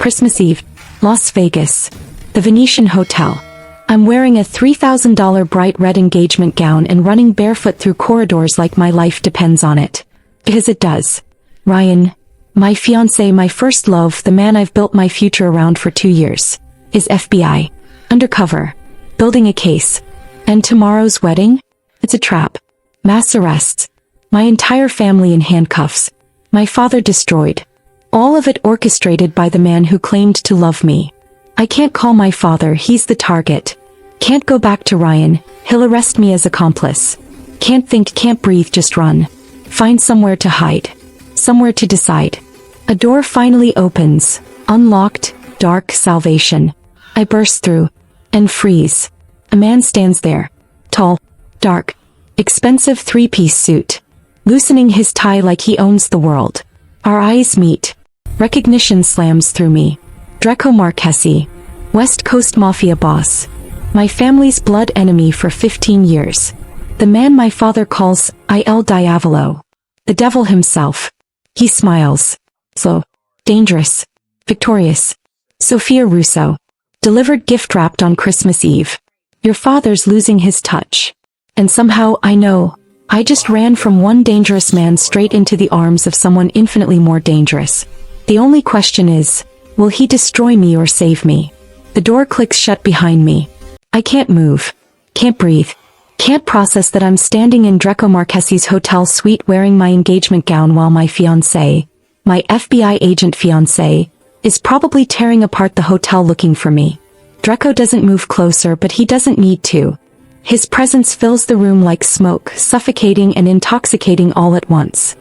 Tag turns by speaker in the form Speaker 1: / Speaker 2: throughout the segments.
Speaker 1: Christmas Eve, Las Vegas. The Venetian Hotel. I'm wearing a $3,000 bright red engagement gown and running barefoot through corridors like my life depends on it. Because it does. Ryan, my fiancé, my first love, the man I've built my future around for 2 years, is FBI. Undercover. Building a case. And tomorrow's wedding? It's a trap. Mass arrests. My entire family in handcuffs. My father destroyed. All of it orchestrated by the man who claimed to love me. I can't call my father, he's the target. Can't go back to Ryan, he'll arrest me as accomplice. Can't think, can't breathe, just run. Find somewhere to hide. Somewhere to decide. A door finally opens. Unlocked, dark, salvation. I burst through. And freeze. A man stands there. Tall. Dark. Expensive three-piece suit. Loosening his tie like he owns the world. Our eyes meet. Recognition slams through me. Draco Marquesi. West Coast Mafia boss. My family's blood enemy for 15 years. The man my father calls Il Diavolo. The devil himself. He smiles. Slow. Dangerous. Victorious. Sophia Russo. Delivered gift wrapped on Christmas Eve. Your father's losing his touch. And somehow, I know, I just ran from one dangerous man straight into the arms of someone infinitely more dangerous. The only question is, will he destroy me or save me? The door clicks shut behind me. I can't move. Can't breathe. Can't process that I'm standing in Draco Marquesi's hotel suite wearing my engagement gown while my fiancé, my FBI agent fiancé, is probably tearing apart the hotel looking for me. Draco doesn't move closer, but he doesn't need to. His presence fills the room like smoke, suffocating and intoxicating all at once.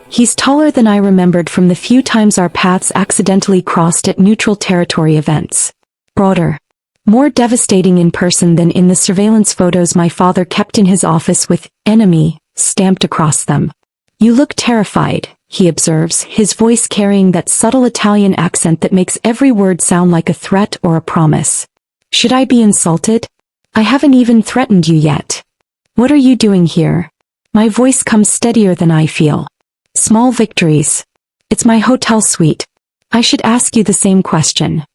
Speaker 1: He's taller than I remembered from the few times our paths accidentally crossed at neutral territory events. Broader. More devastating in person than in the surveillance photos my father kept in his office with "enemy" stamped across them. You look terrified, he observes, his voice carrying that subtle Italian accent that makes every word sound like a threat or a promise. Should I be insulted? I haven't even threatened you yet. What are you doing here? My voice comes steadier than I feel. Small victories. It's my hotel suite. I should ask you the same question.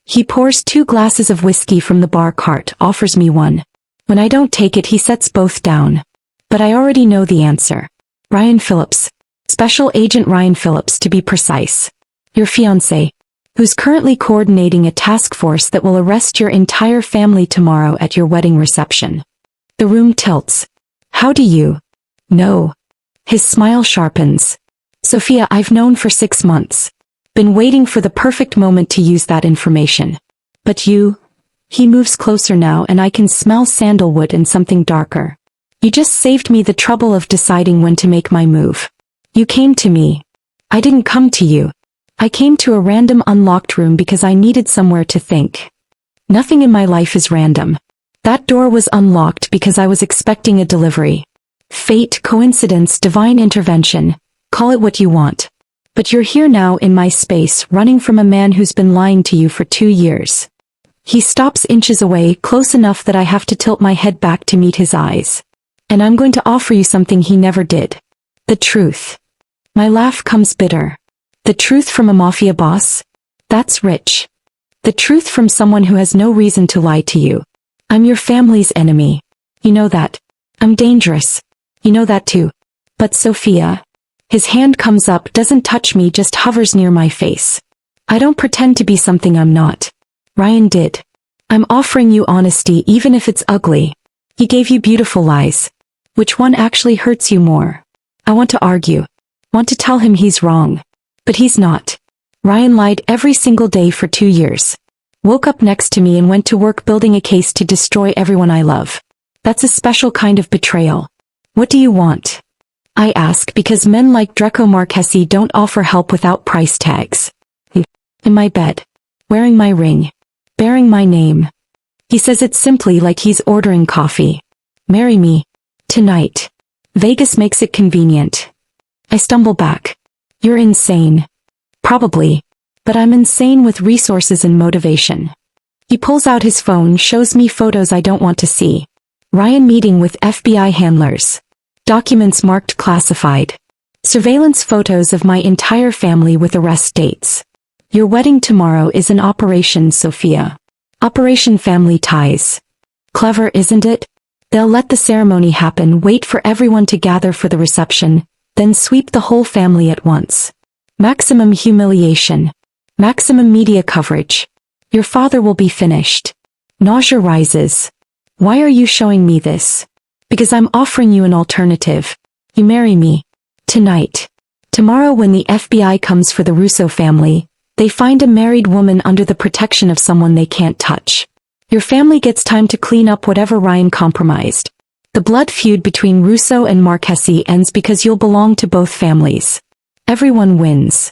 Speaker 1: He pours 2 glasses of whiskey from the bar cart, offers me one. When I don't take it, he sets both down. But I already know the answer. Ryan Phillips. Special Agent Ryan Phillips, to be precise. Your fiancé, who's currently coordinating a task force that will arrest your entire family tomorrow at your wedding reception. The room tilts. How do you know? His smile sharpens. Sophia, I've known for 6 months. Been waiting for the perfect moment to use that information. But you... He moves closer now and I can smell sandalwood and something darker. You just saved me the trouble of deciding when to make my move. You came to me. I didn't come to you. I came to a random unlocked room because I needed somewhere to think. Nothing in my life is random. That door was unlocked because I was expecting a delivery. Fate, coincidence, divine intervention, call it what you want. But you're here now in my space, running from a man who's been lying to you for 2 years. He stops inches away, close enough that I have to tilt my head back to meet his eyes. And I'm going to offer you something he never did. The truth. My laugh comes bitter. The truth from a mafia boss? That's rich. The truth from someone who has no reason to lie to you. I'm your family's enemy. You know that. I'm dangerous. You know that too. But Sophia. His hand comes up, doesn't touch me, just hovers near my face. I don't pretend to be something I'm not. Ryan did. I'm offering you honesty even if it's ugly. He gave you beautiful lies. Which one actually hurts you more? I want to argue. Want to tell him he's wrong. But he's not. Ryan lied every single day for 2 years. Woke up next to me and went to work building a case to destroy everyone I love. That's a special kind of betrayal. What do you want? I ask because men like Draco Marquesi don't offer help without price tags. In my bed. Wearing my ring. Bearing my name. He says it simply like he's ordering coffee. Marry me. Tonight. Vegas makes it convenient. I stumble back. You're insane. Probably. But I'm insane with resources and motivation. He pulls out his phone, shows me photos I don't want to see. Ryan meeting with FBI handlers. Documents marked classified. Surveillance photos of my entire family with arrest dates. Your wedding tomorrow is an Operation Sophia. Operation Family Ties. Clever, isn't it? They'll let the ceremony happen, wait for everyone to gather for the reception, then sweep the whole family at once. Maximum humiliation. Maximum media coverage. Your father will be finished. Nausea rises. Why are you showing me this? Because I'm offering you an alternative. You marry me. Tonight. Tomorrow when the FBI comes for the Russo family, they find a married woman under the protection of someone they can't touch. Your family gets time to clean up whatever Ryan compromised. The blood feud between Russo and Marchesi ends because you'll belong to both families. Everyone wins.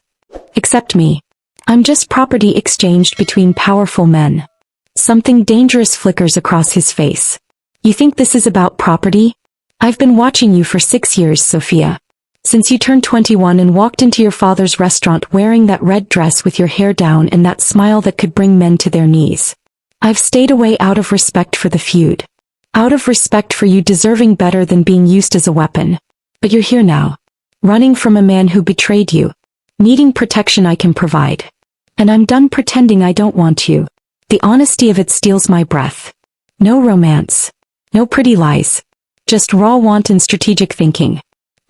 Speaker 1: Except me. I'm just property exchanged between powerful men. Something dangerous flickers across his face. You think this is about property? I've been watching you for 6 years, Sophia. Since you turned 21 and walked into your father's restaurant wearing that red dress with your hair down and that smile that could bring men to their knees. I've stayed away out of respect for the feud. Out of respect for you deserving better than being used as a weapon. But you're here now. Running from a man who betrayed you. Needing protection I can provide. And I'm done pretending I don't want you. The honesty of it steals my breath. No romance. No pretty lies. Just raw want and strategic thinking.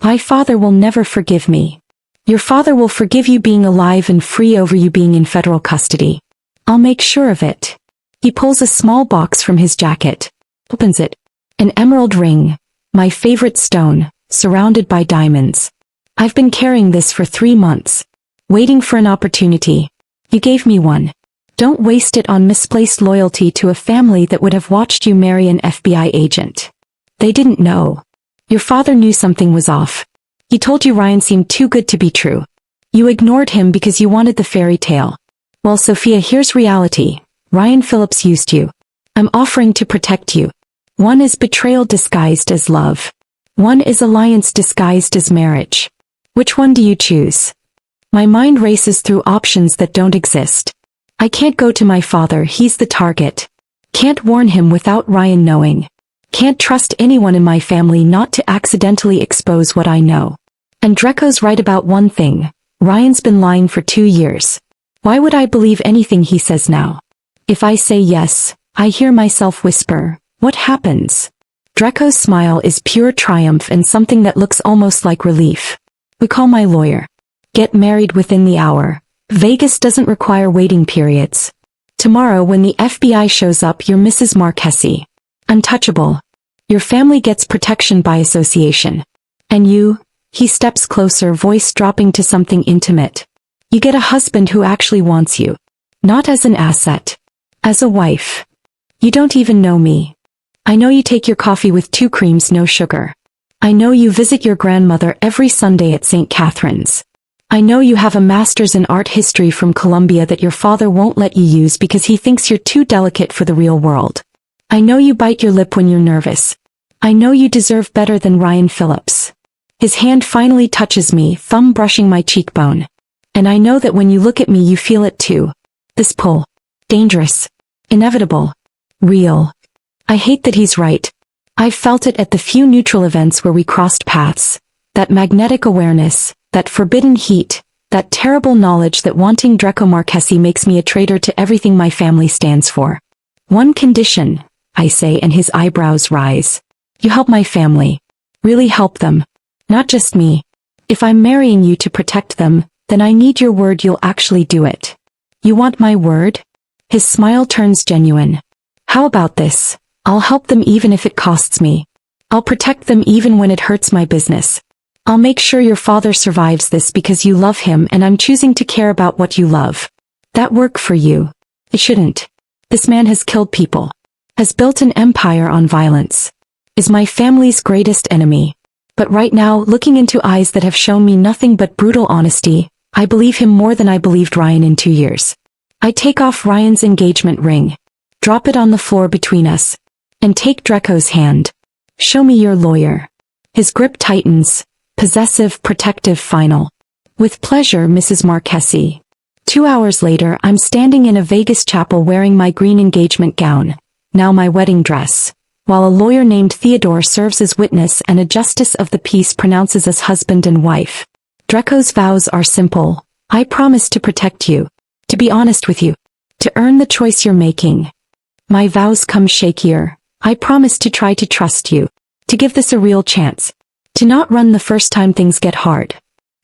Speaker 1: My father will never forgive me. Your father will forgive you being alive and free over you being in federal custody. I'll make sure of it. He pulls a small box from his jacket. Opens it. An emerald ring. My favorite stone, surrounded by diamonds. I've been carrying this for 3 months. Waiting for an opportunity. You gave me one. Don't waste it on misplaced loyalty to a family that would have watched you marry an FBI agent. They didn't know. Your father knew something was off. He told you Ryan seemed too good to be true. You ignored him because you wanted the fairy tale. Well, Sophia, here's reality. Ryan Phillips used you. I'm offering to protect you. One is betrayal disguised as love. One is alliance disguised as marriage. Which one do you choose? My mind races through options that don't exist. I can't go to my father, he's the target. Can't warn him without Ryan knowing. Can't trust anyone in my family not to accidentally expose what I know. And Draco's right about one thing. Ryan's been lying for 2 years. Why would I believe anything he says now? If I say yes, I hear myself whisper, what happens? Draco's smile is pure triumph and something that looks almost like relief. We call my lawyer. Get married within the hour. Vegas doesn't require waiting periods. Tomorrow when the FBI shows up, you're Mrs. Marchesi. Untouchable. Your family gets protection by association. And you, he steps closer, voice dropping to something intimate. You get a husband who actually wants you. Not as an asset. As a wife. You don't even know me. I know you take your coffee with 2 creams, no sugar. I know you visit your grandmother every Sunday at St. Catherine's. I know you have a master's in art history from Columbia that your father won't let you use because he thinks you're too delicate for the real world. I know you bite your lip when you're nervous. I know you deserve better than Ryan Phillips. His hand finally touches me, thumb brushing my cheekbone. And I know that when you look at me you feel it too. This pull. Dangerous. Inevitable. Real. I hate that he's right. I've felt it at the few neutral events where we crossed paths. That magnetic awareness, that forbidden heat, that terrible knowledge that wanting Draco Marchesi makes me a traitor to everything my family stands for. One condition, I say, and his eyebrows rise. You help my family. Really help them. Not just me. If I'm marrying you to protect them, then I need your word you'll actually do it. You want my word? His smile turns genuine. How about this? I'll help them even if it costs me. I'll protect them even when it hurts my business. I'll make sure your father survives this because you love him and I'm choosing to care about what you love. That work for you? It shouldn't. This man has killed people. Has built an empire on violence. Is my family's greatest enemy. But right now, looking into eyes that have shown me nothing but brutal honesty, I believe him more than I believed Ryan in 2 years. I take off Ryan's engagement ring. Drop it on the floor between us. And take Draco's hand. Show me your lawyer. His grip tightens. Possessive, protective, final. With pleasure, Mrs. Marchesi. 2 hours later, I'm standing in a Vegas chapel wearing my green engagement gown. Now my wedding dress. While a lawyer named Theodore serves as witness and a justice of the peace pronounces us husband and wife. Draco's vows are simple. I promise to protect you. To be honest with you. To earn the choice you're making. My vows come shakier. I promise to try to trust you. To give this a real chance. To not run the first time things get hard.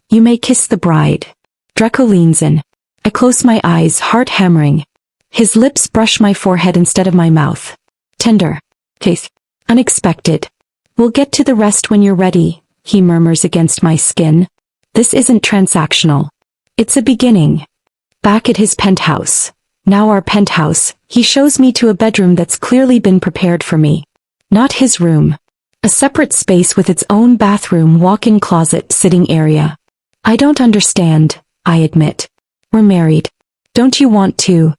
Speaker 1: You may kiss the bride. Draco leans in. I close my eyes, heart hammering. His lips brush my forehead instead of my mouth. Tender. Faith. Unexpected. We'll get to the rest when you're ready, he murmurs against my skin. This isn't transactional. It's a beginning. Back at his penthouse. Now our penthouse, he shows me to a bedroom that's clearly been prepared for me. Not his room. A separate space with its own bathroom, walk-in closet, sitting area. I don't understand, I admit. We're married. Don't you want to?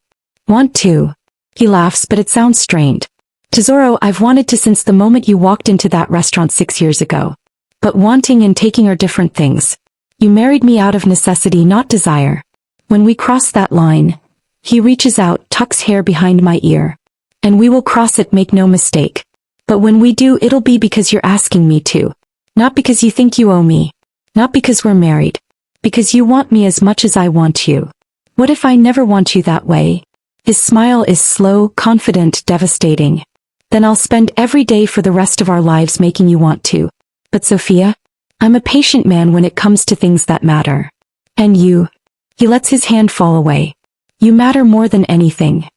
Speaker 1: Want to? He laughs, but it sounds strained. Tesoro, I've wanted to since the moment you walked into that restaurant 6 years ago. But wanting and taking are different things. You married me out of necessity, not desire. When we cross that line, he reaches out, tucks hair behind my ear. And we will cross it, make no mistake. But when we do, it'll be because you're asking me to. Not because you think you owe me. Not because we're married. Because you want me as much as I want you. What if I never want you that way? His smile is slow, confident, devastating. Then I'll spend every day for the rest of our lives making you want to. But Sophia? I'm a patient man when it comes to things that matter. And you? He lets his hand fall away. You matter more than anything.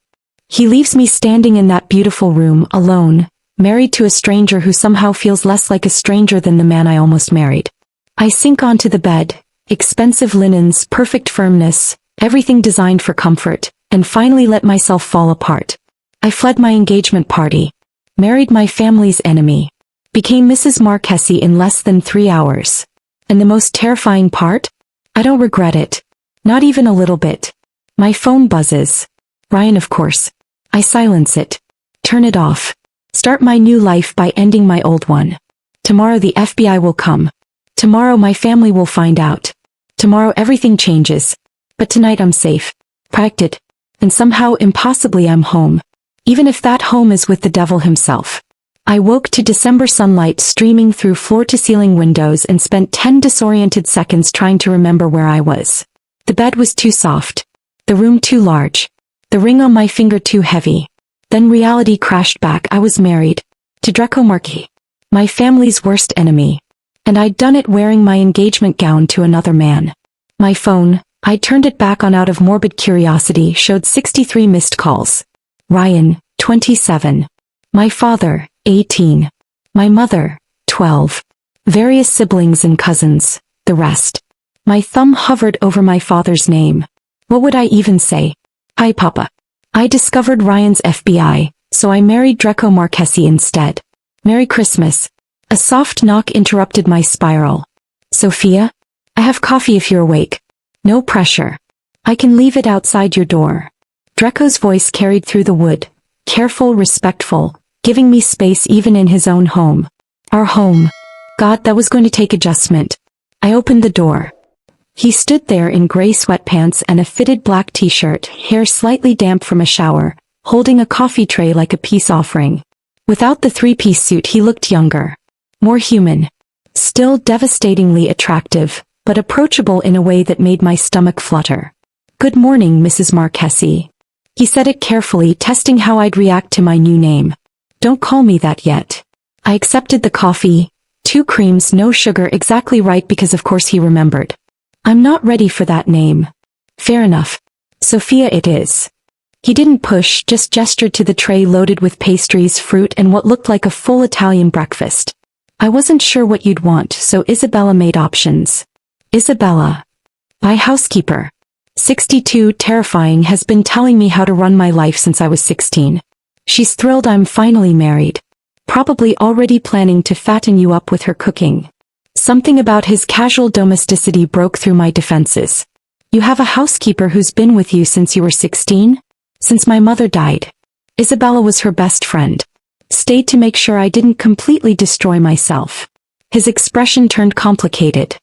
Speaker 1: He leaves me standing in that beautiful room, alone, married to a stranger who somehow feels less like a stranger than the man I almost married. I sink onto the bed, expensive linens, perfect firmness, everything designed for comfort, and finally let myself fall apart. I fled my engagement party. Married my family's enemy. Became Mrs. Marchesi in less than 3 hours. And the most terrifying part? I don't regret it. Not even a little bit. My phone buzzes. Ryan, of course. I silence it. Turn it off. Start my new life by ending my old one. Tomorrow the FBI will come. Tomorrow my family will find out. Tomorrow everything changes. But tonight I'm safe. Protected. And somehow impossibly I'm home. Even if that home is with the devil himself. I woke to December sunlight streaming through floor-to-ceiling windows and spent 10 disoriented seconds trying to remember where I was. The bed was too soft. The room too large. The ring on my finger too heavy. Then reality crashed back. I was married. To Draco Marchi. My family's worst enemy. And I'd done it wearing my engagement gown to another man. My phone, I turned it back on out of morbid curiosity, showed 63 missed calls. Ryan, 27. My father, 18. My mother, 12. Various siblings and cousins, the rest. My thumb hovered over my father's name. What would I even say? Hi, Papa. I discovered Ryan's FBI, so I married Draco Marchesi instead. Merry Christmas. A soft knock interrupted my spiral. Sophia? I have coffee if you're awake. No pressure. I can leave it outside your door. Draco's voice carried through the wood, careful, respectful, giving me space even in his own home. Our home. God, that was going to take adjustment. I opened the door. He stood there in gray sweatpants and a fitted black t-shirt, hair slightly damp from a shower, holding a coffee tray like a peace offering. Without the three-piece suit he looked younger. More human. Still devastatingly attractive, but approachable in a way that made my stomach flutter. Good morning, Mrs. Marchesi. He said it carefully, testing how I'd react to my new name. Don't call me that yet. I accepted the coffee. 2 creams, no sugar, exactly right because of course he remembered. I'm not ready for that name. Fair enough. Sophia it is. He didn't push, just gestured to the tray loaded with pastries, fruit, and what looked like a full Italian breakfast. I wasn't sure what you'd want, so Isabella made options. Isabella. My housekeeper. 62, terrifying, has been telling me how to run my life since I was 16. She's thrilled I'm finally married. Probably already planning to fatten you up with her cooking. Something about his casual domesticity broke through my defenses. You have a housekeeper who's been with you since you were 16? Since my mother died. Isabella was her best friend. Stayed to make sure I didn't completely destroy myself. His expression turned complicated.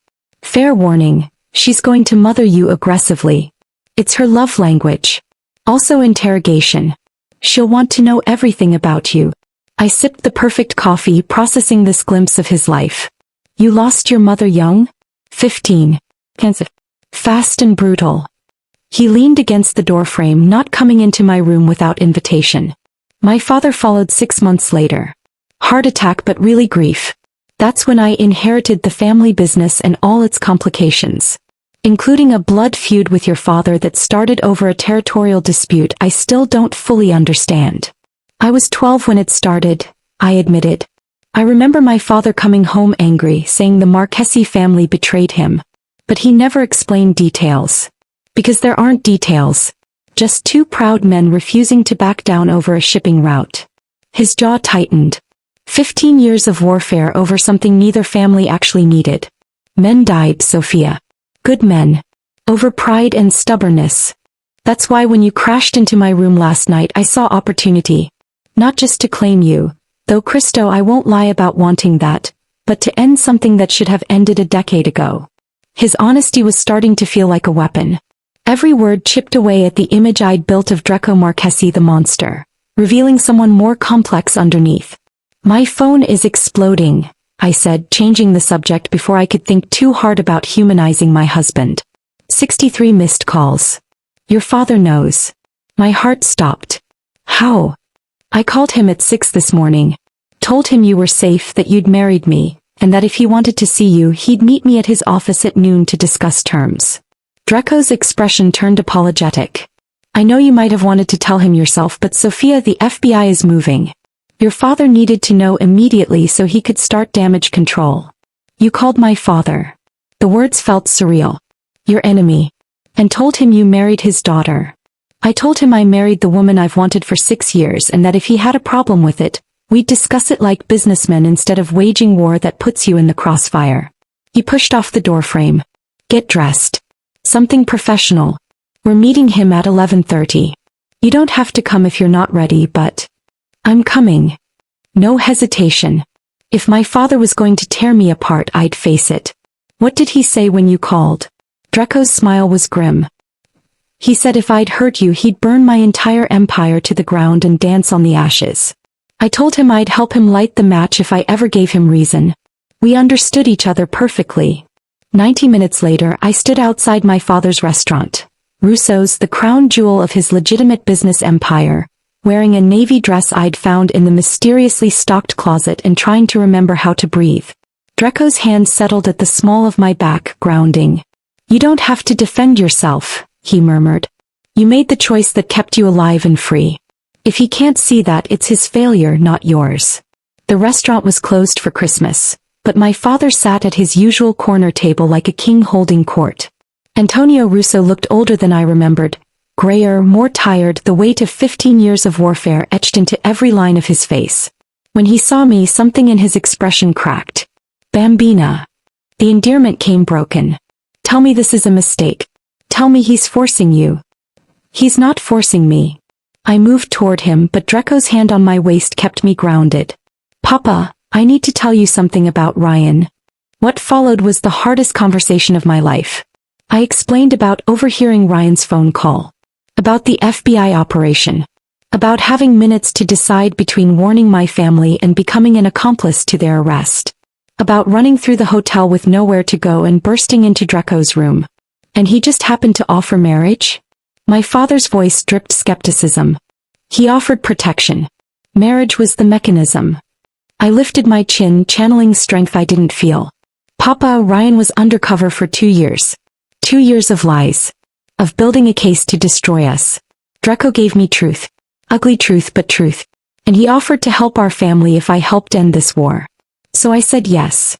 Speaker 1: Fair warning, she's going to mother you aggressively. It's her love language. Also interrogation. She'll want to know everything about you. I sipped the perfect coffee, processing this glimpse of his life. You lost your mother young? 15. Cancer. Fast and brutal. He leaned against the doorframe, not coming into my room without invitation. My father followed 6 months later. Heart attack, but really grief. That's when I inherited the family business and all its complications. Including a blood feud with your father that started over a territorial dispute I still don't fully understand. I was 12 when it started, I admitted. I remember my father coming home angry, saying the Marchesi family betrayed him. But he never explained details. Because there aren't details. Just two proud men refusing to back down over a shipping route. His jaw tightened. 15 years of warfare over something neither family actually needed. Men died, Sophia. Good men. Over pride and stubbornness. That's why when you crashed into my room last night I saw opportunity. Not just to claim you, though Christo, I won't lie about wanting that, but to end something that should have ended a decade ago. His honesty was starting to feel like a weapon. Every word chipped away at the image I'd built of Draco Marchesi the monster, revealing someone more complex underneath. My phone is exploding, I said, changing the subject before I could think too hard about humanizing my husband. 63 missed calls. Your father knows. My heart stopped. How? I called him at 6 this morning. Told him you were safe, that you'd married me, and that if he wanted to see you he'd meet me at his office at noon to discuss terms. Draco's expression turned apologetic. I know you might have wanted to tell him yourself, but Sophia, the FBI is moving. Your father needed to know immediately so he could start damage control. You called my father. The words felt surreal. Your enemy. And told him you married his daughter. I told him I married the woman I've wanted for 6 years and that if he had a problem with it, we'd discuss it like businessmen instead of waging war that puts you in the crossfire. He pushed off the doorframe. Get dressed. Something professional. We're meeting him at 11:30. You don't have to come if you're not ready, but I'm coming. No hesitation. If my father was going to tear me apart, I'd face it. What did he say when you called? Draco's smile was grim. He said if I'd hurt you he'd burn my entire empire to the ground and dance on the ashes. I told him I'd help him light the match if I ever gave him reason. We understood each other perfectly. 90 minutes later I stood outside my father's restaurant, Russo's, the crown jewel of his legitimate business empire, wearing a navy dress I'd found in the mysteriously stocked closet and trying to remember how to breathe. Draco's hand settled at the small of my back, grounding. You don't have to defend yourself, he murmured. You made the choice that kept you alive and free. If he can't see that, it's his failure, not yours. The restaurant was closed for Christmas, but my father sat at his usual corner table like a king holding court. Antonio Russo looked older than I remembered, grayer, more tired, the weight of 15 years of warfare etched into every line of his face. When he saw me, something in his expression cracked. Bambina. The endearment came broken. Tell me this is a mistake. Tell me he's forcing you. He's not forcing me. I moved toward him, but Draco's hand on my waist kept me grounded. Papa, I need to tell you something about Ryan. What followed was the hardest conversation of my life. I explained about overhearing Ryan's phone call. About the FBI operation. About having minutes to decide between warning my family and becoming an accomplice to their arrest. About running through the hotel with nowhere to go and bursting into Draco's room. And he just happened to offer marriage? My father's voice dripped skepticism. He offered protection. Marriage was the mechanism. I lifted my chin, channeling strength I didn't feel. Papa, Ryan was undercover for 2 years. 2 years of lies. Of building a case to destroy us. Draco gave me truth. Ugly truth, but truth. And he offered to help our family if I helped end this war. So I said yes.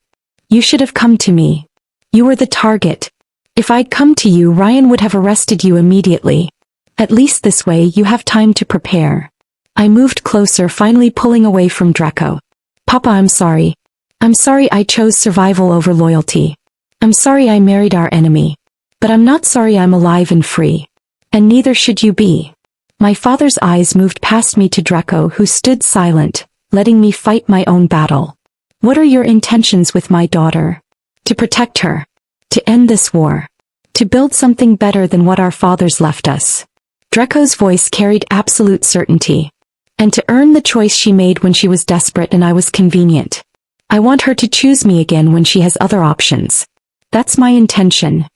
Speaker 1: You should have come to me. You were the target. If I'd come to you, Ryan would have arrested you immediately. At least this way you have time to prepare. I moved closer, finally pulling away from Draco. Papa, I'm sorry. I'm sorry I chose survival over loyalty. I'm sorry I married our enemy. But I'm not sorry I'm alive and free. And neither should you be. My father's eyes moved past me to Draco, who stood silent, letting me fight my own battle. What are your intentions with my daughter? To protect her. To end this war. To build something better than what our fathers left us. Draco's voice carried absolute certainty. And to earn the choice she made when she was desperate and I was convenient. I want her to choose me again when she has other options. That's my intention.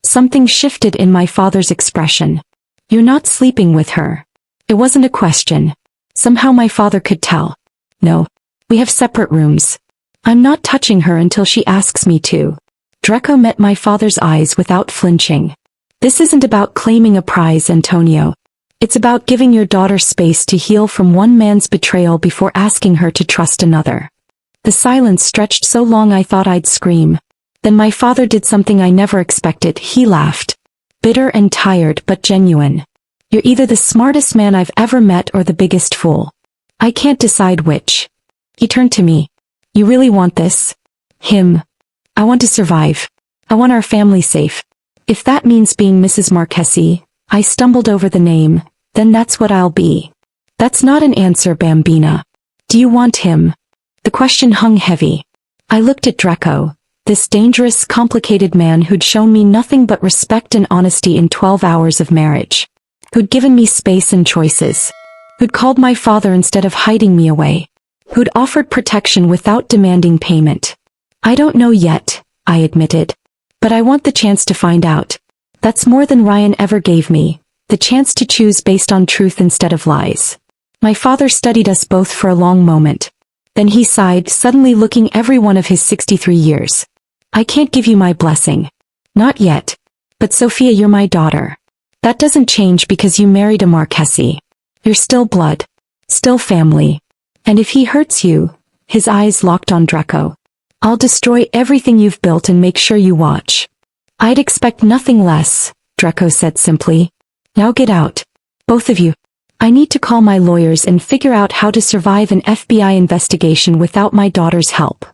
Speaker 1: Something shifted in my father's expression. You're not sleeping with her. It wasn't a question. Somehow my father could tell. No. We have separate rooms. I'm not touching her until she asks me to. Draco met my father's eyes without flinching. This isn't about claiming a prize, Antonio. It's about giving your daughter space to heal from one man's betrayal before asking her to trust another. The silence stretched so long I thought I'd scream. Then my father did something I never expected. He laughed. Bitter and tired but genuine. You're either the smartest man I've ever met or the biggest fool. I can't decide which. He turned to me. You really want this? Him. I want to survive. I want our family safe. If that means being Mrs. Marchesi, I stumbled over the name, then that's what I'll be. That's not an answer, Bambina. Do you want him? The question hung heavy. I looked at Draco, this dangerous, complicated man who'd shown me nothing but respect and honesty in 12 hours of marriage. Who'd given me space and choices. Who'd called my father instead of hiding me away. Who'd offered protection without demanding payment. I don't know yet, I admitted. But I want the chance to find out. That's more than Ryan ever gave me, the chance to choose based on truth instead of lies. My father studied us both for a long moment. Then he sighed, suddenly looking every one of his 63 years. I can't give you my blessing. Not yet. But Sophia, you're my daughter. That doesn't change because you married a Marchesi. You're still blood. Still family. And if he hurts you, his eyes locked on Draco. I'll destroy everything you've built and make sure you watch. I'd expect nothing less, Draco said simply. Now get out. Both of you. I need to call my lawyers and figure out how to survive an FBI investigation without my daughter's help.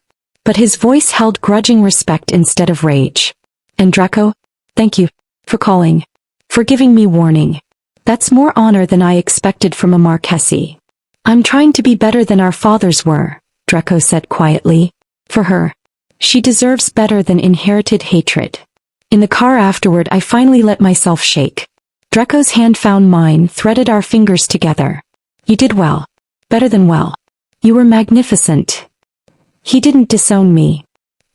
Speaker 1: But his voice held grudging respect instead of rage. And Draco, thank you for calling. For giving me warning. That's more honor than I expected from a Marchesi. I'm trying to be better than our fathers were, Draco said quietly. For her. She deserves better than inherited hatred. In the car afterward I finally let myself shake. Draco's hand found mine, threaded our fingers together. You did well. Better than well. You were magnificent. He didn't disown me.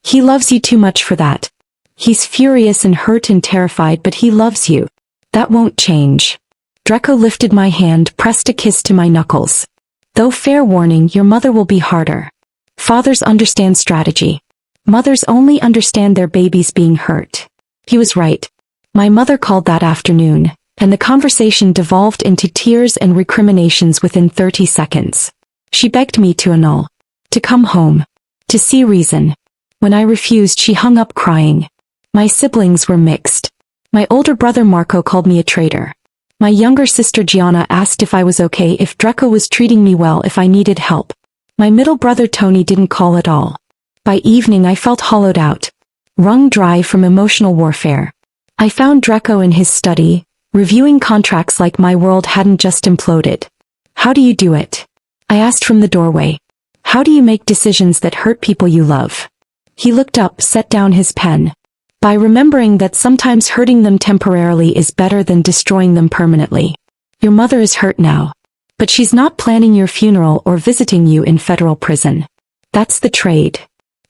Speaker 1: He loves you too much for that. He's furious and hurt and terrified, but he loves you. That won't change. Draco lifted my hand, pressed a kiss to my knuckles. Though fair warning, your mother will be harder. Fathers understand strategy. Mothers only understand their babies being hurt. He was right. My mother called that afternoon, and the conversation devolved into tears and recriminations within 30 seconds. She begged me to annul. To come home. To see reason. When I refused, she hung up crying. My siblings were mixed. My older brother Marco called me a traitor. My younger sister Gianna asked if I was okay, if Draco was treating me well, if I needed help. My middle brother Tony didn't call at all. By evening I felt hollowed out. Wrung dry from emotional warfare. I found Draco in his study, reviewing contracts like my world hadn't just imploded. How do you do it? I asked from the doorway. How do you make decisions that hurt people you love? He looked up, set down his pen. By remembering that sometimes hurting them temporarily is better than destroying them permanently. Your mother is hurt now. But she's not planning your funeral or visiting you in federal prison. That's the trade.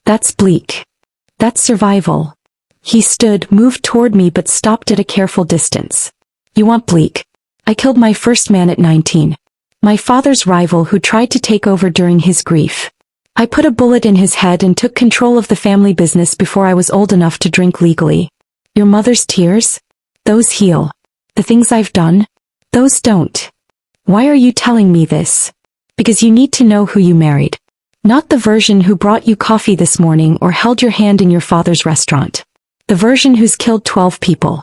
Speaker 1: That's bleak. That's survival. He stood, moved toward me but stopped at a careful distance. You want bleak? I killed my first man at 19. My father's rival who tried to take over during his grief. I put a bullet in his head and took control of the family business before I was old enough to drink legally. Your mother's tears? Those heal. The things I've done? Those don't. Why are you telling me this? Because you need to know who you married. Not the version who brought you coffee this morning or held your hand in your father's restaurant. The version who's killed 12 people.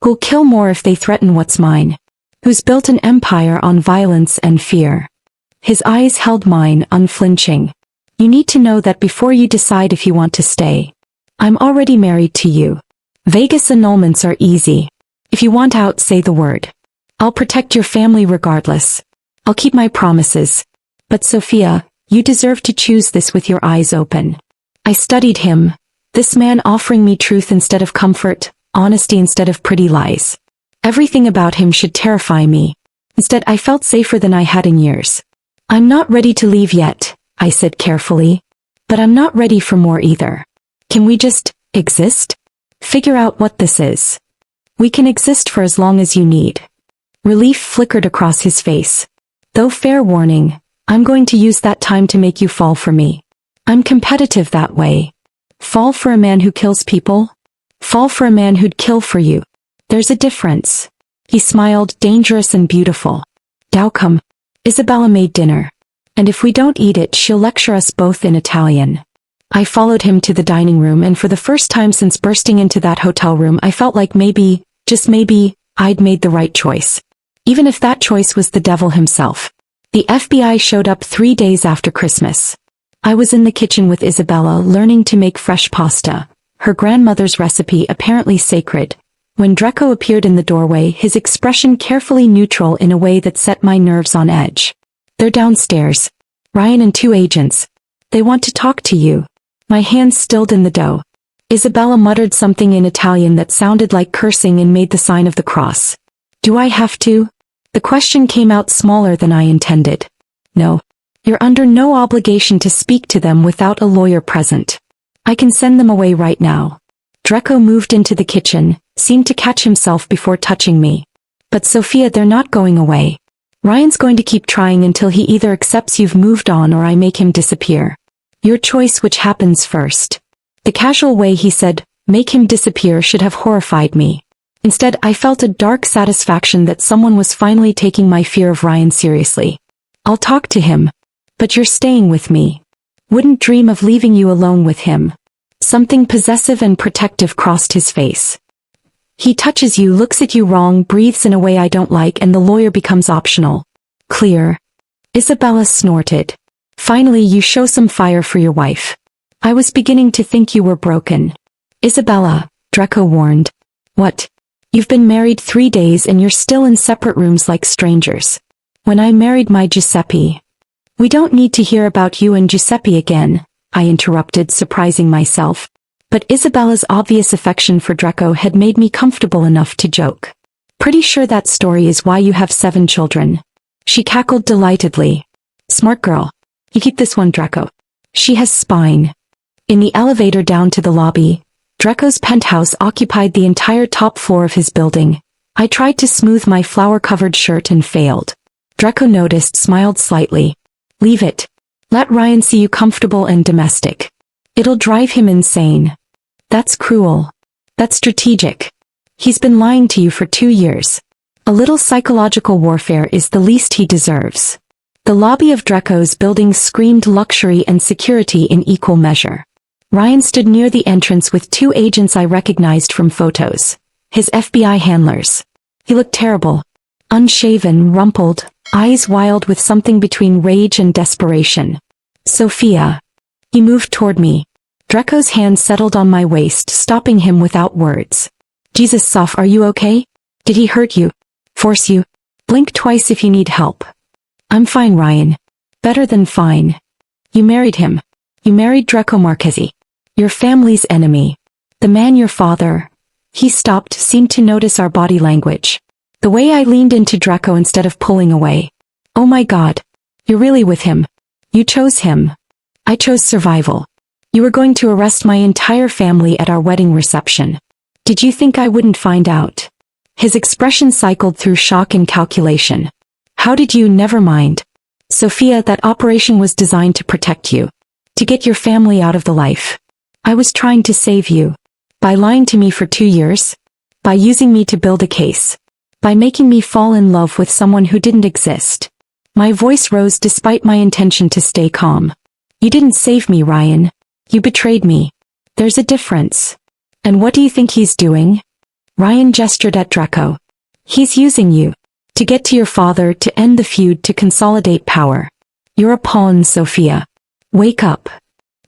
Speaker 1: Who'll kill more if they threaten what's mine. Who's built an empire on violence and fear. His eyes held mine, unflinching. You need to know that before you decide if you want to stay. I'm already married to you. Vegas annulments are easy. If you want out, say the word. I'll protect your family regardless. I'll keep my promises. But Sophia, you deserve to choose this with your eyes open. I studied him. This man offering me truth instead of comfort, honesty instead of pretty lies. Everything about him should terrify me. Instead, I felt safer than I had in years. I'm not ready to leave yet, I said carefully. But I'm not ready for more either. Can we just exist? Figure out what this is. We can exist for as long as you need. Relief flickered across his face. Though fair warning, I'm going to use that time to make you fall for me. I'm competitive that way. Fall for a man who kills people? Fall for a man who'd kill for you. There's a difference. He smiled, dangerous and beautiful. Now come. Isabella made dinner. And if we don't eat it, she'll lecture us both in Italian. I followed him to the dining room, and for the first time since bursting into that hotel room, I felt like maybe, just maybe, I'd made the right choice. Even if that choice was the devil himself. The FBI showed up 3 days after Christmas. I was in the kitchen with Isabella learning to make fresh pasta, her grandmother's recipe apparently sacred. When Draco appeared in the doorway, his expression carefully neutral in a way that set my nerves on edge. They're downstairs. Ryan and 2 agents. They want to talk to you. My hands stilled in the dough. Isabella muttered something in Italian that sounded like cursing and made the sign of the cross. Do I have to? The question came out smaller than I intended. No. You're under no obligation to speak to them without a lawyer present. I can send them away right now. Draco moved into the kitchen, seemed to catch himself before touching me. But Sophia, they're not going away. Ryan's going to keep trying until he either accepts you've moved on or I make him disappear. Your choice, which happens first. The casual way he said, make him disappear, should have horrified me. Instead, I felt a dark satisfaction that someone was finally taking my fear of Ryan seriously. I'll talk to him. But you're staying with me. Wouldn't dream of leaving you alone with him. Something possessive and protective crossed his face. He touches you, looks at you wrong, breathes in a way I don't like, and the lawyer becomes optional. Clear. Isabella snorted. Finally, you show some fire for your wife. I was beginning to think you were broken. Isabella, Draco warned. What? You've been married 3 days and you're still in separate rooms like strangers. When I married my Giuseppe. We don't need to hear about you and Giuseppe again, I interrupted, surprising myself. But Isabella's obvious affection for Draco had made me comfortable enough to joke. Pretty sure that story is why you have 7 children. She cackled delightedly. Smart girl. You keep this one, Draco. She has spine. In the elevator down to the lobby, Draco's penthouse occupied the entire top floor of his building. I tried to smooth my flower-covered shirt and failed. Draco noticed, smiled slightly. Leave it. Let Ryan see you comfortable and domestic. It'll drive him insane. That's cruel. That's strategic. He's been lying to you for 2 years. A little psychological warfare is the least he deserves. The lobby of Draco's building screamed luxury and security in equal measure. Ryan stood near the entrance with 2 agents I recognized from photos. His FBI handlers. He looked terrible. Unshaven, rumpled, eyes wild with something between rage and desperation. Sophia. He moved toward me. Draco's hand settled on my waist, stopping him without words. Jesus, Soph, are you okay? Did he hurt you? Force you? Blink twice if you need help. I'm fine, Ryan. Better than fine. You married him. You married Draco Marchesi. Your family's enemy. The man your father. He stopped, seemed to notice our body language. The way I leaned into Draco instead of pulling away. Oh my God. You're really with him. You chose him. I chose survival. You were going to arrest my entire family at our wedding reception. Did you think I wouldn't find out? His expression cycled through shock and calculation. How did you? Never mind. Sophia, that operation was designed to protect you. To get your family out of the life. I was trying to save you. By lying to me for 2 years. By using me to build a case. By making me fall in love with someone who didn't exist. My voice rose despite my intention to stay calm. You didn't save me, Ryan. You betrayed me. There's a difference. And what do you think he's doing? Ryan gestured at Draco. He's using you. To get to your father, to end the feud, to consolidate power. You're a pawn, Sophia. Wake up.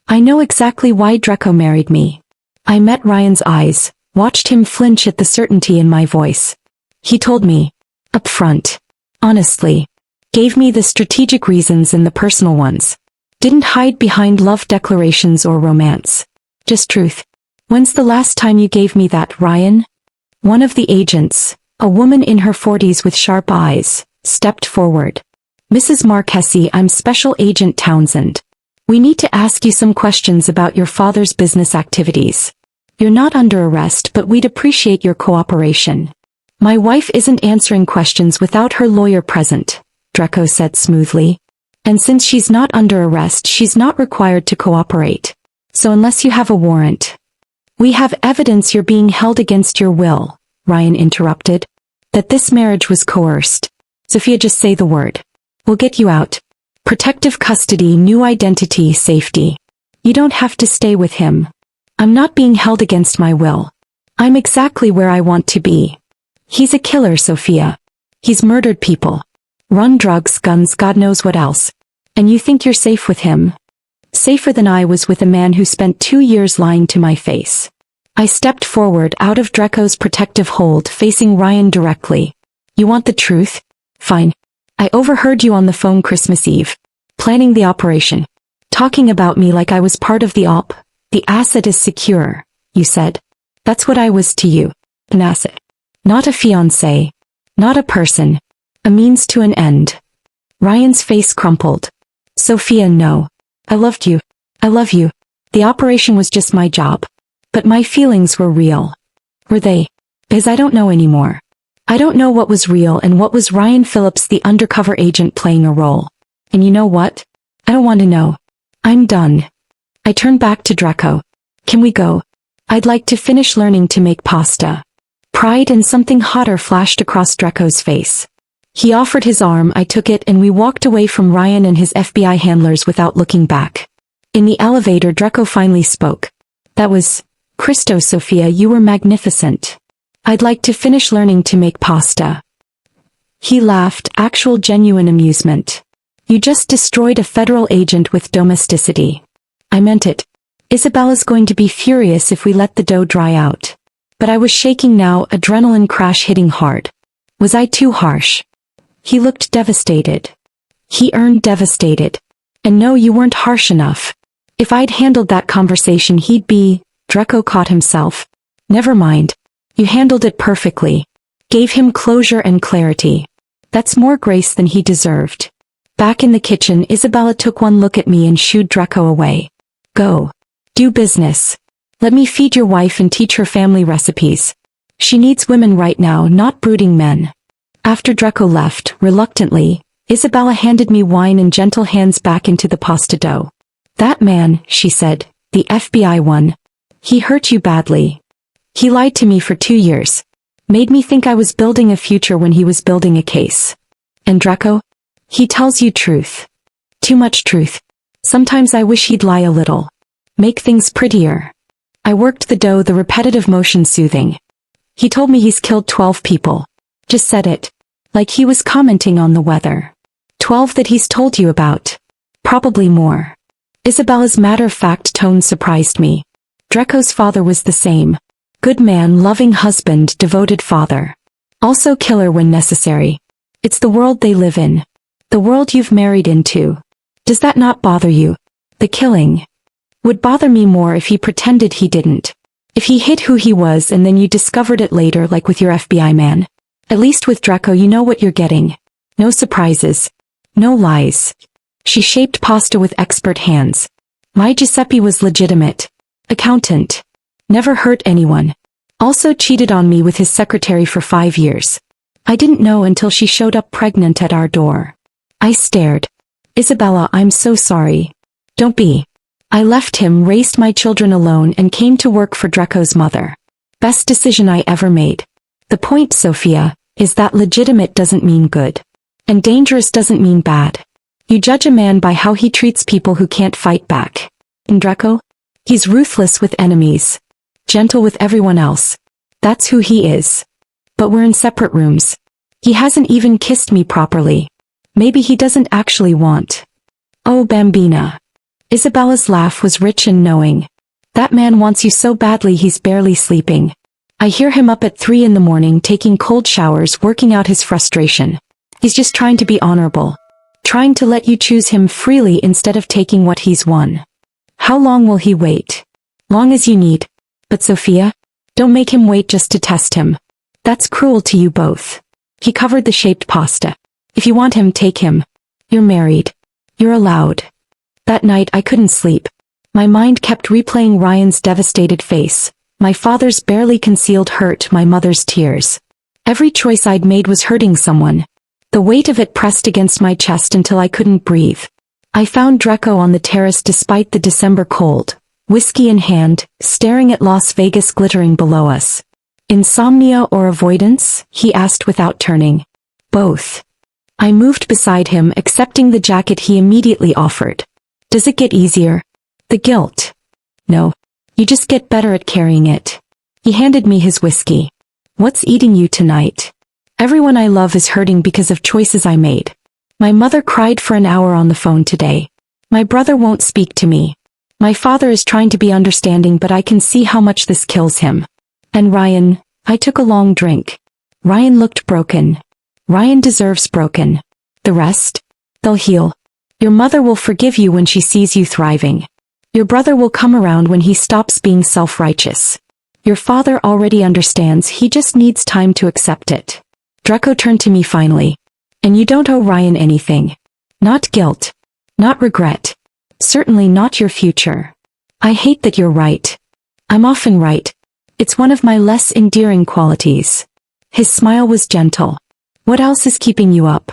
Speaker 1: I know exactly why Draco married me. I met Ryan's eyes, watched him flinch at the certainty in my voice. He told me. Up front. Honestly. Gave me the strategic reasons and the personal ones. Didn't hide behind love declarations or romance. Just truth. When's the last time you gave me that, Ryan? One of the agents, a woman in her 40s with sharp eyes, stepped forward. Mrs. Marchesi, I'm Special Agent Townsend. We need to ask you some questions about your father's business activities. You're not under arrest, but we'd appreciate your cooperation. My wife isn't answering questions without her lawyer present, Draco said smoothly. And since she's not under arrest, she's not required to cooperate. So unless you have a warrant. We have evidence you're being held against your will, Ryan interrupted. That this marriage was coerced. Sophia, just say the word. We'll get you out. Protective custody, new identity, safety. You don't have to stay with him. I'm not being held against my will. I'm exactly where I want to be. He's a killer, Sophia. He's murdered people. Run drugs, guns, God knows what else. And you think you're safe with him? Safer than I was with a man who spent 2 years lying to my face. I stepped forward out of Draco's protective hold, facing Ryan directly. You want the truth? Fine. I overheard you on the phone Christmas Eve. Planning the operation. Talking about me like I was part of the op. The asset is secure, you said. That's what I was to you. An asset. Not a fiancé. Not a person. A means to an end. Ryan's face crumpled. Sophia, no. I loved you. I love you. The operation was just my job. But my feelings were real. Were they? Because I don't know anymore. I don't know what was real and what was Ryan Phillips, the undercover agent playing a role. And you know what? I don't want to know. I'm done. I turned back to Draco. Can we go? I'd like to finish learning to make pasta. Pride and something hotter flashed across Draco's face. He offered his arm, I took it, and we walked away from Ryan and his FBI handlers without looking back. In the elevator, Draco finally spoke. That was, Christo, Sophia, you were magnificent. I'd like to finish learning to make pasta. He laughed, actual genuine amusement. You just destroyed a federal agent with domesticity. I meant it. Isabella's going to be furious if we let the dough dry out. But I was shaking now, adrenaline crash hitting hard. Was I too harsh? He looked devastated. He earned devastated. And no, you weren't harsh enough. If I'd handled that conversation, he'd be... Draco caught himself. Never mind. You handled it perfectly. Gave him closure and clarity. That's more grace than he deserved. Back in the kitchen, Isabella took one look at me and shooed Draco away. Go. Do business. Let me feed your wife and teach her family recipes. She needs women right now, not brooding men. After Draco left, reluctantly, Isabella handed me wine and gentle hands back into the pasta dough. That man, she said, the FBI one. He hurt you badly. He lied to me for 2 years. Made me think I was building a future when he was building a case. And Draco? He tells you truth. Too much truth. Sometimes I wish he'd lie a little. Make things prettier. I worked the dough, the repetitive motion soothing. He told me he's killed 12 people. Just said it. Like he was commenting on the weather. 12 that he's told you about. Probably more. Isabella's matter-of-fact tone surprised me. Draco's father was the same. Good man, loving husband, devoted father. Also killer when necessary. It's the world they live in. The world you've married into. Does that not bother you? The killing. Would bother me more if he pretended he didn't. If he hid who he was and then you discovered it later, like with your FBI man. At least with Draco you know what you're getting. No surprises. No lies. She shaped pasta with expert hands. My Giuseppe was legitimate. Accountant. Never hurt anyone. Also cheated on me with his secretary for 5 years. I didn't know until she showed up pregnant at our door. I stared. Isabella, I'm so sorry. Don't be. I left him, raised my children alone, and came to work for Draco's mother. Best decision I ever made. The point, Sophia, is that legitimate doesn't mean good. And dangerous doesn't mean bad. You judge a man by how he treats people who can't fight back. And Draco? He's ruthless with enemies. Gentle with everyone else. That's who he is. But we're in separate rooms. He hasn't even kissed me properly. Maybe he doesn't actually want. Oh, Bambina. Isabella's laugh was rich and knowing. That man wants you so badly he's barely sleeping. I hear him up at 3 in the morning taking cold showers, working out his frustration. He's just trying to be honorable. Trying to let you choose him freely instead of taking what he's won. How long will he wait? Long as you need. But Sophia? Don't make him wait just to test him. That's cruel to you both. He covered the shaped pasta. If you want him, take him. You're married. You're allowed. That night I couldn't sleep. My mind kept replaying Ryan's devastated face. my father's barely concealed hurt, my mother's tears. Every choice I'd made was hurting someone. The weight of it pressed against my chest until I couldn't breathe. I found Draco on the terrace despite the December cold, whiskey in hand, staring at Las Vegas glittering below us. Insomnia or avoidance? He asked without turning. Both. I moved beside him, accepting the jacket he immediately offered. Does it get easier? The guilt. No. You just get better at carrying it. He handed me his whiskey. What's eating you tonight? Everyone I love is hurting because of choices I made. My mother cried for an hour on the phone today. My brother won't speak to me. My father is trying to be understanding, but I can see how much this kills him. And Ryan, I took a long drink. Ryan looked broken. Ryan deserves broken. The rest? They'll heal. Your mother will forgive you when she sees you thriving. Your brother will come around when he stops being self-righteous. Your father already understands, he just needs time to accept it. Draco turned to me finally. And you don't owe Ryan anything. Not guilt. Not regret. Certainly not your future. I hate that you're right. I'm often right. It's one of my less endearing qualities. His smile was gentle. What else is keeping you up?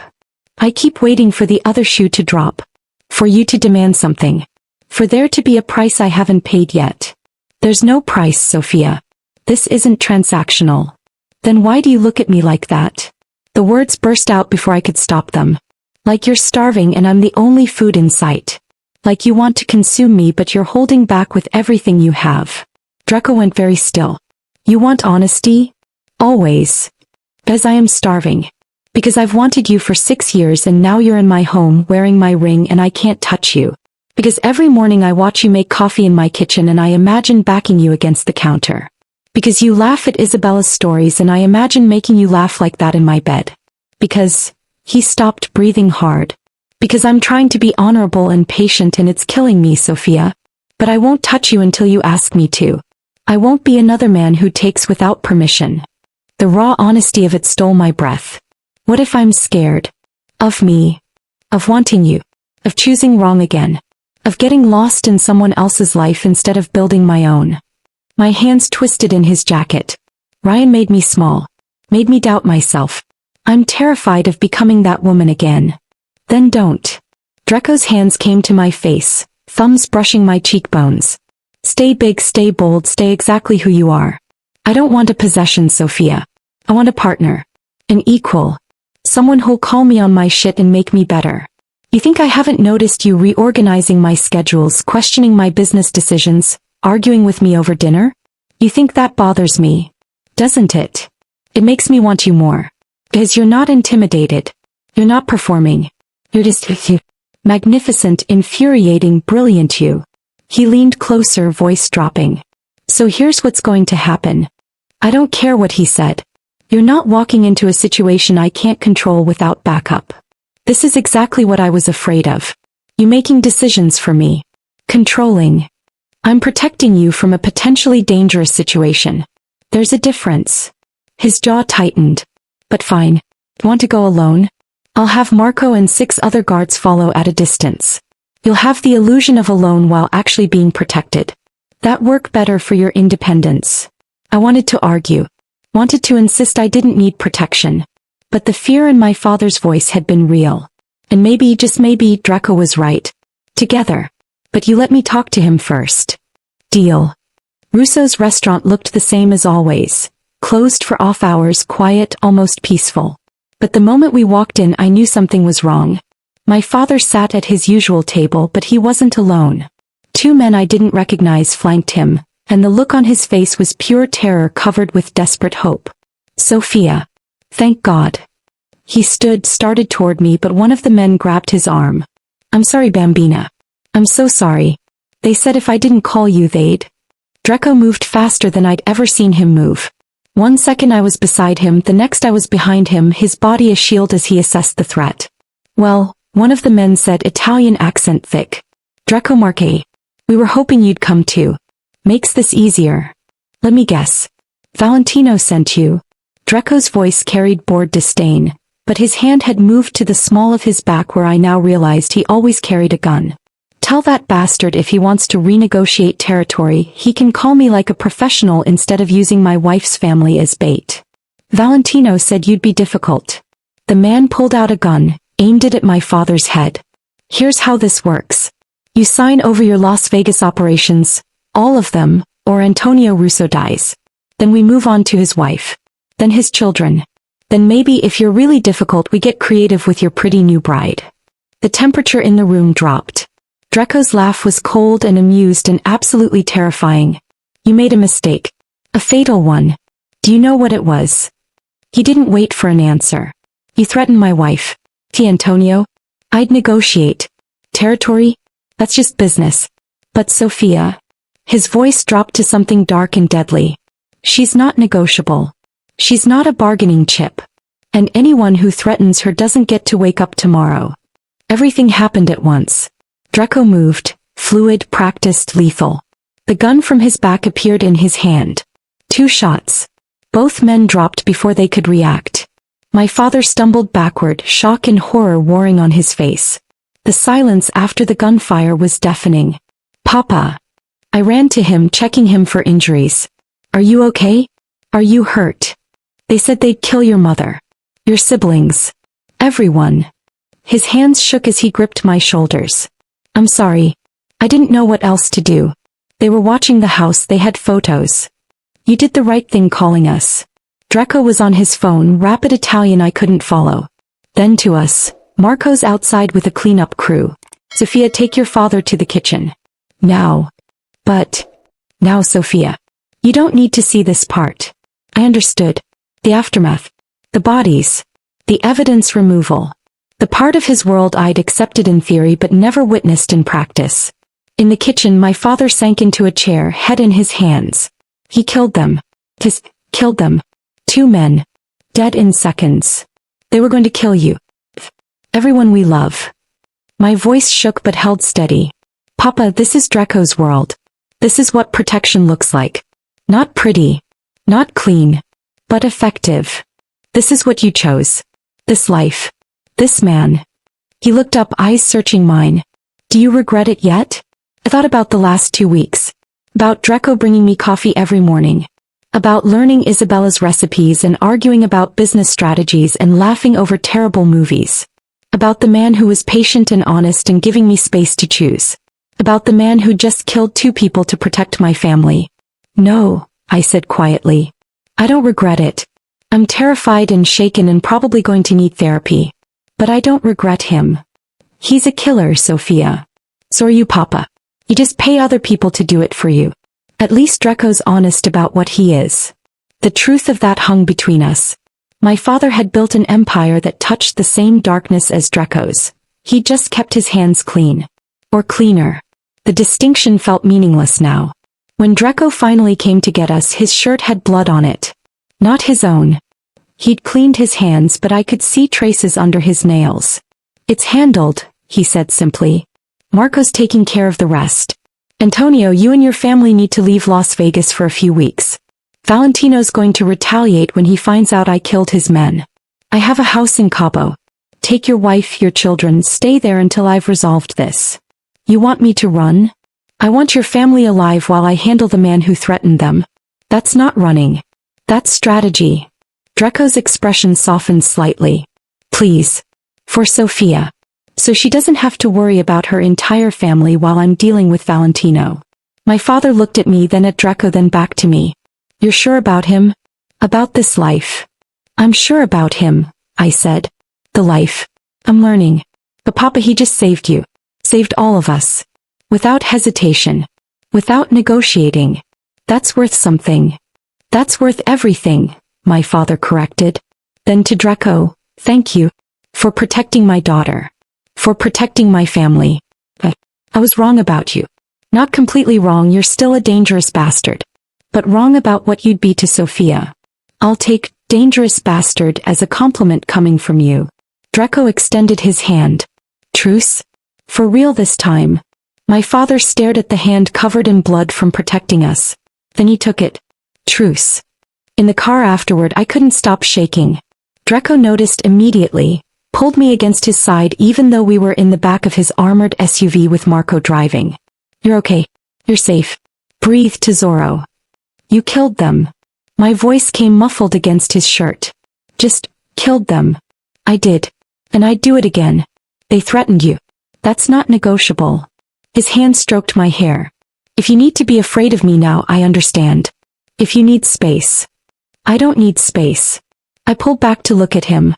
Speaker 1: I keep waiting for the other shoe to drop. For you to demand something. For there to be a price I haven't paid yet. There's no price, Sophia. This isn't transactional. Then why do you look at me like that? The words burst out before I could stop them. Like you're starving and I'm the only food in sight. Like you want to consume me but you're holding back with everything you have. Draco went very still. You want honesty? Always. Because I am starving. Because I've wanted you for 6 years and now you're in my home wearing my ring and I can't touch you. Because every morning I watch you make coffee in my kitchen and I imagine backing you against the counter. Because you laugh at Isabella's stories and I imagine making you laugh like that in my bed. Because, he stopped breathing hard. Because I'm trying to be honorable and patient and it's killing me, Sophia. But I won't touch you until you ask me to. I won't be another man who takes without permission. The raw honesty of it stole my breath. What if I'm scared? Of me. Of wanting you. Of choosing wrong again. Of getting lost in someone else's life instead of building my own. My hands twisted in his jacket. Ryan made me small. Made me doubt myself. I'm terrified of becoming that woman again. Then don't. Draco's hands came to my face, thumbs brushing my cheekbones. Stay big, stay bold, stay exactly who you are. I don't want a possession, Sophia. I want a partner. An equal. Someone who'll call me on my shit and make me better. You think I haven't noticed you reorganizing my schedules, questioning my business decisions, arguing with me over dinner? You think that bothers me? Doesn't it? It makes me want you more. Because you're not intimidated. You're not performing. You're just magnificent, infuriating, brilliant you. He leaned closer, voice dropping. So here's what's going to happen. I don't care what he said. You're not walking into a situation I can't control without backup. This is exactly what I was afraid of. You making decisions for me. Controlling. I'm protecting you from a potentially dangerous situation. There's a difference. His jaw tightened. But fine. Want to go alone? I'll have Marco and 6 other guards follow at a distance. You'll have the illusion of alone while actually being protected. That work better for your independence. I wanted to argue. Wanted to insist I didn't need protection. But the fear in my father's voice had been real. And maybe, just maybe, Draco was right. Together. But you let me talk to him first. Deal. Russo's restaurant looked the same as always. Closed for off hours, quiet, almost peaceful. But the moment we walked in I knew something was wrong. My father sat at his usual table but he wasn't alone. 2 men I didn't recognize flanked him, and the look on his face was pure terror covered with desperate hope. Sophia. Thank God. He started toward me but one of the men grabbed his arm. I'm sorry, Bambina. I'm so sorry. They said if I didn't call you they'd. Draco moved faster than I'd ever seen him move. 1 second I was beside him, the next I was behind him, his body a shield as he assessed the threat. Well, one of the men said, Italian accent thick. Draco Marche. We were hoping you'd come too. Makes this easier. Let me guess. Valentino sent you. Draco's voice carried bored disdain, but his hand had moved to the small of his back where I now realized he always carried a gun. Tell that bastard if he wants to renegotiate territory, he can call me like a professional instead of using my wife's family as bait. Valentino said you'd be difficult. The man pulled out a gun, aimed it at my father's head. Here's how this works. You sign over your Las Vegas operations, all of them, or Antonio Russo dies. Then we move on to his wife. Then his children. Then maybe if you're really difficult we get creative with your pretty new bride. The temperature in the room dropped. Draco's laugh was cold and amused and absolutely terrifying. You made a mistake. A fatal one. Do you know what it was? He didn't wait for an answer. You threatened my wife. Antonio? I'd negotiate. Territory? That's just business. But Sophia? His voice dropped to something dark and deadly. She's not negotiable. She's not a bargaining chip. And anyone who threatens her doesn't get to wake up tomorrow. Everything happened at once. Draco moved, fluid, practiced, lethal. The gun from his back appeared in his hand. 2 shots. Both men dropped before they could react. My father stumbled backward, shock and horror warring on his face. The silence after the gunfire was deafening. Papa. I ran to him, checking him for injuries. Are you okay? Are you hurt? They said they'd kill your mother. Your siblings. Everyone. His hands shook as he gripped my shoulders. I'm sorry. I didn't know what else to do. They were watching the house, they had photos. You did the right thing calling us. Draco was on his phone, rapid Italian I couldn't follow. Then to us. Marco's outside with a cleanup crew. Sophia, take your father to the kitchen. Now. But. Now, Sophia. You don't need to see this part. I understood. The aftermath. The bodies. The evidence removal. The part of his world I'd accepted in theory but never witnessed in practice. In the kitchen my father sank into a chair, head in his hands. He killed them. Killed them. 2 men. Dead in seconds. They were going to kill you. Everyone we love. My voice shook but held steady. Papa, this is Draco's world. This is what protection looks like. Not pretty. Not clean. But effective. This is what you chose. This life. This man. He looked up, eyes searching mine. Do you regret it yet? I thought about the last 2 weeks. About Draco bringing me coffee every morning. About learning Isabella's recipes and arguing about business strategies and laughing over terrible movies. About the man who was patient and honest and giving me space to choose. About the man who just killed 2 people to protect my family. No, I said quietly. I don't regret it. I'm terrified and shaken and probably going to need therapy. But I don't regret him. He's a killer, Sophia. So are you, Papa. You just pay other people to do it for you. At least Draco's honest about what he is. The truth of that hung between us. My father had built an empire that touched the same darkness as Draco's. He just kept his hands clean. Or cleaner. The distinction felt meaningless now. When Draco finally came to get us, his shirt had blood on it. Not his own. He'd cleaned his hands, but I could see traces under his nails. It's handled, he said simply. Marco's taking care of the rest. Antonio, you and your family need to leave Las Vegas for a few weeks. Valentino's going to retaliate when he finds out I killed his men. I have a house in Cabo. Take your wife, your children, stay there until I've resolved this. You want me to run? I want your family alive while I handle the man who threatened them. That's not running. That's strategy. Draco's expression softened slightly. Please. For Sophia. So she doesn't have to worry about her entire family while I'm dealing with Valentino. My father looked at me, then at Draco, then back to me. You're sure about him? About this life? I'm sure about him, I said. The life. I'm learning. But Papa, he just saved you. Saved all of us. Without hesitation. Without negotiating. That's worth something. That's worth everything, my father corrected. Then to Draco, thank you. For protecting my daughter. For protecting my family. But I was wrong about you. Not completely wrong, you're still a dangerous bastard. But wrong about what you'd be to Sophia. I'll take dangerous bastard as a compliment coming from you. Draco extended his hand. Truce? For real this time. My father stared at the hand covered in blood from protecting us. Then he took it. Truce. In the car afterward I couldn't stop shaking. Draco noticed immediately. pulled me against his side even though we were in the back of his armored SUV with Marco driving. You're okay. You're safe. Breathe, Tesoro. You killed them. My voice came muffled against his shirt. Just killed them. I did. And I'd do it again. They threatened you. That's not negotiable. His hand stroked my hair. If you need to be afraid of me now, I understand. If you need space. I don't need space. I pulled back to look at him.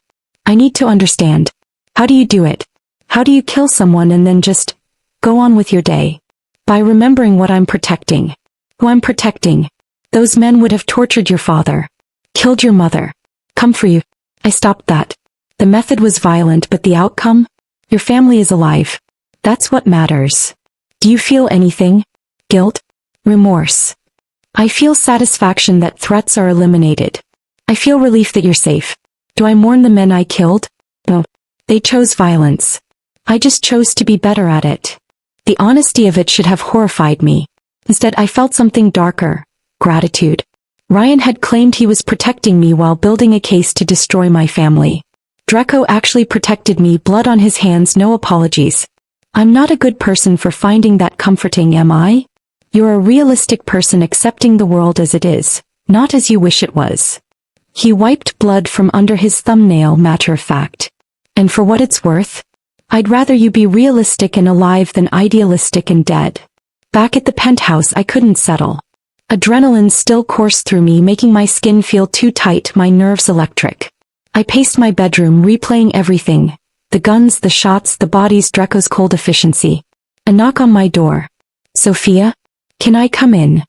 Speaker 1: I need to understand. How do you do it? How do you kill someone and then just go on with your day? By remembering what I'm protecting. Who I'm protecting. Those men would have tortured your father. Killed your mother. Come for you. I stopped that. The method was violent, but the outcome? Your family is alive. That's what matters. Do you feel anything? Guilt? Remorse? I feel satisfaction that threats are eliminated. I feel relief that you're safe. Do I mourn the men I killed? No. They chose violence. I just chose to be better at it. The honesty of it should have horrified me. Instead, I felt something darker. Gratitude. Ryan had claimed he was protecting me while building a case to destroy my family. Draco actually protected me, blood on his hands, no apologies. I'm not a good person for finding that comforting, am I? You're a realistic person accepting the world as it is, not as you wish it was. He wiped blood from under his thumbnail, matter of fact. And for what it's worth, I'd rather you be realistic and alive than idealistic and dead. Back at the penthouse, I couldn't settle. Adrenaline still coursed through me, making my skin feel too tight, my nerves electric. I paced my bedroom, replaying everything. The guns, the shots, the bodies, Draco's cold efficiency. A knock on my door. Sophia? Can I come in?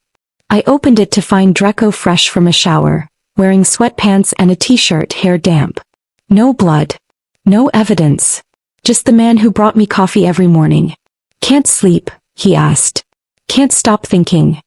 Speaker 1: I opened it to find Draco fresh from a shower, wearing sweatpants and a t-shirt, hair damp. No blood. No evidence. Just the man who brought me coffee every morning. Can't sleep, he asked. Can't stop thinking.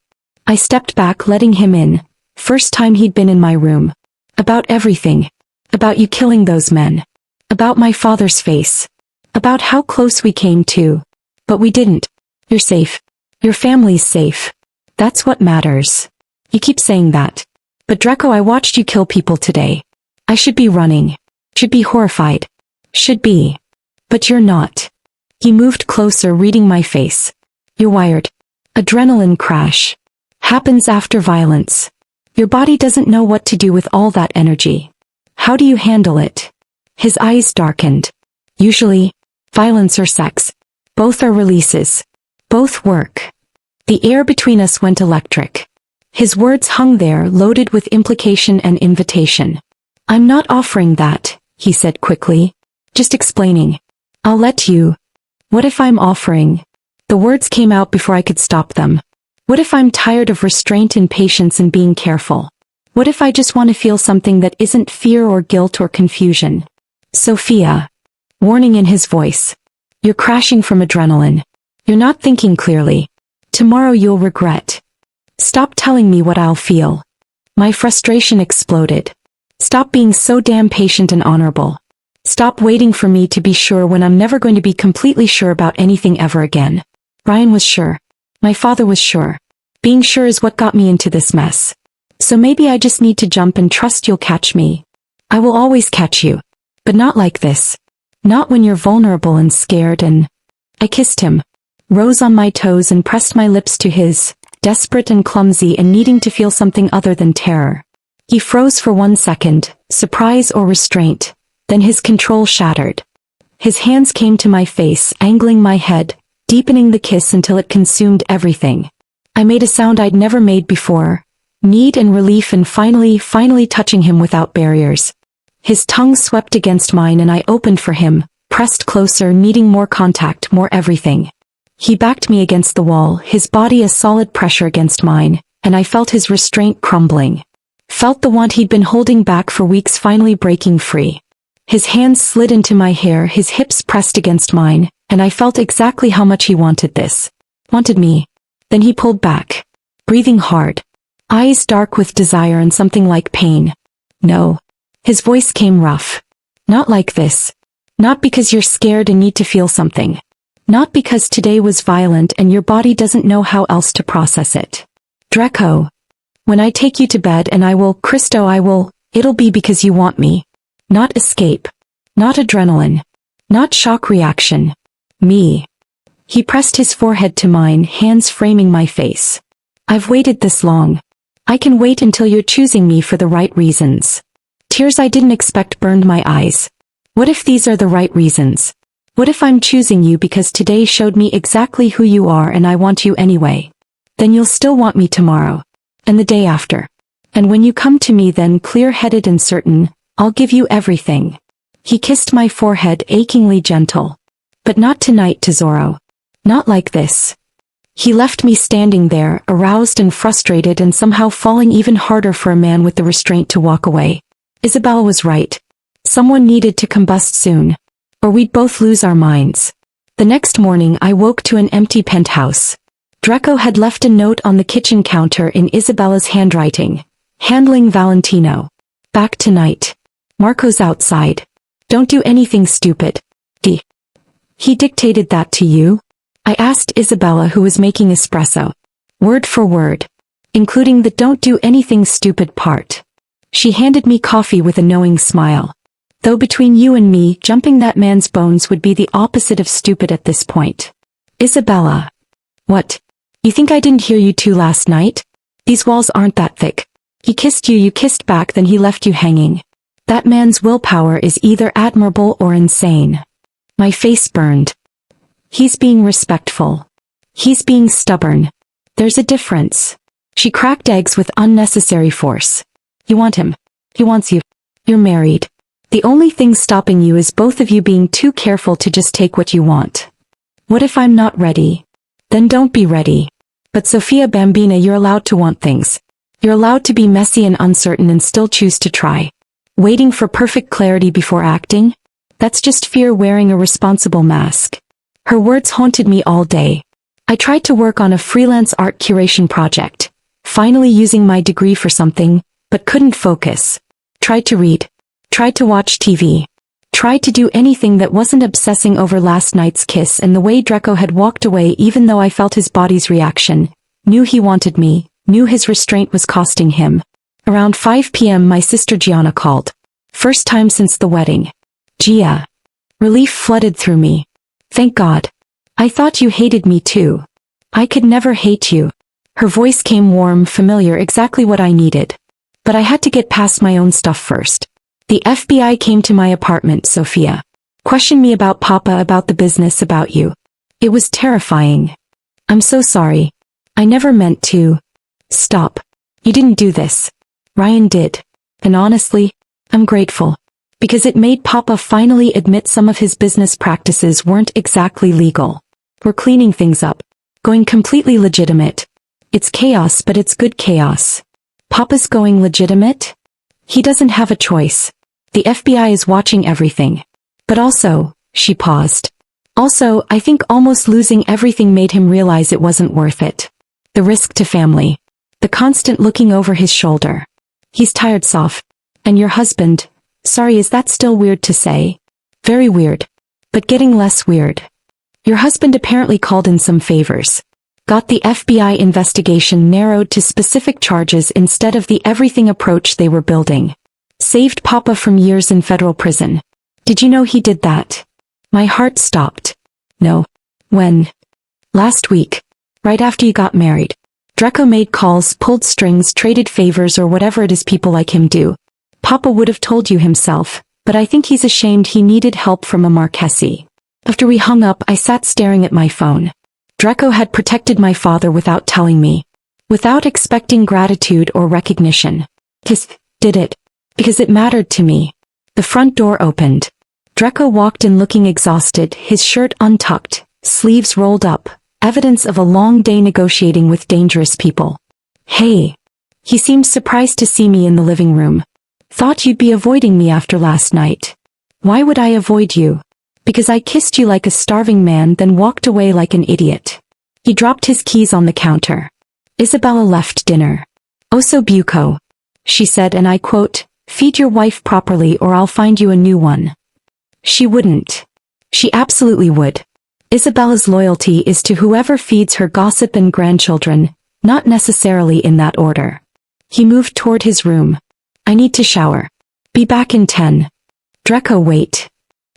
Speaker 1: I stepped back, letting him in. First time he'd been in my room. About everything. About you killing those men. About my father's face. About how close we came to. But we didn't. You're safe. Your family's safe. That's what matters. You keep saying that. But Draco, I watched you kill people today. I should be running. Should be horrified. Should be. But you're not. He moved closer, reading my face. You're wired. Adrenaline crash. Happens after violence. Your body doesn't know what to do with all that energy. How do you handle it? His eyes darkened. Usually, violence or sex. Both are releases. Both work. The air between us went electric. His words hung there, loaded with implication and invitation. I'm not offering that, he said quickly. Just explaining. I'll let you. What if I'm offering? The words came out before I could stop them. What if I'm tired of restraint and patience and being careful? What if I just want to feel something that isn't fear or guilt or confusion? Sophia. Warning in his voice. You're crashing from adrenaline. You're not thinking clearly. Tomorrow you'll regret. Stop telling me what I'll feel. My frustration exploded. Stop being so damn patient and honorable. Stop waiting for me to be sure when I'm never going to be completely sure about anything ever again. Ryan was sure. My father was sure. Being sure is what got me into this mess. So maybe I just need to jump and trust you'll catch me. I will always catch you. But not like this. Not when you're vulnerable and scared and... I kissed him. Rose on my toes and pressed my lips to his, desperate and clumsy and needing to feel something other than terror. He froze for 1 second, surprise or restraint, then his control shattered. His hands came to my face, angling my head, deepening the kiss until it consumed everything. I made a sound I'd never made before, need and relief, and finally touching him without barriers. His tongue swept against mine and I opened for him, pressed closer, needing more contact, more everything. He backed me against the wall, his body a solid pressure against mine, and I felt his restraint crumbling. Felt the want he'd been holding back for weeks finally breaking free. His hands slid into my hair, his hips pressed against mine, and I felt exactly how much he wanted this. Wanted me. Then he pulled back. Breathing hard. Eyes dark with desire and something like pain. No. His voice came rough. Not like this. Not because you're scared and need to feel something. Not because today was violent and your body doesn't know how else to process it. Draco. When I take you to bed and Christo, it'll be because you want me. Not escape. Not adrenaline. Not shock reaction. Me. He pressed his forehead to mine, hands framing my face. I've waited this long. I can wait until you're choosing me for the right reasons. Tears I didn't expect burned my eyes. What if these are the right reasons? What if I'm choosing you because today showed me exactly who you are and I want you anyway? Then you'll still want me tomorrow. And the day after. And when you come to me then clear-headed and certain, I'll give you everything. He kissed my forehead, achingly gentle. But not tonight, Tesoro. Not like this. He left me standing there, aroused and frustrated and somehow falling even harder for a man with the restraint to walk away. Isabella was right. Someone needed to combust soon. Or we'd both lose our minds. The next morning I woke to an empty penthouse. Draco had left a note on the kitchen counter in Isabella's handwriting. Handling Valentino. Back tonight. Marco's outside. Don't do anything stupid. D. He dictated that to you? I asked Isabella, who was making espresso. Word for word. Including the don't do anything stupid part. She handed me coffee with a knowing smile. Though between you and me, jumping that man's bones would be the opposite of stupid at this point. Isabella. What? You think I didn't hear you two last night? These walls aren't that thick. He kissed you, you kissed back, then he left you hanging. That man's willpower is either admirable or insane. My face burned. He's being respectful. He's being stubborn. There's a difference. She cracked eggs with unnecessary force. You want him. He wants you. You're married. The only thing stopping you is both of you being too careful to just take what you want. What if I'm not ready? Then don't be ready. But Sofia Bambina, you're allowed to want things. You're allowed to be messy and uncertain and still choose to try. Waiting for perfect clarity before acting? That's just fear wearing a responsible mask. Her words haunted me all day. I tried to work on a freelance art curation project, finally using my degree for something, but couldn't focus. Tried to read. Tried to watch TV. Tried to do anything that wasn't obsessing over last night's kiss and the way Draco had walked away, even though I felt his body's reaction. Knew he wanted me, knew his restraint was costing him. Around 5 p.m. my sister Gianna called. First time since the wedding. Gia. Relief flooded through me. Thank God. I thought you hated me too. I could never hate you. Her voice came warm, familiar, exactly what I needed. But I had to get past my own stuff first. The FBI came to my apartment, Sophia. Questioned me about Papa, about the business, about you. It was terrifying. I'm so sorry. I never meant to. Stop. You didn't do this. Ryan did. And honestly, I'm grateful. Because it made Papa finally admit some of his business practices weren't exactly legal. We're cleaning things up. Going completely legitimate. It's chaos, but it's good chaos. Papa's going legitimate? He doesn't have a choice. The FBI is watching everything. But also, she paused. Also, I think almost losing everything made him realize it wasn't worth it. The risk to family. The constant looking over his shoulder. He's tired, Soph. And your husband... Sorry, is that still weird to say? Very weird. But getting less weird. Your husband apparently called in some favors. Got the FBI investigation narrowed to specific charges instead of the everything approach they were building. Saved Papa from years in federal prison. Did you know he did that? My heart stopped. No. When? Last week. Right after you got married. Draco made calls, pulled strings, traded favors, or whatever it is people like him do. Papa would have told you himself, but I think he's ashamed he needed help from a Marchese. After we hung up, I sat staring at my phone. Draco had protected my father without telling me. Without expecting gratitude or recognition. Just did it. Because it mattered to me. The front door opened. Draco walked in looking exhausted, his shirt untucked, sleeves rolled up, evidence of a long day negotiating with dangerous people. Hey. He seemed surprised to see me in the living room. Thought you'd be avoiding me after last night. Why would I avoid you? Because I kissed you like a starving man, then walked away like an idiot. He dropped his keys on the counter. Isabella left dinner. Osso buco. She said, and I quote, feed your wife properly or I'll find you a new one. She wouldn't. She absolutely would. Isabella's loyalty is to whoever feeds her gossip and grandchildren, not necessarily in that order. He moved toward his room. I need to shower. Be back in 10. Draco, wait.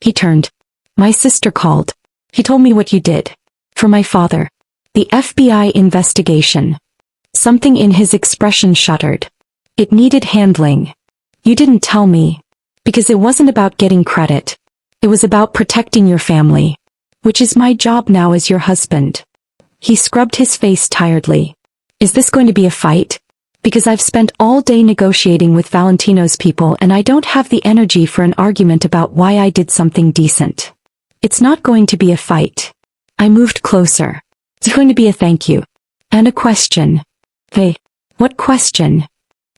Speaker 1: He turned. My sister called. He told me what you did. For my father. The FBI investigation. Something in his expression shuddered. It needed handling. You didn't tell me. Because it wasn't about getting credit. It was about protecting your family. Which is my job now as your husband. He scrubbed his face tiredly. Is this going to be a fight? Because I've spent all day negotiating with Valentino's people and I don't have the energy for an argument about why I did something decent. It's not going to be a fight. I moved closer. It's going to be a thank you. And a question. Hey, what question?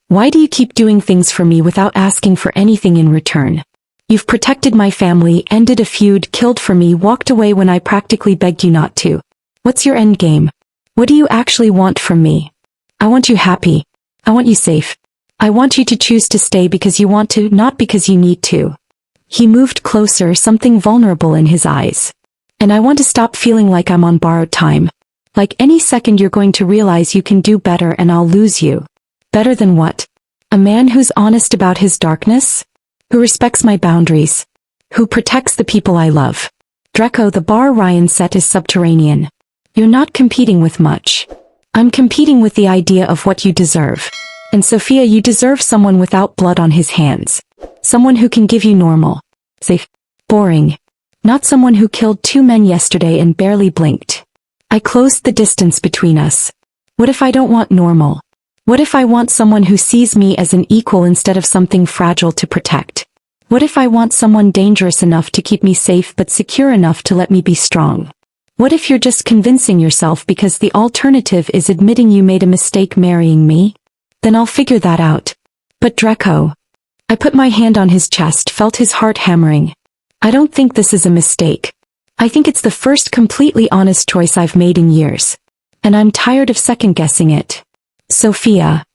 Speaker 1: Why do you keep doing things for me without asking for anything in return? You've protected my family, ended a feud, killed for me, walked away when I practically begged you not to. What's your end game? What do you actually want from me? I want you happy. I want you safe. I want you to choose to stay because you want to, not because you need to. He moved closer, something vulnerable in his eyes. And I want to stop feeling like I'm on borrowed time. Like any second you're going to realize you can do better and I'll lose you. Better than what? A man who's honest about his darkness? Who respects my boundaries? Who protects the people I love? Draco, the bar Ryan set is subterranean. You're not competing with much. I'm competing with the idea of what you deserve. And Sophia, you deserve someone without blood on his hands. Someone who can give you normal. Safe. Boring. Not someone who killed 2 men yesterday and barely blinked. I closed the distance between us. What if I don't want normal? What if I want someone who sees me as an equal instead of something fragile to protect? What if I want someone dangerous enough to keep me safe but secure enough to let me be strong? What if you're just convincing yourself because the alternative is admitting you made a mistake marrying me? Then I'll figure that out. But Draco. I put my hand on his chest, felt his heart hammering. I don't think this is a mistake. I think it's the first completely honest choice I've made in years. And I'm tired of second-guessing it. Sophia.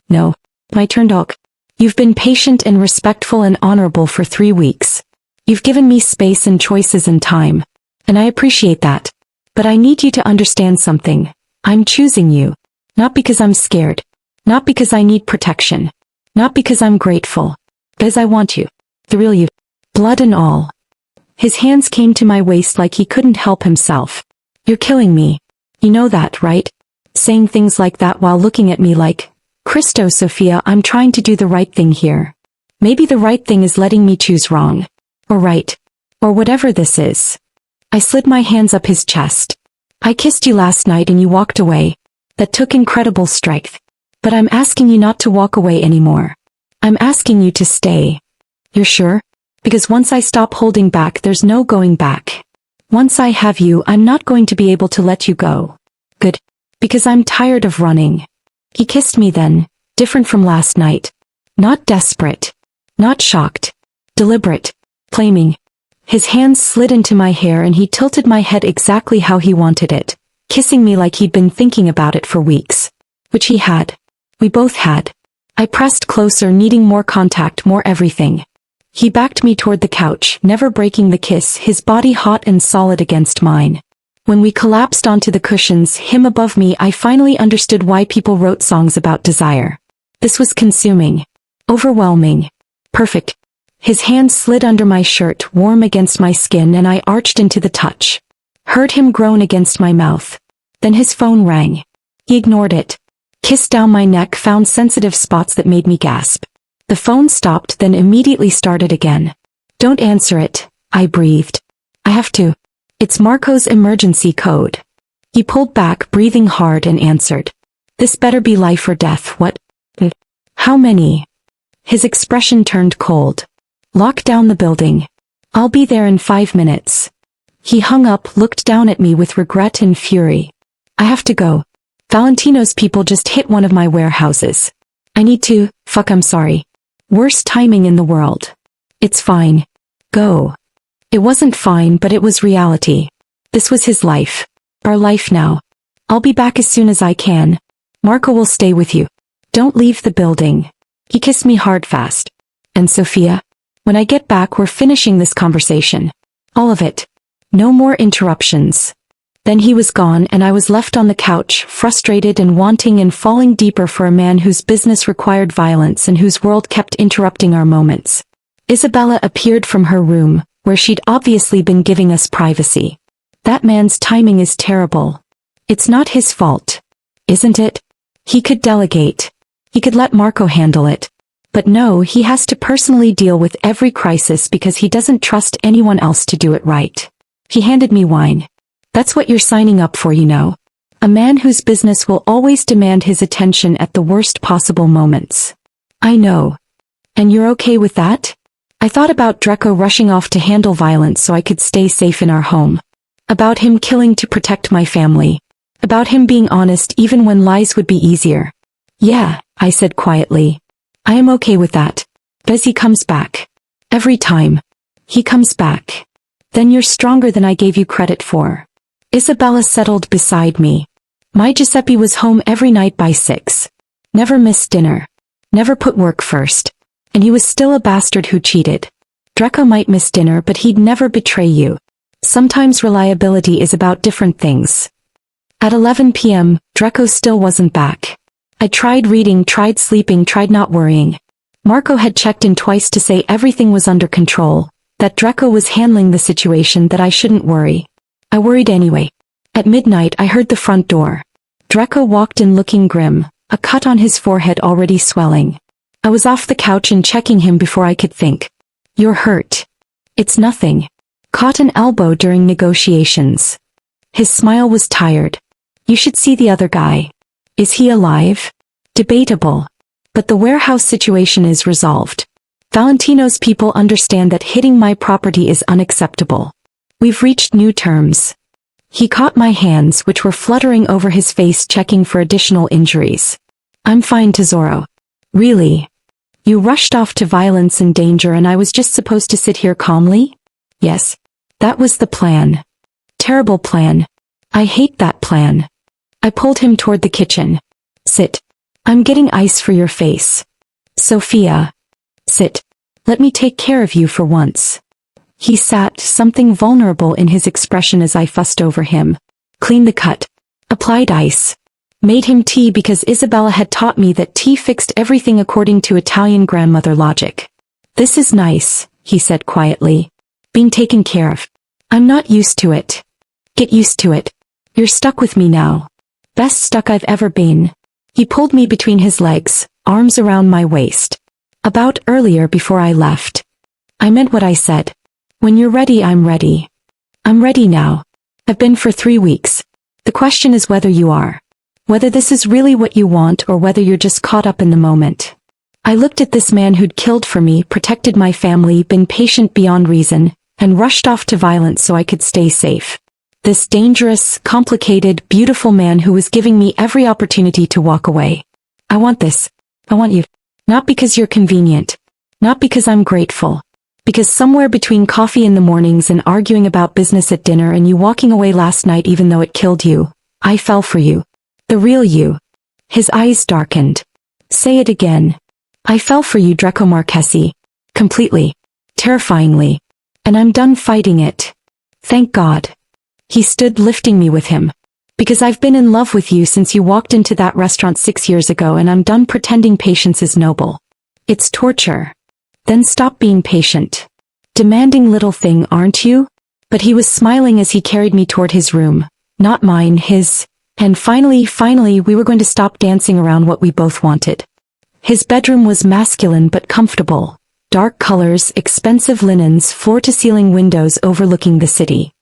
Speaker 1: No. My turn, Doc. You've been patient and respectful and honorable for 3 weeks. You've given me space and choices and time. And I appreciate that. But I need you to understand something. I'm choosing you. Not because I'm scared. Not because I need protection. Not because I'm grateful. Because I want you. The real you. Blood and all. His hands came to my waist like he couldn't help himself. You're killing me. You know that, right? Saying things like that while looking at me like, Christo, Sophia, I'm trying to do the right thing here. Maybe the right thing is letting me choose wrong. Or right. Or whatever this is. I slid my hands up his chest. I kissed you last night and you walked away. That took incredible strength. But I'm asking you not to walk away anymore. I'm asking you to stay. You're sure? Because once I stop holding back, there's no going back. Once I have you, I'm not going to be able to let you go. Good. Because I'm tired of running. He kissed me then, different from last night. Not desperate. Not shocked. Deliberate. Claiming. His hands slid into my hair and he tilted my head exactly how he wanted it, kissing me like he'd been thinking about it for weeks. Which he had. We both had. I pressed closer, needing more contact, more everything. He backed me toward the couch, never breaking the kiss, his body hot and solid against mine. When we collapsed onto the cushions, him above me, I finally understood why people wrote songs about desire. This was consuming. Overwhelming. Perfect. His hand slid under my shirt, warm against my skin, and I arched into the touch. Heard him groan against my mouth. Then his phone rang. He ignored it. Kissed down my neck, found sensitive spots that made me gasp. The phone stopped, then immediately started again. Don't answer it, I breathed. I have to. It's Marco's emergency code. He pulled back, breathing hard, and answered. This better be life or death. What? How many? His expression turned cold. Lock down the building. I'll be there in 5 minutes. He hung up, looked down at me with regret and fury. I have to go. Valentino's people just hit one of my warehouses. I need to, I'm sorry. Worst timing in the world. It's fine. Go. It wasn't fine, but it was reality. This was his life. Our life now. I'll be back as soon as I can. Marco will stay with you. Don't leave the building. He kissed me hard fast. And Sophia? When I get back, we're finishing this conversation. All of it. No more interruptions. Then he was gone and I was left on the couch, frustrated and wanting and falling deeper for a man whose business required violence and whose world kept interrupting our moments. Isabella appeared from her room, where she'd obviously been giving us privacy. That man's timing is terrible. It's not his fault, isn't it? He could delegate. He could let Marco handle it. But no, he has to personally deal with every crisis because he doesn't trust anyone else to do it right. He handed me wine. That's what you're signing up for, you know. A man whose business will always demand his attention at the worst possible moments. I know. And you're okay with that? I thought about Draco rushing off to handle violence so I could stay safe in our home. About him killing to protect my family. About him being honest even when lies would be easier. Yeah, I said quietly. I am okay with that. Because he comes back. Every time. He comes back. Then you're stronger than I gave you credit for. Isabella settled beside me. My Giuseppe was home every night by 6. Never missed dinner. Never put work first. And he was still a bastard who cheated. Draco might miss dinner, but he'd never betray you. Sometimes reliability is about different things. At 11 p.m., Draco still wasn't back. I tried reading, tried sleeping, tried not worrying. Marco had checked in twice to say everything was under control, that Draco was handling the situation, that I shouldn't worry. I worried anyway. At midnight I heard the front door. Draco walked in looking grim, a cut on his forehead already swelling. I was off the couch and checking him before I could think. You're hurt. It's nothing. Caught an elbow during negotiations. His smile was tired. You should see the other guy. Is he alive? Debatable. But the warehouse situation is resolved. Valentino's people understand that hitting my property is unacceptable. We've reached new terms. He caught my hands, which were fluttering over his face, checking for additional injuries. I'm fine, Tesoro. Really? You rushed off to violence and danger and I was just supposed to sit here calmly? Yes. That was the plan. Terrible plan. I hate that plan. I pulled him toward the kitchen. Sit. I'm getting ice for your face. Sophia. Sit. Let me take care of you for once. He sat, something vulnerable in his expression as I fussed over him. Cleaned the cut. Applied ice. Made him tea because Isabella had taught me that tea fixed everything according to Italian grandmother logic. This is nice, he said quietly. Being taken care of. I'm not used to it. Get used to it. You're stuck with me now. Best stuck I've ever been. He pulled me between his legs, arms around my waist. About earlier before I left. I meant what I said. When you're ready, I'm ready. I'm ready now. I've been for 3 weeks. The question is whether you are. Whether this is really what you want or whether you're just caught up in the moment. I looked at this man who'd killed for me, protected my family, been patient beyond reason, and rushed off to violence so I could stay safe. This dangerous, complicated, beautiful man who was giving me every opportunity to walk away. I want this. I want you. Not because you're convenient. Not because I'm grateful. Because somewhere between coffee in the mornings and arguing about business at dinner and you walking away last night even though it killed you, I fell for you. The real you. His eyes darkened. Say it again. I fell for you, Draco Marchesi. Completely. Terrifyingly. And I'm done fighting it. Thank God. He stood lifting me with him. Because I've been in love with you since you walked into that restaurant 6 years ago and I'm done pretending patience is noble. It's torture. Then stop being patient. Demanding little thing, aren't you? But he was smiling as he carried me toward his room. Not mine, his. And finally we were going to stop dancing around what we both wanted. His bedroom was masculine but comfortable. Dark colors, expensive linens, floor-to-ceiling windows overlooking the city.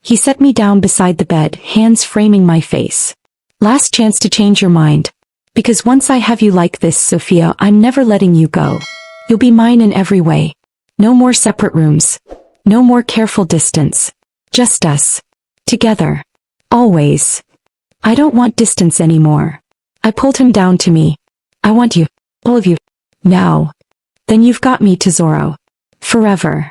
Speaker 1: He set me down beside the bed, hands framing my face. Last chance to change your mind. Because once I have you like this, Sophia, I'm never letting you go. You'll be mine in every way. No more separate rooms. No more careful distance. Just us. Together. Always. I don't want distance anymore. I pulled him down to me. I want you. All of you. Now. Then you've got me, Tesoro. Forever.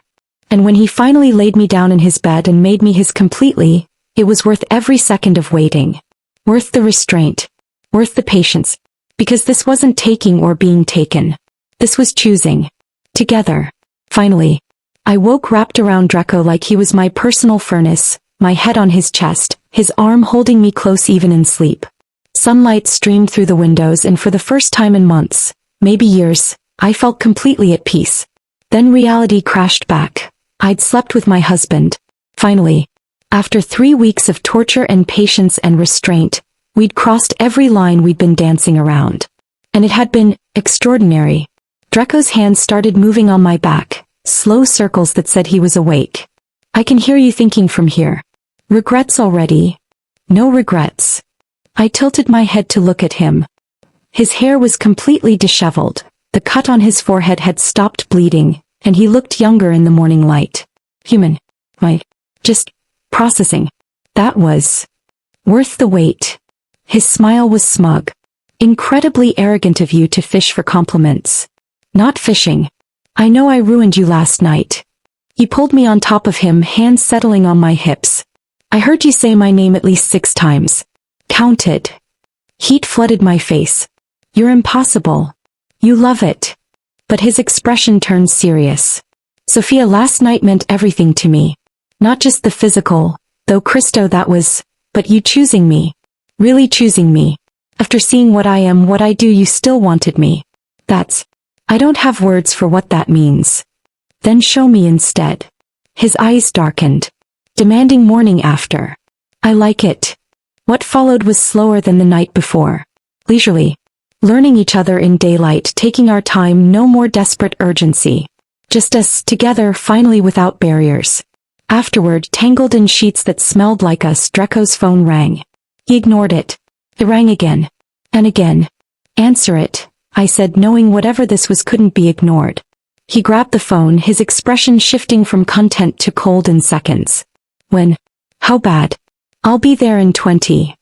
Speaker 1: And when he finally laid me down in his bed and made me his completely, it was worth every second of waiting. Worth the restraint. Worth the patience. Because this wasn't taking or being taken. This was choosing. Together. Finally. I woke wrapped around Draco like he was my personal furnace, my head on his chest, his arm holding me close even in sleep. Sunlight streamed through the windows and for the first time in months, maybe years, I felt completely at peace. Then reality crashed back. I'd slept with my husband. Finally. After 3 weeks of torture and patience and restraint, we'd crossed every line we'd been dancing around. And it had been extraordinary. Draco's hands started moving on my back, slow circles that said he was awake. I can hear you thinking from here. Regrets already? No regrets. I tilted my head to look at him. His hair was completely disheveled, the cut on his forehead had stopped bleeding, and he looked younger in the morning light. Human. Just processing. That was worth the wait. His smile was smug. Incredibly arrogant of you to fish for compliments. Not fishing. I know I ruined you last night. He pulled me on top of him, hands settling on my hips. I heard you say my name at least 6 times. Counted. Heat flooded my face. You're impossible. You love it. But his expression turned serious. Sophia, last night meant everything to me. Not just the physical, though Christo that was, but you choosing me. Really choosing me. After seeing what I am, what I do, you still wanted me. I don't have words for what that means. Then show me instead. His eyes darkened. Demanding morning after. I like it. What followed was slower than the night before. Leisurely. Learning each other in daylight, taking our time, no more desperate urgency. Just us, together, finally without barriers. Afterward, tangled in sheets that smelled like us, Draco's phone rang. He ignored it. It rang again. And again. Answer it, I said, knowing whatever this was couldn't be ignored. He grabbed the phone, his expression shifting from content to cold in seconds. When? How bad? I'll be there in 20.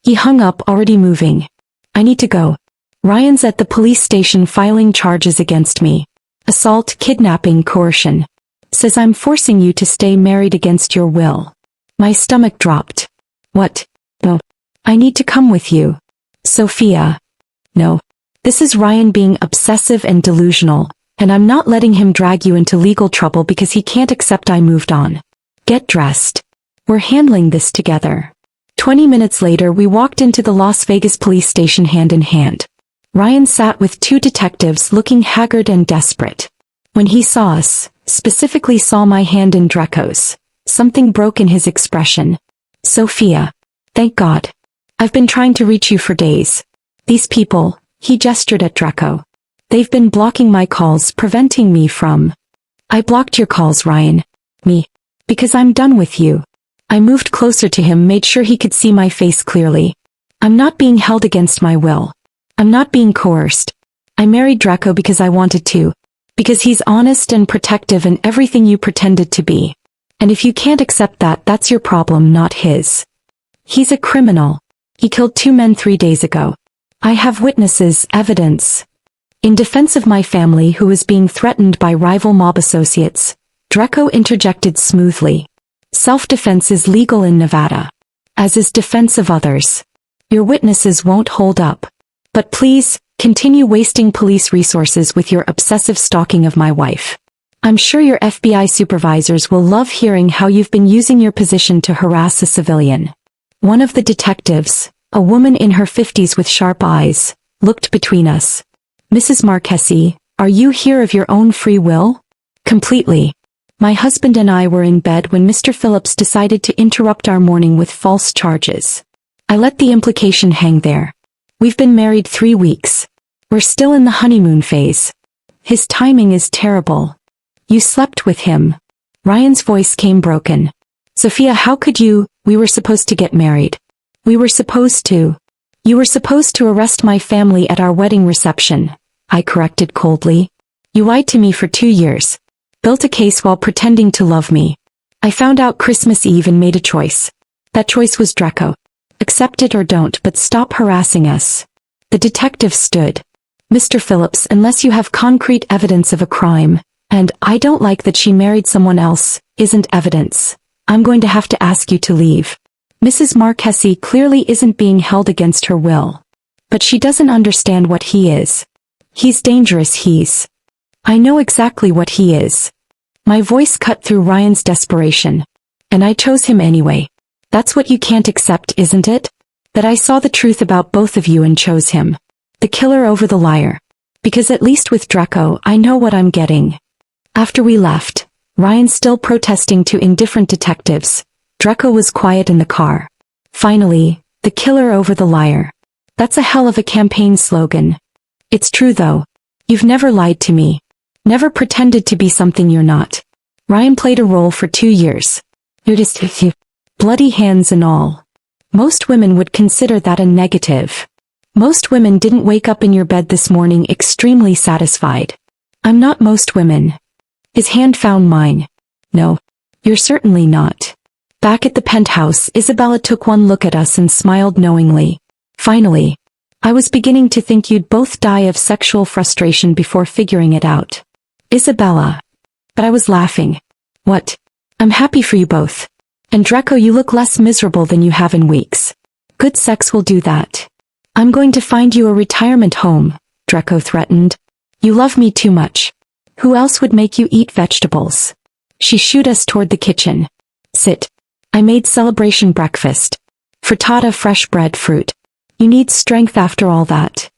Speaker 1: He hung up, already moving. I need to go. Ryan's at the police station filing charges against me. Assault, kidnapping, coercion. Says I'm forcing you to stay married against your will. My stomach dropped. What? No. I need to come with you. Sophia. No. This is Ryan being obsessive and delusional, and I'm not letting him drag you into legal trouble because he can't accept I moved on. Get dressed. We're handling this together. 20 minutes later, we walked into the Las Vegas police station hand in hand. Ryan sat with 2 detectives looking haggard and desperate. When he saw us, specifically saw my hand in Draco's, something broke in his expression. Sophia. Thank God. I've been trying to reach you for days. These people, he gestured at Draco. They've been blocking my calls, preventing me from. I blocked your calls, Ryan. Me. Because I'm done with you. I moved closer to him, made sure he could see my face clearly. I'm not being held against my will. I'm not being coerced. I married Draco because I wanted to. Because he's honest and protective and everything you pretended to be. And if you can't accept that, that's your problem, not his. He's a criminal. He killed 2 men 3 days ago. I have witnesses, evidence. In defense of my family who was being threatened by rival mob associates, Draco interjected smoothly. Self-defense is legal in Nevada. As is defense of others. Your witnesses won't hold up. But please, continue wasting police resources with your obsessive stalking of my wife. I'm sure your FBI supervisors will love hearing how you've been using your position to harass a civilian. One of the detectives, a woman in her 50s with sharp eyes, looked between us. Mrs. Marchesi, are you here of your own free will? Completely. My husband and I were in bed when Mr. Phillips decided to interrupt our morning with false charges. I let the implication hang there. We've been married 3 weeks. We're still in the honeymoon phase. His timing is terrible. You slept with him. Ryan's voice came broken. Sophia, how could you? We were supposed to get married. We were supposed to. You were supposed to arrest my family at our wedding reception, I corrected coldly. You lied to me for 2 years. Built a case while pretending to love me. I found out Christmas Eve and made a choice. That choice was Draco. Accept it or don't, but stop harassing us. The detective stood. Mr. Phillips, unless you have concrete evidence of a crime, and I don't like that she married someone else, isn't evidence, I'm going to have to ask you to leave. Mrs. Marchesi clearly isn't being held against her will. But she doesn't understand what he is. He's dangerous, I know exactly what he is. My voice cut through Ryan's desperation. And I chose him anyway. That's what you can't accept, isn't it? That I saw the truth about both of you and chose him. The killer over the liar. Because at least with Draco, I know what I'm getting. After we left, Ryan still protesting to indifferent detectives. Draco was quiet in the car. Finally, the killer over the liar. That's a hell of a campaign slogan. It's true though. You've never lied to me. Never pretended to be something you're not. Ryan played a role for 2 years. Bloody hands and all. Most women would consider that a negative. Most women didn't wake up in your bed this morning extremely satisfied. I'm not most women. His hand found mine. No, you're certainly not. Back at the penthouse, Isabella took one look at us and smiled knowingly. Finally. I was beginning to think you'd both die of sexual frustration before figuring it out. Isabella. But I was laughing. What? I'm happy for you both. And Draco, you look less miserable than you have in weeks. Good sex will do that. I'm going to find you a retirement home, Draco threatened. You love me too much. Who else would make you eat vegetables? She shooed us toward the kitchen. Sit. I made celebration breakfast. Frittata, fresh bread, fruit. You need strength after all that.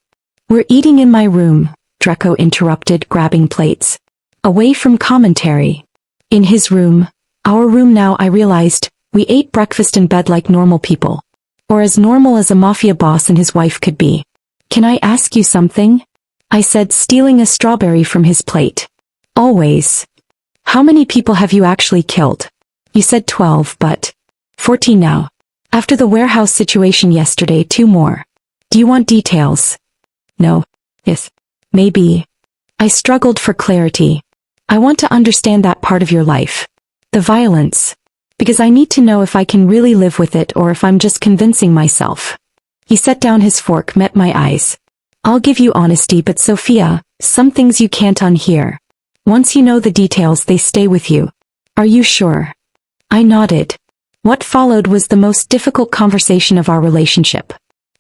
Speaker 1: We're eating in my room, Draco interrupted, grabbing plates. Away from commentary. In his room. Our room now. I realized, we ate breakfast in bed like normal people. Or as normal as a mafia boss and his wife could be. Can I ask you something? I said, stealing a strawberry from his plate. Always. How many people have you actually killed? You said 12, but 14 now. After the warehouse situation yesterday, 2 more. Do you want details? No. Yes. Maybe. I struggled for clarity. I want to understand that part of your life. The violence. Because I need to know if I can really live with it or if I'm just convincing myself. He set down his fork, met my eyes. I'll give you honesty, but Sophia, some things you can't unhear. Once you know the details, they stay with you. Are you sure? I nodded. What followed was the most difficult conversation of our relationship.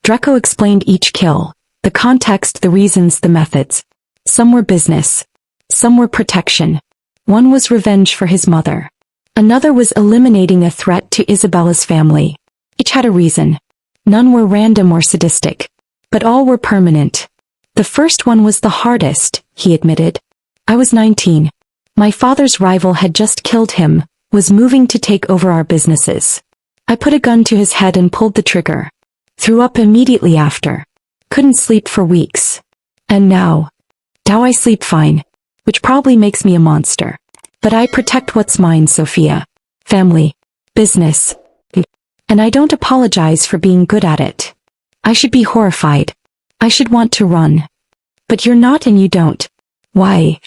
Speaker 1: Draco explained each kill, the context, the reasons, the methods. Some were business. Some were protection. One was revenge for his mother. Another was eliminating a threat to Isabella's family. Each had a reason. None were random or sadistic. But all were permanent. The first one was the hardest, he admitted. I was 19. My father's rival had just killed him, was moving to take over our businesses. I put a gun to his head and pulled the trigger. Threw up immediately after. Couldn't sleep for weeks. And now I sleep fine. Which probably makes me a monster. But I protect what's mine, Sophia. Family. Business. And I don't apologize for being good at it. I should be horrified. I should want to run. But you're not, and you don't. Why?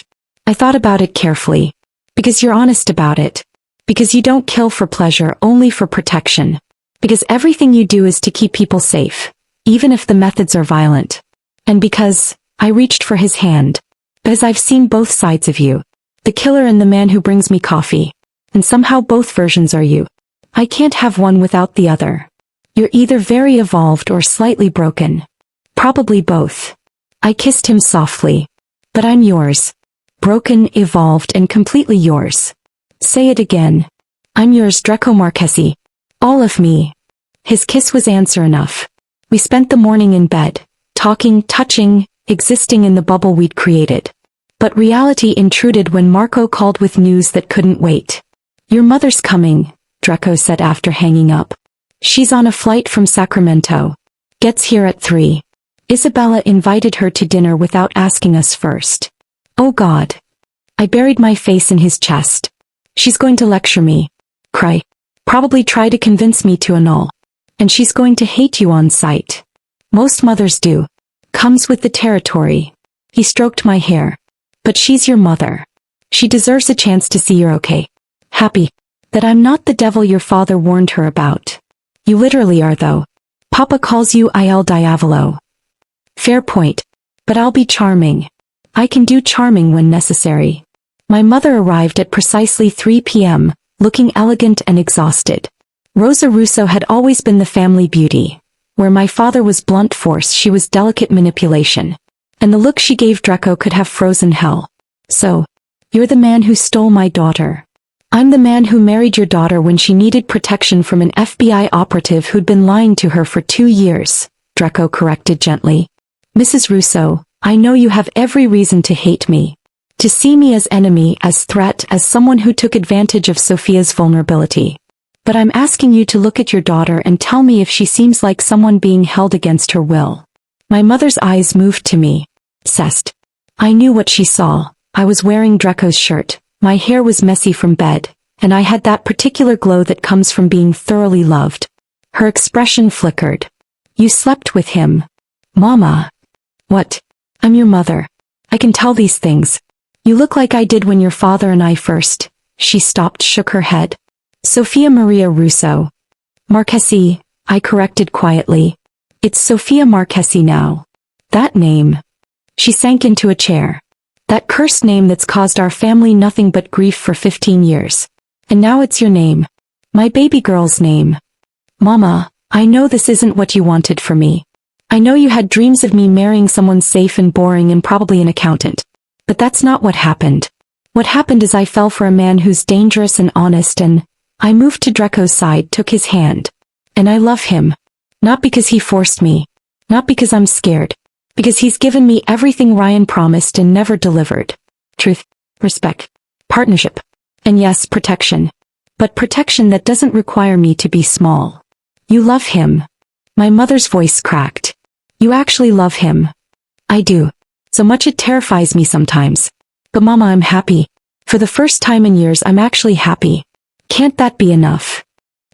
Speaker 1: I thought about it carefully. Because you're honest about it. Because you don't kill for pleasure, only for protection. Because everything you do is to keep people safe, even if the methods are violent. And because I reached for his hand. Because I've seen both sides of you. The killer and the man who brings me coffee. And somehow both versions are you. I can't have one without the other. You're either very evolved or slightly broken. Probably both. I kissed him softly. But I'm yours. Broken, evolved, and completely yours. Say it again. I'm yours, Draco Marquesi. All of me. His kiss was answer enough. We spent the morning in bed, talking, touching, existing in the bubble we'd created. But reality intruded when Marco called with news that couldn't wait. Your mother's coming, Draco said after hanging up. She's on a flight from Sacramento. Gets here at 3. Isabella invited her to dinner without asking us first. Oh God. I buried my face in his chest. She's going to lecture me. Cry. Probably try to convince me to annul. And she's going to hate you on sight. Most mothers do. Comes with the territory. He stroked my hair. But she's your mother. She deserves a chance to see you're okay. Happy. That I'm not the devil your father warned her about. You literally are though. Papa calls you Il Diavolo. Fair point. But I'll be charming. I can do charming when necessary. My mother arrived at precisely 3 p.m., looking elegant and exhausted. Rosa Russo had always been the family beauty. Where my father was blunt force, she was delicate manipulation. And the look she gave Draco could have frozen hell. So, you're the man who stole my daughter. I'm the man who married your daughter when she needed protection from an FBI operative who'd been lying to her for 2 years, Draco corrected gently. Mrs. Russo, I know you have every reason to hate me. To see me as enemy, as threat, as someone who took advantage of Sophia's vulnerability. But I'm asking you to look at your daughter and tell me if she seems like someone being held against her will. My mother's eyes moved to me. Obsessed. I knew what she saw. I was wearing Draco's shirt, my hair was messy from bed, and I had that particular glow that comes from being thoroughly loved. Her expression flickered. You slept with him. Mama. What? I'm your mother. I can tell these things. You look like I did when your father and I first. She stopped, shook her head. Sophia Maria Russo. Marchesi, I corrected quietly. It's Sophia Marchesi now. That name. She sank into a chair. That cursed name that's caused our family nothing but grief for 15 years. And now it's your name. My baby girl's name. Mama, I know this isn't what you wanted for me. I know you had dreams of me marrying someone safe and boring and probably an accountant. But that's not what happened. What happened is I fell for a man who's dangerous and honest, and I moved to Draco's side, took his hand. And I love him. Not because he forced me. Not because I'm scared. Because he's given me everything Ryan promised and never delivered. Truth, respect, partnership, and yes, protection. But protection that doesn't require me to be small. You love him. My mother's voice cracked. You actually love him. I do. So much it terrifies me sometimes. But Mama, I'm happy. For the first time in years, I'm actually happy. Can't that be enough?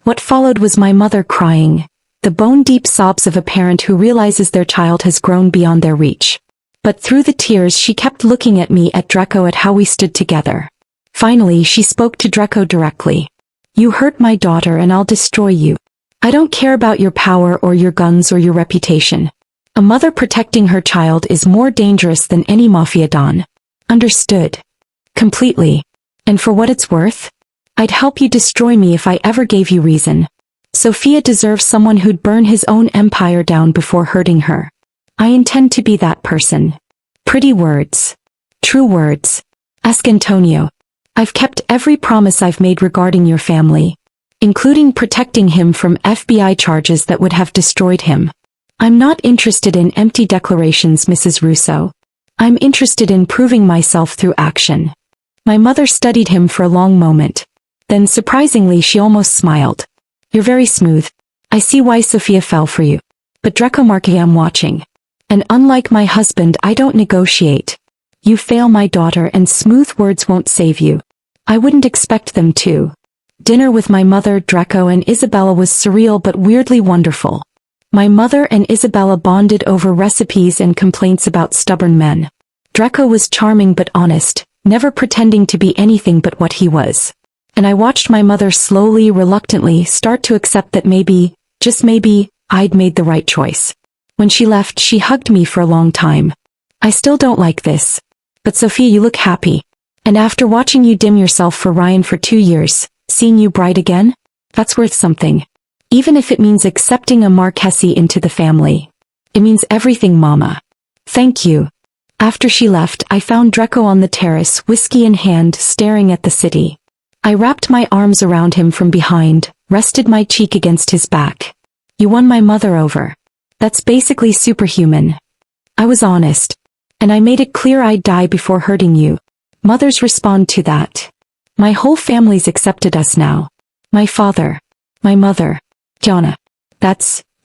Speaker 1: What followed was my mother crying. The bone-deep sobs of a parent who realizes their child has grown beyond their reach. But through the tears she kept looking at me, at Draco, at how we stood together. Finally she spoke to Draco directly. You hurt my daughter and I'll destroy you. I don't care about your power or your guns or your reputation. A mother protecting her child is more dangerous than any Mafia don. Understood? Completely. And for what it's worth, I'd help you destroy me if I ever gave you reason. Sophia deserves someone who'd burn his own empire down before hurting her. I intend to be that person. Pretty words. True words. Ask Antonio. I've kept every promise I've made regarding your family, including protecting him from FBI charges that would have destroyed him. I'm not interested in empty declarations, Mrs. Russo. I'm interested in proving myself through action. My mother studied him for a long moment. Then surprisingly she almost smiled. You're very smooth. I see why Sophia fell for you. But Draco Marchesi, I'm watching. And unlike my husband, I don't negotiate. You fail my daughter and smooth words won't save you. I wouldn't expect them to. Dinner with my mother, Draco, and Isabella was surreal but weirdly wonderful. My mother and Isabella bonded over recipes and complaints about stubborn men. Draco was charming but honest, never pretending to be anything but what he was. And I watched my mother slowly, reluctantly start to accept that maybe, just maybe, I'd made the right choice. When she left, she hugged me for a long time. I still don't like this. But Sophia, you look happy. And after watching you dim yourself for Ryan for 2 years, seeing you bright again? That's worth something. Even if it means accepting a Marchesi into the family. It means everything, Mama. Thank you. After she left, I found Draco on the terrace, whiskey in hand, staring at the city. I wrapped my arms around him from behind, rested my cheek against his back. You won my mother over. That's basically superhuman. I was honest. And I made it clear I'd die before hurting you. Mothers respond to that. My whole family's accepted us now. My father. My mother. Gianna.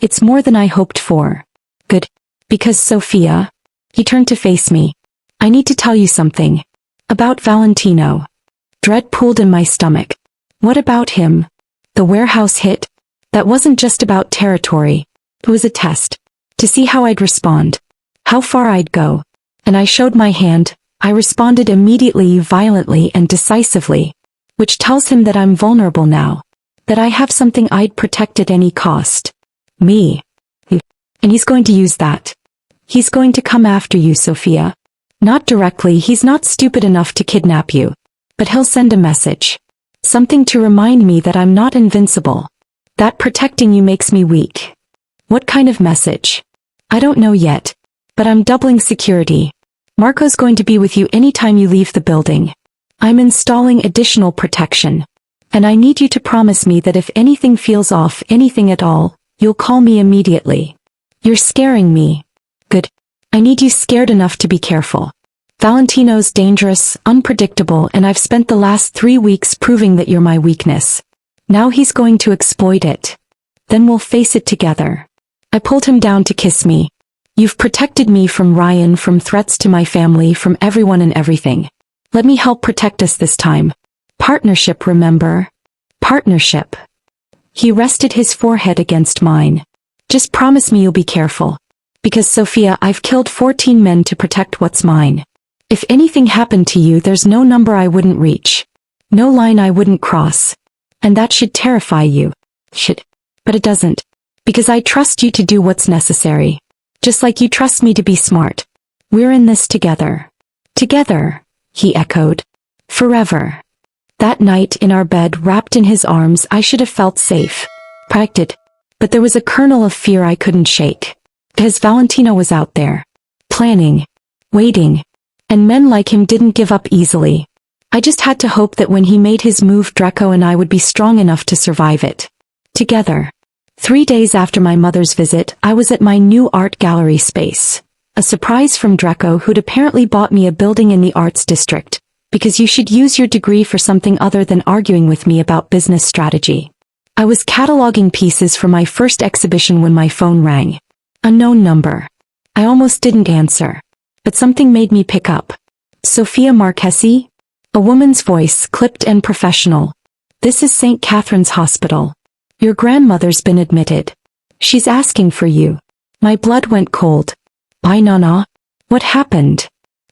Speaker 1: It's more than I hoped for. Good. Because Sophia. He turned to face me. I need to tell you something. About Valentino. Dread pooled in my stomach. What about him? The warehouse hit? That wasn't just about territory. It was a test. To see how I'd respond. How far I'd go. And I showed my hand. I responded immediately, violently and decisively. Which tells him that I'm vulnerable now. That I have something I'd protect at any cost. Me. And he's going to use that. He's going to come after you, Sophia. Not directly, he's not stupid enough to kidnap you. But he'll send a message. Something to remind me that I'm not invincible. That protecting you makes me weak. What kind of message? I don't know yet. But I'm doubling security. Marco's going to be with you anytime you leave the building. I'm installing additional protection. And I need you to promise me that if anything feels off, anything at all, you'll call me immediately. You're scaring me. Good. I need you scared enough to be careful. Valentino's dangerous, unpredictable, and I've spent the last 3 weeks proving that you're my weakness. Now he's going to exploit it. Then we'll face it together. I pulled him down to kiss me. You've protected me from Ryan, from threats to my family, from everyone and everything. Let me help protect us this time. Partnership, remember? Partnership. He rested his forehead against mine. Just promise me you'll be careful. Because Sophia, I've killed 14 men to protect what's mine. If anything happened to you, there's no number I wouldn't reach. No line I wouldn't cross. And that should terrify you. Should. But it doesn't. Because I trust you to do what's necessary. Just like you trust me to be smart. We're in this together. Together, he echoed. Forever. That night in our bed, wrapped in his arms, I should have felt safe. Protected. But there was a kernel of fear I couldn't shake. Because Valentino was out there. Planning. Waiting. And men like him didn't give up easily. I just had to hope that when he made his move, Draco and I would be strong enough to survive it. Together. 3 days after my mother's visit, I was at my new art gallery space. A surprise from Draco, who'd apparently bought me a building in the arts district. Because you should use your degree for something other than arguing with me about business strategy. I was cataloging pieces for my first exhibition when my phone rang. Unknown number. I almost didn't answer. But something made me pick up. Sophia Marchesi? A woman's voice, clipped and professional. This is St. Catherine's Hospital. Your grandmother's been admitted. She's asking for you. My blood went cold. Why, Nana? What happened?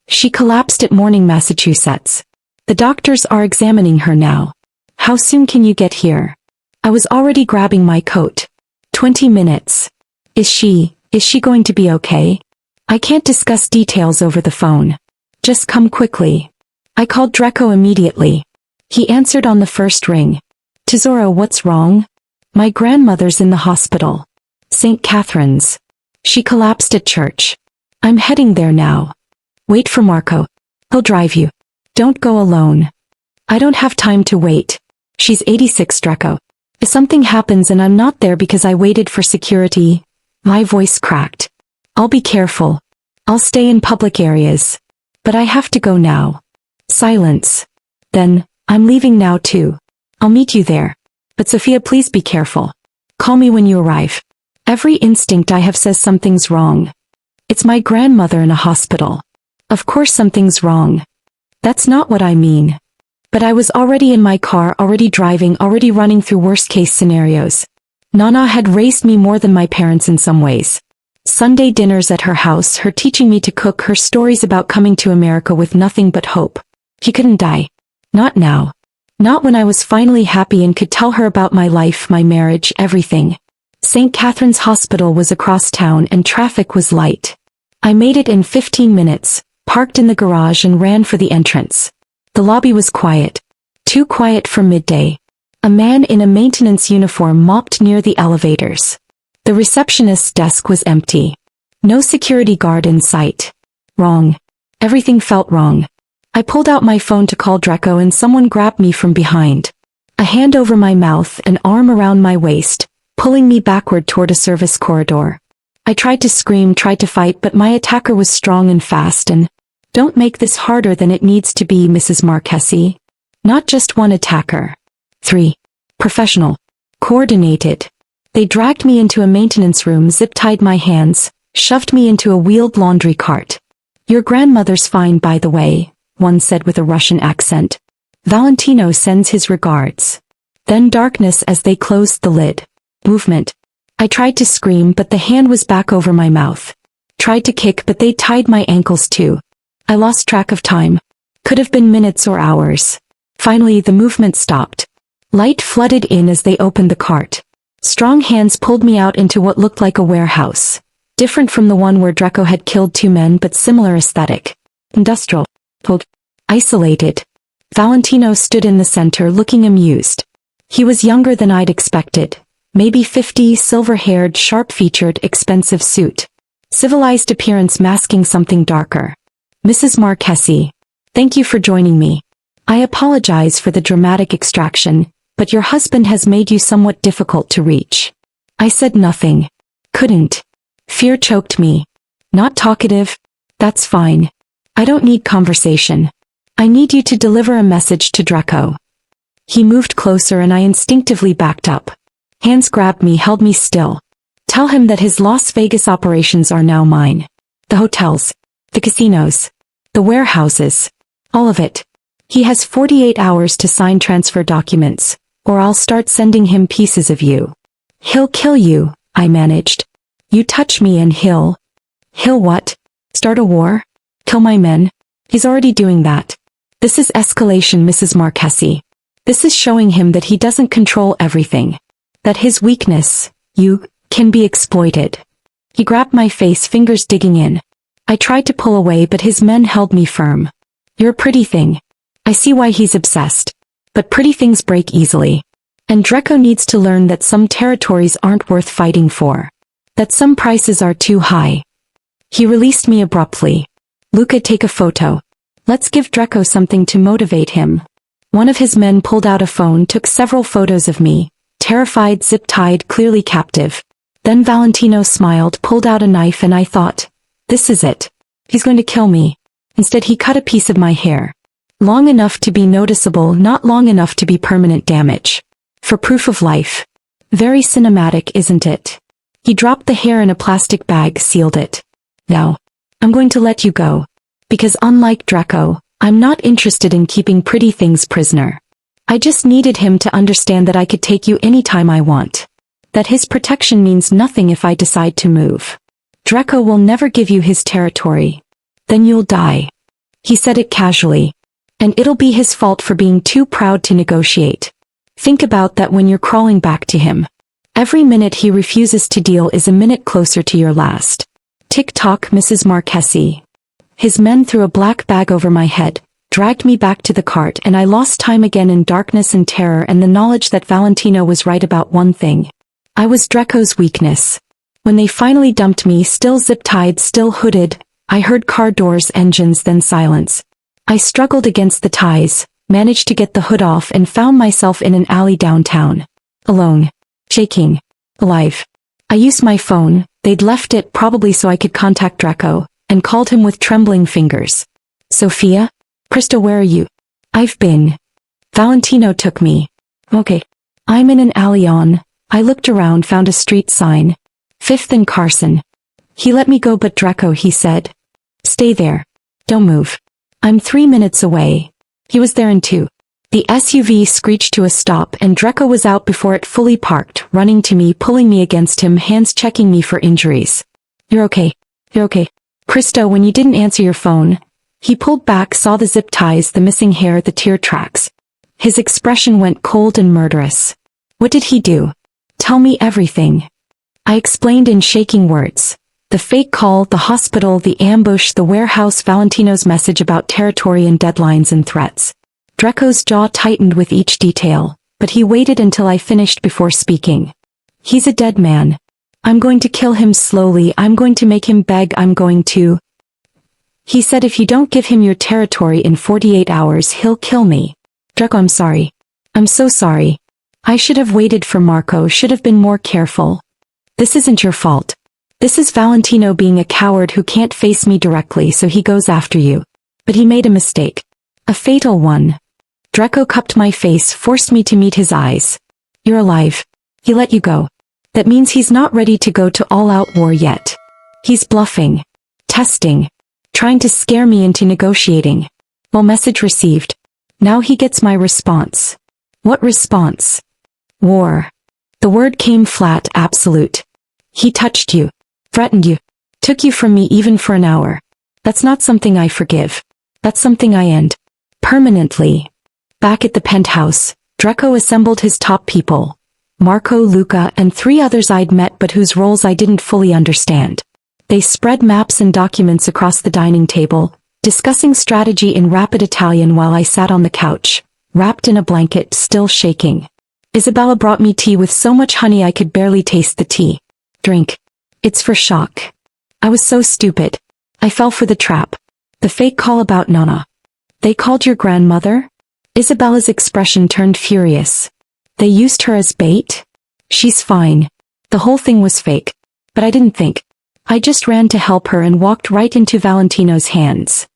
Speaker 1: She collapsed at Morning, Massachusetts. The doctors are examining her now. How soon can you get here? I was already grabbing my coat. 20 minutes. Is she going to be okay? I can't discuss details over the phone. Just come quickly. I called Draco immediately. He answered on the first ring. Tesoro, what's wrong? My grandmother's in the hospital. St. Catherine's. She collapsed at church. I'm heading there now. Wait for Marco. He'll drive you. Don't go alone. I don't have time to wait. She's 86, Draco. If something happens and I'm not there because I waited for security. My voice cracked. I'll be careful. I'll stay in public areas. But I have to go now. Silence. Then, I'm leaving now too. I'll meet you there. But Sophia, please be careful. Call me when you arrive. Every instinct I have says something's wrong. It's my grandmother in a hospital. Of course something's wrong. That's not what I mean. But I was already in my car, already driving, already running through worst-case scenarios. Nana had raised me more than my parents in some ways. Sunday dinners at her house, her teaching me to cook, her stories about coming to America with nothing but hope. He couldn't die. Not now. Not when I was finally happy and could tell her about my life, my marriage, everything. St. Catherine's Hospital was across town and traffic was light. I made it in 15 minutes, parked in the garage and ran for the entrance. The lobby was quiet. Too quiet for midday. A man in a maintenance uniform mopped near the elevators. The receptionist's desk was empty. No security guard in sight. Wrong. Everything felt wrong. I pulled out my phone to call Draco and someone grabbed me from behind. A hand over my mouth, an arm around my waist, pulling me backward toward a service corridor. I tried to scream, tried to fight, but my attacker was strong and fast and, don't make this harder than it needs to be, Mrs. Marchesi. Not just one attacker. 3. Professional. Coordinated. They dragged me into a maintenance room, zip-tied my hands, shoved me into a wheeled laundry cart. Your grandmother's fine, by the way, one said with a Russian accent. Valentino sends his regards. Then darkness as they closed the lid. Movement. I tried to scream, but the hand was back over my mouth. Tried to kick, but they tied my ankles too. I lost track of time. Could have been minutes or hours. Finally, the movement stopped. Light flooded in as they opened the cart. Strong hands pulled me out into what looked like a warehouse. Different from the one where Draco had killed 2 men, but similar aesthetic. Industrial. Pulled. Isolated. Valentino stood in the center, looking amused. He was younger than I'd expected. Maybe 50, silver-haired, sharp-featured, expensive suit. Civilized appearance masking something darker. Mrs. Marchesi. Thank you for joining me. I apologize for the dramatic extraction, but your husband has made you somewhat difficult to reach. I said nothing. Couldn't. Fear choked me. Not talkative? That's fine. I don't need conversation. I need you to deliver a message to Draco. He moved closer and I instinctively backed up. Hands grabbed me, held me still. Tell him that his Las Vegas operations are now mine. The hotels, the casinos, the warehouses, all of it. He has 48 hours to sign transfer documents, or I'll start sending him pieces of you. He'll kill you, I managed. You touch me and he'll what? Start a war? Kill my men? He's already doing that. This is escalation, Mrs. Marchesi. This is showing him that he doesn't control everything. That his weakness, can be exploited. He grabbed my face, fingers digging in. I tried to pull away but his men held me firm. You're a pretty thing. I see why he's obsessed. But pretty things break easily. And Draco needs to learn that some territories aren't worth fighting for. That some prices are too high. He released me abruptly. Luca, take a photo. Let's give Draco something to motivate him. One of his men pulled out a phone, took several photos of me, terrified, zip-tied, clearly captive. Then Valentino smiled, pulled out a knife, and I thought, this is it. He's going to kill me. Instead he cut a piece of my hair. Long enough to be noticeable, not long enough to be permanent damage. For proof of life. Very cinematic, isn't it? He dropped the hair in a plastic bag, sealed it. Now, I'm going to let you go. Because unlike Draco, I'm not interested in keeping pretty things prisoner. I just needed him to understand that I could take you anytime I want. That his protection means nothing if I decide to move. Draco will never give you his territory. Then you'll die. He said it casually. And it'll be his fault for being too proud to negotiate. Think about that when you're crawling back to him. Every minute he refuses to deal is a minute closer to your last. Tick-tock, Mrs. Marchesi. His men threw a black bag over my head, dragged me back to the cart, and I lost time again in darkness and terror and the knowledge that Valentino was right about one thing. I was Draco's weakness. When they finally dumped me, still zip-tied, still hooded, I heard car doors, engines, then silence. I struggled against the ties, managed to get the hood off and found myself in an alley downtown. Alone. Shaking. Alive. I used my phone, they'd left it probably so I could contact Draco, and called him with trembling fingers. Sophia? Krista, where are you? I've been. Valentino took me. Okay. I'm in an alley on. I looked around, found a street sign. 5th and Carson. He let me go, but Draco, he said. Stay there. Don't move. I'm 3 minutes away. He was there in 2. The SUV screeched to a stop and Draco was out before it fully parked, running to me, pulling me against him, hands checking me for injuries. You're okay. You're okay. Krista, when you didn't answer your phone. He pulled back, saw the zip ties, the missing hair, the tear tracks. His expression went cold and murderous. What did he do? Tell me everything. I explained in shaking words. The fake call, the hospital, the ambush, the warehouse, Valentino's message about territory and deadlines and threats. Draco's jaw tightened with each detail, but he waited until I finished before speaking. He's a dead man. I'm going to kill him slowly, I'm going to make him beg, I'm going to. He said if you don't give him your territory in 48 hours he'll kill me. Draco, I'm sorry. I'm so sorry. I should have waited for Marco, should have been more careful. This isn't your fault. This is Valentino being a coward who can't face me directly, so he goes after you. But he made a mistake. A fatal one. Draco cupped my face, forced me to meet his eyes. You're alive. He let you go. That means he's not ready to go to all-out war yet. He's bluffing. Testing. Trying to scare me into negotiating. Well, message received. Now he gets my response. What response? War. The word came flat, absolute. He touched you. Threatened you. Took you from me even for an hour. That's not something I forgive. That's something I end. Permanently. Back at the penthouse, Draco assembled his top people. Marco, Luca, and 3 others I'd met but whose roles I didn't fully understand. They spread maps and documents across the dining table, discussing strategy in rapid Italian while I sat on the couch, wrapped in a blanket, still shaking. Isabella brought me tea with so much honey I could barely taste the tea. Drink. It's for shock. I was so stupid. I fell for the trap. The fake call about Nana. They called your grandmother? Isabella's expression turned furious. They used her as bait? She's fine. The whole thing was fake. But I didn't think. I just ran to help her and walked right into Valentino's hands.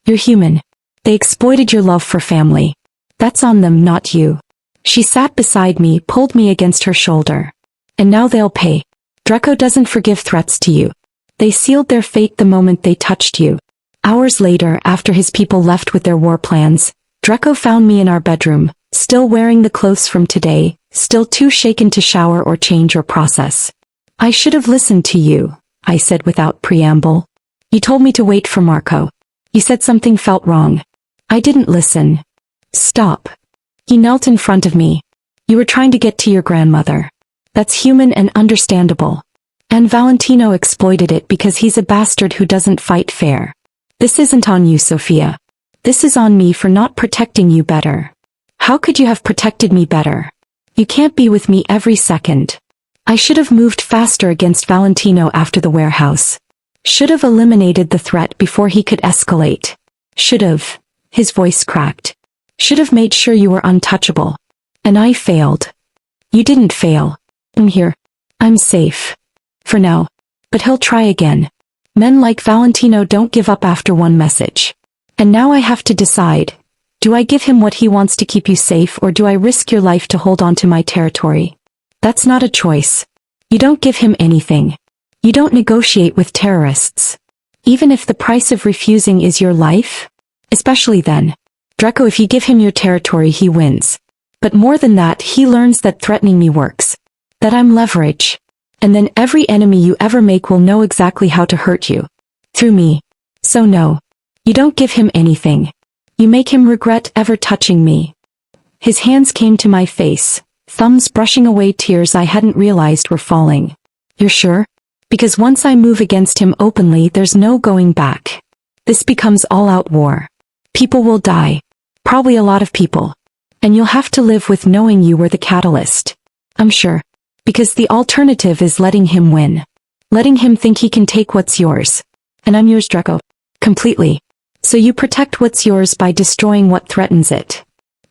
Speaker 1: You're human. They exploited your love for family. That's on them, not you. She sat beside me, pulled me against her shoulder. And now they'll pay. Draco doesn't forgive threats to you. They sealed their fate the moment they touched you. Hours later, after his people left with their war plans, Draco found me in our bedroom, still wearing the clothes from today, still too shaken to shower or change or process. I should have listened to you, I said without preamble. You told me to wait for Marco. You said something felt wrong. I didn't listen. Stop. He knelt in front of me. You were trying to get to your grandmother. That's human and understandable. And Valentino exploited it because he's a bastard who doesn't fight fair. This isn't on you, Sophia. This is on me for not protecting you better. How could you have protected me better? You can't be with me every second. I should have moved faster against Valentino after the warehouse. Should have eliminated the threat before he could escalate. Should have. His voice cracked. Should have made sure you were untouchable. And I failed. You didn't fail. I'm here. I'm safe. For now. But he'll try again. Men like Valentino don't give up after one message. And now I have to decide. Do I give him what he wants to keep you safe, or do I risk your life to hold on to my territory? That's not a choice. You don't give him anything. You don't negotiate with terrorists. Even if the price of refusing is your life? Especially then. Draco, if you give him your territory, he wins. But more than that, he learns that threatening me works. That I'm leverage. And then every enemy you ever make will know exactly how to hurt you. Through me. So no. You don't give him anything. You make him regret ever touching me. His hands came to my face, thumbs brushing away tears I hadn't realized were falling. You're sure? Because once I move against him openly, there's no going back. This becomes all-out war. People will die. Probably a lot of people. And you'll have to live with knowing you were the catalyst. I'm sure. Because the alternative is letting him win. Letting him think he can take what's yours. And I'm yours, Draco. Completely. So you protect what's yours by destroying what threatens it.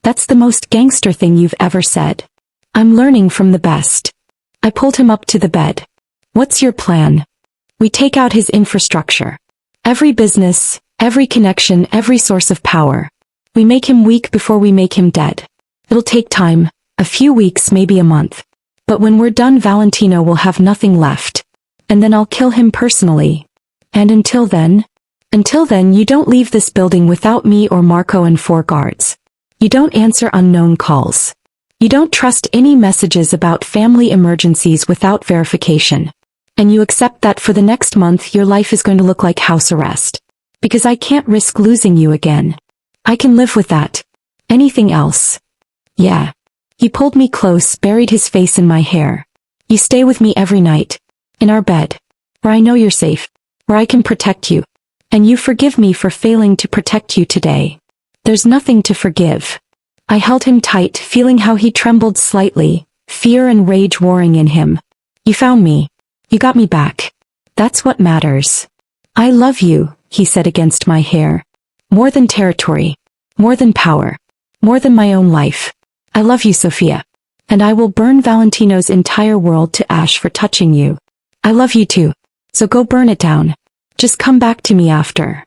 Speaker 1: That's the most gangster thing you've ever said. I'm learning from the best. I pulled him up to the bed. What's your plan? We take out his infrastructure. Every business, every connection, every source of power. We make him weak before we make him dead. It'll take time, a few weeks, maybe a month. But when we're done, Valentino will have nothing left. And then I'll kill him personally. And until then, you don't leave this building without me or Marco and 4 guards. You don't answer unknown calls. You don't trust any messages about family emergencies without verification. And you accept that for the next month your life is going to look like house arrest. Because I can't risk losing you again. I can live with that. Anything else? Yeah. He pulled me close, buried his face in my hair. You stay with me every night. In our bed. Where I know you're safe. Where I can protect you. And you forgive me for failing to protect you today. There's nothing to forgive. I held him tight, feeling how he trembled slightly, fear and rage warring in him. You found me. You got me back. That's what matters. I love you, he said against my hair. More than territory. More than power. More than my own life. I love you, Sophia. And I will burn Valentino's entire world to ash for touching you. I love you too. So go burn it down. Just come back to me after.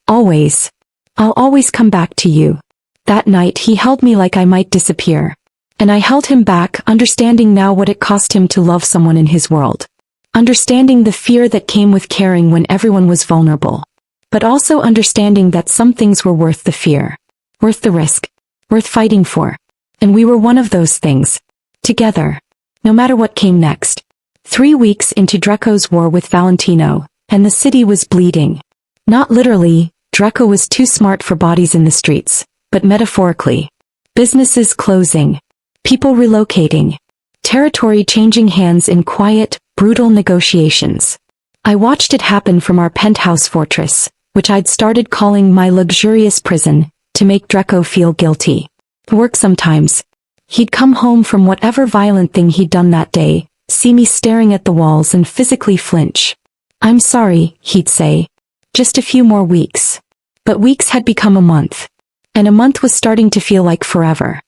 Speaker 1: Always. I'll always come back to you. That night he held me like I might disappear. And I held him back, understanding now what it cost him to love someone in his world. Understanding the fear that came with caring when everyone was vulnerable. But also understanding that some things were worth the fear. Worth the risk. Worth fighting for. And we were one of those things. Together. No matter what came next. 3 weeks into Draco's war with Valentino, and the city was bleeding. Not literally, Draco was too smart for bodies in the streets, but metaphorically. Businesses closing. People relocating. Territory changing hands in quiet, brutal negotiations. I watched it happen from our penthouse fortress, which I'd started calling my luxurious prison, to make Draco feel guilty. Work sometimes. He'd come home from whatever violent thing he'd done that day, see me staring at the walls and physically flinch. I'm sorry, he'd say. Just a few more weeks. But weeks had become a month. And a month was starting to feel like forever.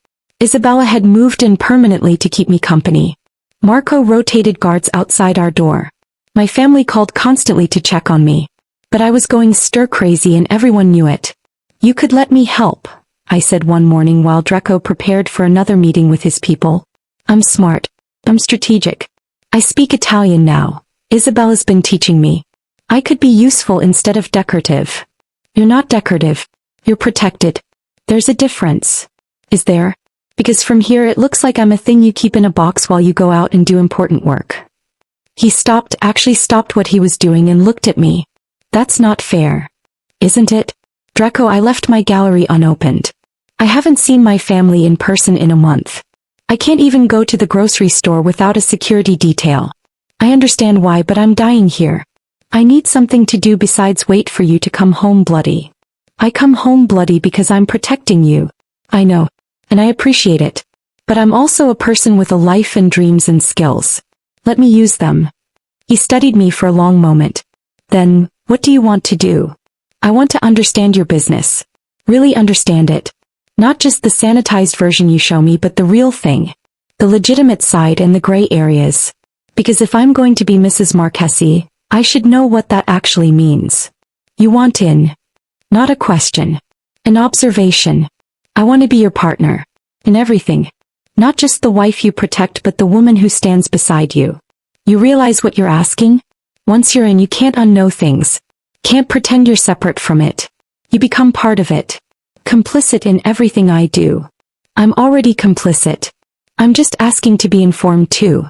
Speaker 1: Isabella had moved in permanently to keep me company. Marco rotated guards outside our door. My family called constantly to check on me. But I was going stir-crazy and everyone knew it. You could let me help, I said one morning while Draco prepared for another meeting with his people. I'm smart. I'm strategic. I speak Italian now. Isabella's been teaching me. I could be useful instead of decorative. You're not decorative. You're protected. There's a difference. Is there? Because from here it looks like I'm a thing you keep in a box while you go out and do important work. He actually stopped what he was doing and looked at me. That's not fair. Isn't it? Draco, I left my gallery unopened. I haven't seen my family in person in a month. I can't even go to the grocery store without a security detail. I understand why, but I'm dying here. I need something to do besides wait for you to come home bloody. I come home bloody because I'm protecting you. I know. And I appreciate it. But I'm also a person with a life and dreams and skills. Let me use them. He studied me for a long moment. Then, what do you want to do? I want to understand your business. Really understand it. Not just the sanitized version you show me, but the real thing. The legitimate side and the gray areas. Because if I'm going to be Mrs. Marchesi, I should know what that actually means. You want in. Not a question. An observation. I want to be your partner. In everything. Not just the wife you protect, but the woman who stands beside you. You realize what you're asking? Once you're in, you can't unknow things. Can't pretend you're separate from it. You become part of it. Complicit in everything I do. I'm already complicit. I'm just asking to be informed too.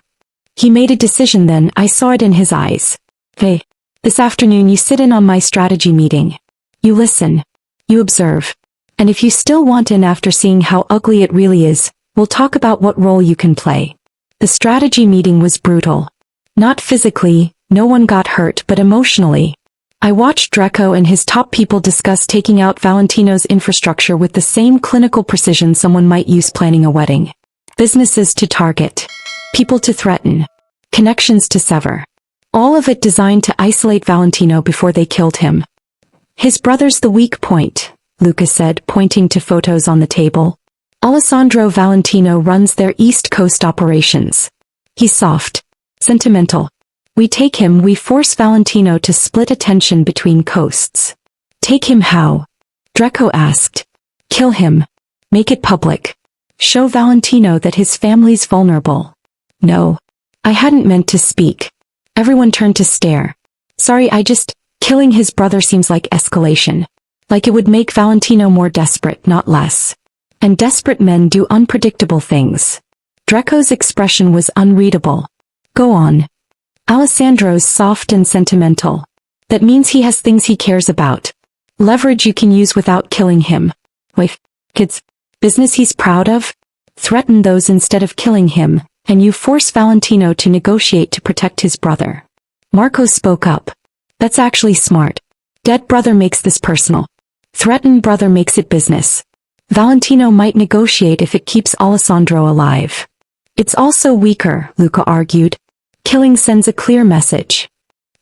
Speaker 1: He made a decision then, I saw it in his eyes. Hey, this afternoon you sit in on my strategy meeting. You listen. You observe. And if you still want in after seeing how ugly it really is, we'll talk about what role you can play. The strategy meeting was brutal. Not physically, no one got hurt, but emotionally. I watched Draco and his top people discuss taking out Valentino's infrastructure with the same clinical precision someone might use planning a wedding. Businesses to target. People to threaten. Connections to sever. All of it designed to isolate Valentino before they killed him. His brother's the weak point, Luca said, pointing to photos on the table. Alessandro Valentino runs their East Coast operations. He's soft. Sentimental. We take him, we force Valentino to split attention between coasts. Take him how? Draco asked. Kill him. Make it public. Show Valentino that his family's vulnerable. No. I hadn't meant to speak. Everyone turned to stare. Sorry, killing his brother seems like escalation. Like it would make Valentino more desperate, not less. And desperate men do unpredictable things. Draco's expression was unreadable. Go on. Alessandro's soft and sentimental. That means he has things he cares about. Leverage you can use without killing him. Wife, kids, business he's proud of? Threaten those instead of killing him, and you force Valentino to negotiate to protect his brother. Marco spoke up. That's actually smart. Dead brother makes this personal. Threatened brother makes it business. Valentino might negotiate if it keeps Alessandro alive. It's also weaker, Luca argued. Killing sends a clear message.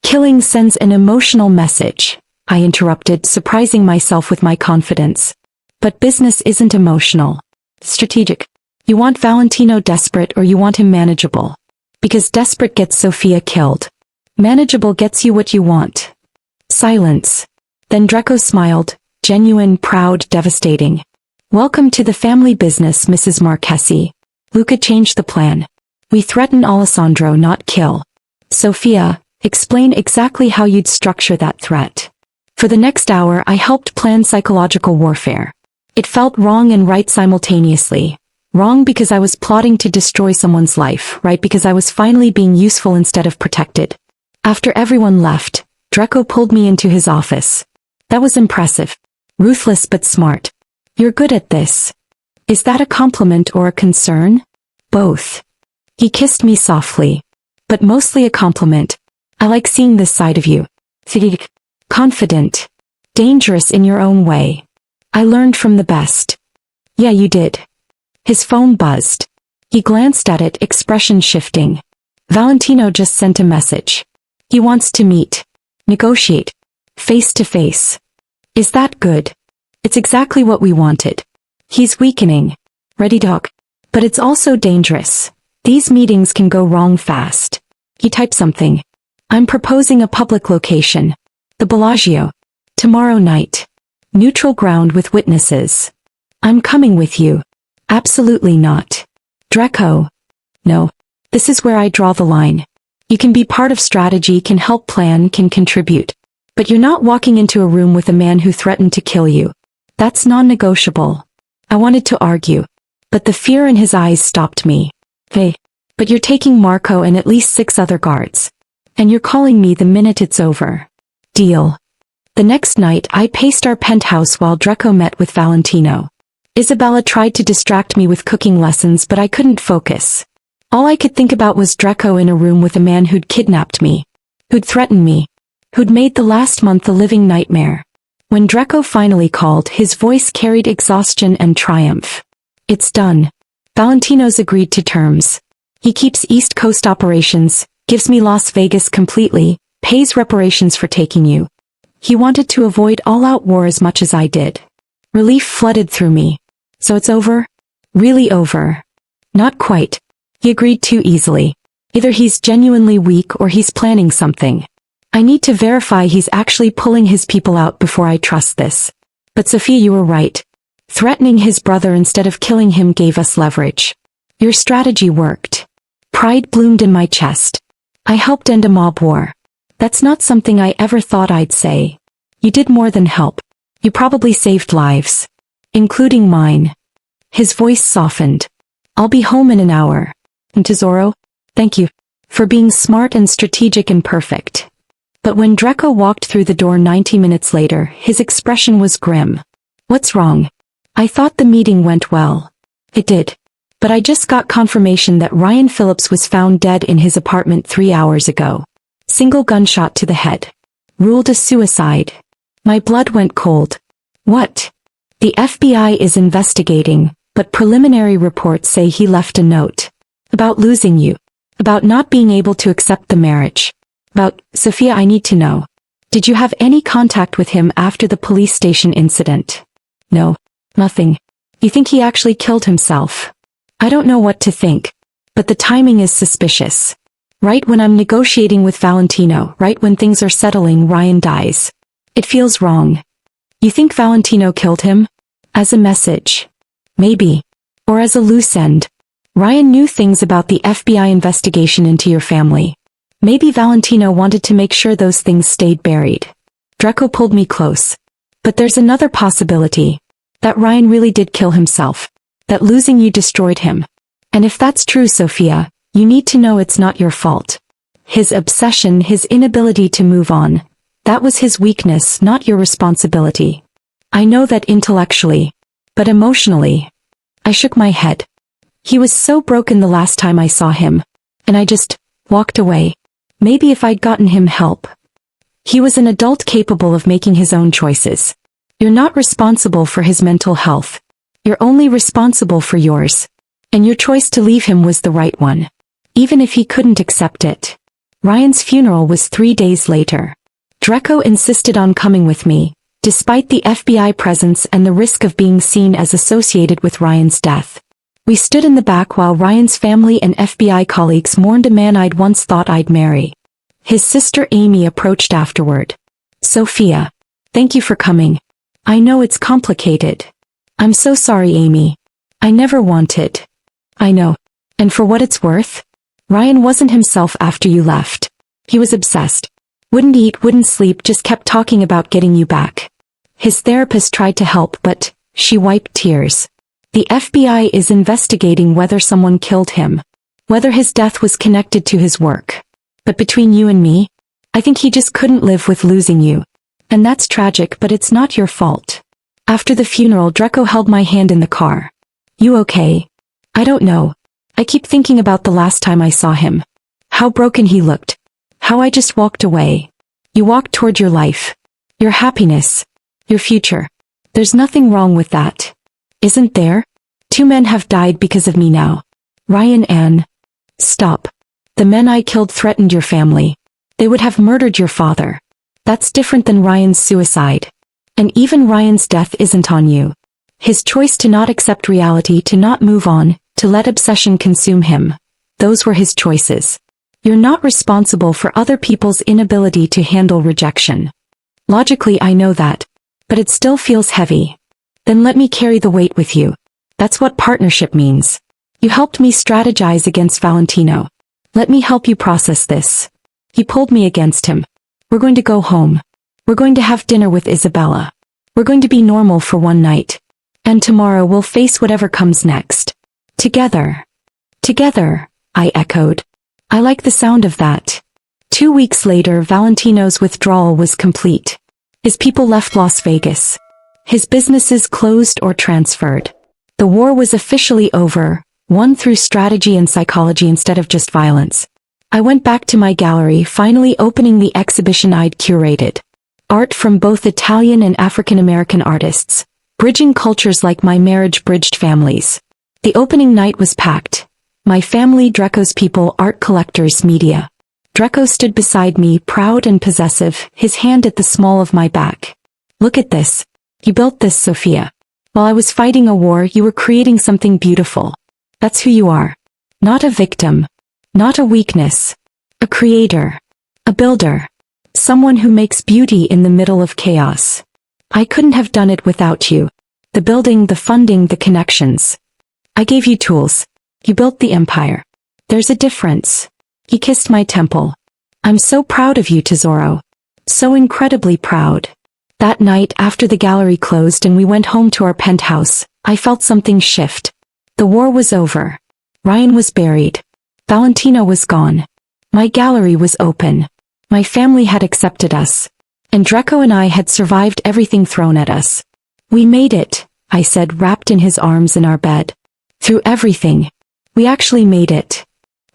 Speaker 1: Killing sends an emotional message, I interrupted, surprising myself with my confidence. But business isn't emotional. Strategic. You want Valentino desperate or you want him manageable? Because desperate gets Sofia killed. Manageable gets you what you want. Silence. Then Draco smiled, genuine, proud, devastating. Welcome to the family business, Mrs. Marchesi. Luca changed the plan. We threaten Alessandro, not kill. Sofia, explain exactly how you'd structure that threat. For the next hour I helped plan psychological warfare. It felt wrong and right simultaneously. Wrong because I was plotting to destroy someone's life, right because I was finally being useful instead of protected. After everyone left, Draco pulled me into his office. That was impressive. Ruthless but smart. You're good at this. Is that a compliment or a concern? Both. He kissed me softly. But mostly a compliment. I like seeing this side of you. Confident. Dangerous in your own way. I learned from the best. Yeah, you did. His phone buzzed. He glanced at it, expression shifting. Valentino just sent a message. He wants to meet. Negotiate. Face to face. Is that good? It's exactly what we wanted. He's weakening. Ready, dog. But it's also dangerous. These meetings can go wrong fast. He typed something. I'm proposing a public location. The Bellagio. Tomorrow night. Neutral ground with witnesses. I'm coming with you. Absolutely not. Draco. No. This is where I draw the line. You can be part of strategy, can help plan, can contribute. But you're not walking into a room with a man who threatened to kill you. That's non-negotiable. I wanted to argue, but the fear in his eyes stopped me. Hey, but you're taking Marco and at least 6 other guards. And you're calling me the minute it's over. Deal. The next night I paced our penthouse while Draco met with Valentino. Isabella tried to distract me with cooking lessons, but I couldn't focus. All I could think about was Draco in a room with a man who'd kidnapped me, who'd threatened me, who'd made the last month a living nightmare. When Draco finally called, his voice carried exhaustion and triumph. It's done. Valentino's agreed to terms. He keeps East Coast operations, gives me Las Vegas completely, pays reparations for taking you. He wanted to avoid all-out war as much as I did. Relief flooded through me. So it's over? Really over? Not quite. He agreed too easily. Either he's genuinely weak or he's planning something. I need to verify he's actually pulling his people out before I trust this. But Sophia, you were right. Threatening his brother instead of killing him gave us leverage. Your strategy worked. Pride bloomed in my chest. I helped end a mob war. That's not something I ever thought I'd say. You did more than help. You probably saved lives. Including mine. His voice softened. I'll be home in an hour. And Tesoro, thank you. For being smart and strategic and perfect. But when Draco walked through the door 90 minutes later, his expression was grim. What's wrong? I thought the meeting went well. It did. But I just got confirmation that Ryan Phillips was found dead in his apartment 3 hours ago. Single gunshot to the head. Ruled a suicide. My blood went cold. What? The FBI is investigating, but preliminary reports say he left a note. About losing you. About not being able to accept the marriage. About, Sophia, I need to know. Did you have any contact with him after the police station incident? No. Nothing. You think he actually killed himself? I don't know what to think. But the timing is suspicious. Right when I'm negotiating with Valentino, right when things are settling, Ryan dies. It feels wrong. You think Valentino killed him? As a message? Maybe. Or as a loose end. Ryan knew things about the FBI investigation into your family. Maybe Valentino wanted to make sure those things stayed buried. Draco pulled me close. But there's another possibility. That Ryan really did kill himself. That losing you destroyed him. And if that's true, Sophia, you need to know it's not your fault. His obsession, his inability to move on. That was his weakness, not your responsibility. I know that intellectually. But emotionally. I shook my head. He was so broken the last time I saw him. And I just walked away. Maybe if I'd gotten him help. He was an adult capable of making his own choices. You're not responsible for his mental health. You're only responsible for yours. And your choice to leave him was the right one. Even if he couldn't accept it. Ryan's funeral was 3 days later. Draco insisted on coming with me, despite the FBI presence and the risk of being seen as associated with Ryan's death. We stood in the back while Ryan's family and FBI colleagues mourned a man I'd once thought I'd marry. His sister Amy approached afterward. Sophia. Thank you for coming. I know it's complicated. I'm so sorry, Amy. I never wanted. I know. And for what it's worth? Ryan wasn't himself after you left. He was obsessed. Wouldn't eat, wouldn't sleep, just kept talking about getting you back. His therapist tried to help, but she wiped tears. The FBI is investigating whether someone killed him. Whether his death was connected to his work. But between you and me, I think he just couldn't live with losing you. And that's tragic, but it's not your fault. After the funeral, Draco held my hand in the car. You okay? I don't know. I keep thinking about the last time I saw him. How broken he looked. How I just walked away. You walked toward your life. Your happiness. Your future. There's nothing wrong with that. Isn't there? 2 men have died because of me now. Ryan and... Stop. The men I killed threatened your family. They would have murdered your father. That's different than Ryan's suicide. And even Ryan's death isn't on you. His choice to not accept reality, to not move on, to let obsession consume him. Those were his choices. You're not responsible for other people's inability to handle rejection. Logically, I know that. but it still feels heavy. Then let me carry the weight with you. That's what partnership means. You helped me strategize against Valentino. Let me help you process this. He pulled me against him. We're going to go home. We're going to have dinner with Isabella. We're going to be normal for one night. And tomorrow we'll face whatever comes next. Together. Together, I echoed. I like the sound of that. 2 weeks later, Valentino's withdrawal was complete. His people left Las Vegas. His businesses closed or transferred. The war was officially over, won through strategy and psychology instead of just violence. I went back to my gallery, finally opening the exhibition I'd curated. Art from both Italian and African American artists, bridging cultures like my marriage bridged families. The opening night was packed. My family, Draco's people, art collectors, media. Draco stood beside me, proud and possessive, his hand at the small of my back. Look at this. You built this, Sophia. While I was fighting a war, you were creating something beautiful. That's who you are. Not a victim. Not a weakness. A creator. A builder. Someone who makes beauty in the middle of chaos. I couldn't have done it without you. The building, the funding, the connections. I gave you tools. You built the empire. There's a difference. He kissed my temple. I'm so proud of you, Tesoro. So incredibly proud. That night, after the gallery closed and we went home to our penthouse, I felt something shift. The war was over. Ryan was buried. Valentino was gone. My gallery was open. My family had accepted us. And Draco and I had survived everything thrown at us. We made it, I said, wrapped in his arms in our bed. Through everything. We actually made it.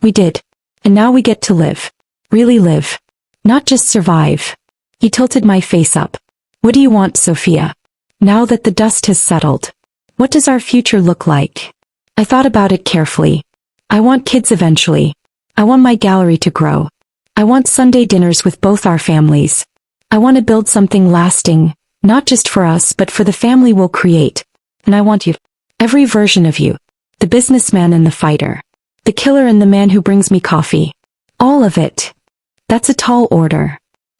Speaker 1: We did. And now we get to live. Really live. Not just survive. He tilted my face up. What do you want, Sophia? Now that the dust has settled. What does our future look like? I thought about it carefully. I want kids eventually. I want my gallery to grow. I want Sunday dinners with both our families. I want to build something lasting, not just for us but for the family we'll create. And I want you. Every version of you. The businessman and the fighter. The killer and the man who brings me coffee. All of it. That's a tall order.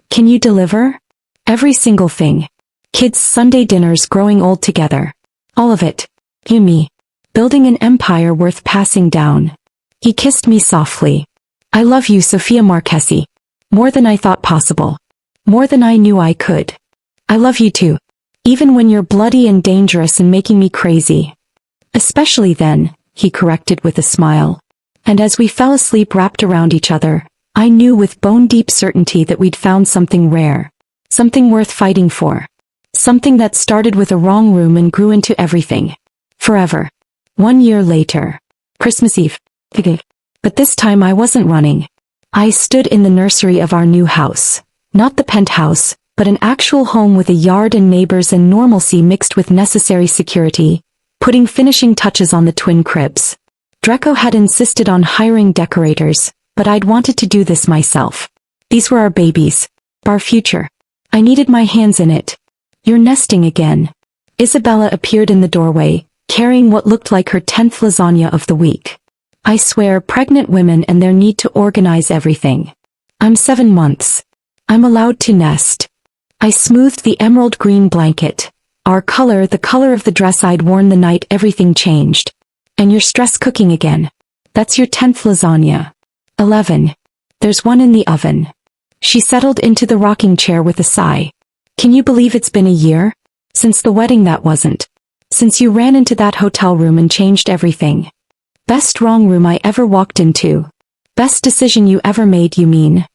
Speaker 1: Can you deliver? Every single thing. Kids, Sunday dinners, growing old together. All of it. You, me. Building an empire worth passing down. He kissed me softly. I love you, Sophia Marchesi. More than I thought possible. More than I knew I could. I love you too. Even when you're bloody and dangerous and making me crazy. Especially then, he corrected with a smile. And as we fell asleep wrapped around each other, I knew with bone-deep certainty that we'd found something rare. Something worth fighting for. Something that started with a wrong room and grew into everything. Forever. 1 year later. Christmas Eve. But this time I wasn't running. I stood in the nursery of our new house. Not the penthouse, but an actual home with a yard and neighbors and normalcy mixed with necessary security, putting finishing touches on the twin cribs. Draco had insisted on hiring decorators, but I'd wanted to do this myself. These were our babies. Our future. I needed my hands in it. You're nesting again. Isabella appeared in the doorway, carrying what looked like her 10th lasagna of the week. I swear, pregnant women and their need to organize everything. I'm 7 months. I'm allowed to nest. I smoothed the emerald green blanket. Our color, the color of the dress I'd worn the night everything changed. And you're stress cooking again. That's your 10th lasagna. 11. There's one in the oven. She settled into the rocking chair with a sigh. Can you believe it's been a year? Since the wedding that wasn't. Since you ran into that hotel room and changed everything. Best wrong room I ever walked into. Best decision you ever made, you mean?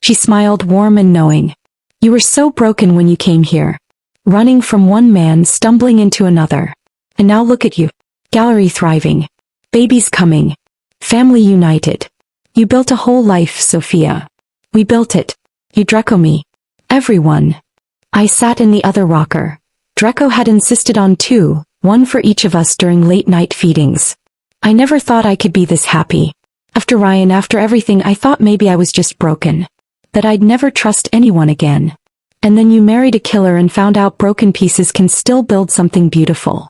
Speaker 1: She smiled, warm and knowing. You were so broken when you came here. Running from one man, stumbling into another. And now look at you. Gallery thriving. Babies coming. Family united. You built a whole life, Sophia. We built it. You, Draco, me. Everyone. I sat in the other rocker. Draco had insisted on 2, one for each of us during late-night feedings. I never thought I could be this happy. After Ryan, after everything, I thought maybe I was just broken. That I'd never trust anyone again. And then you married a killer and found out broken pieces can still build something beautiful.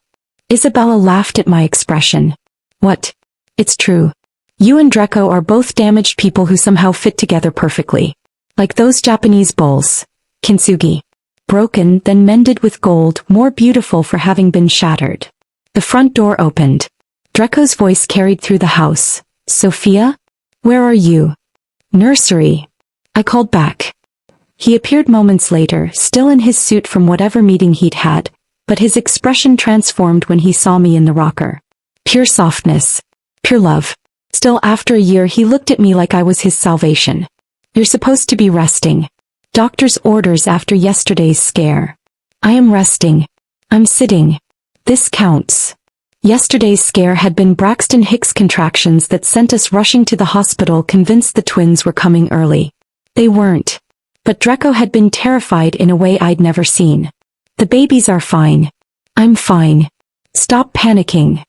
Speaker 1: Isabella laughed at my expression. What? It's true. You and Draco are both damaged people who somehow fit together perfectly. Like those Japanese bowls. Kintsugi. broken then mended with gold, more beautiful for having been shattered. The front door opened. Draco's voice carried through the house. Sophia? Where are you? Nursery. I called back. He appeared moments later, still in his suit from whatever meeting he'd had, but his expression transformed when he saw me in the rocker. Pure softness. Pure love. Still, after a year, he looked at me like I was his salvation. You're supposed to be resting. Doctor's orders after yesterday's scare. I am resting. I'm sitting. This counts. Yesterday's scare had been Braxton Hicks contractions that sent us rushing to the hospital, convinced the twins were coming early. They weren't. But Draco had been terrified in a way I'd never seen. The babies are fine. I'm fine. Stop panicking.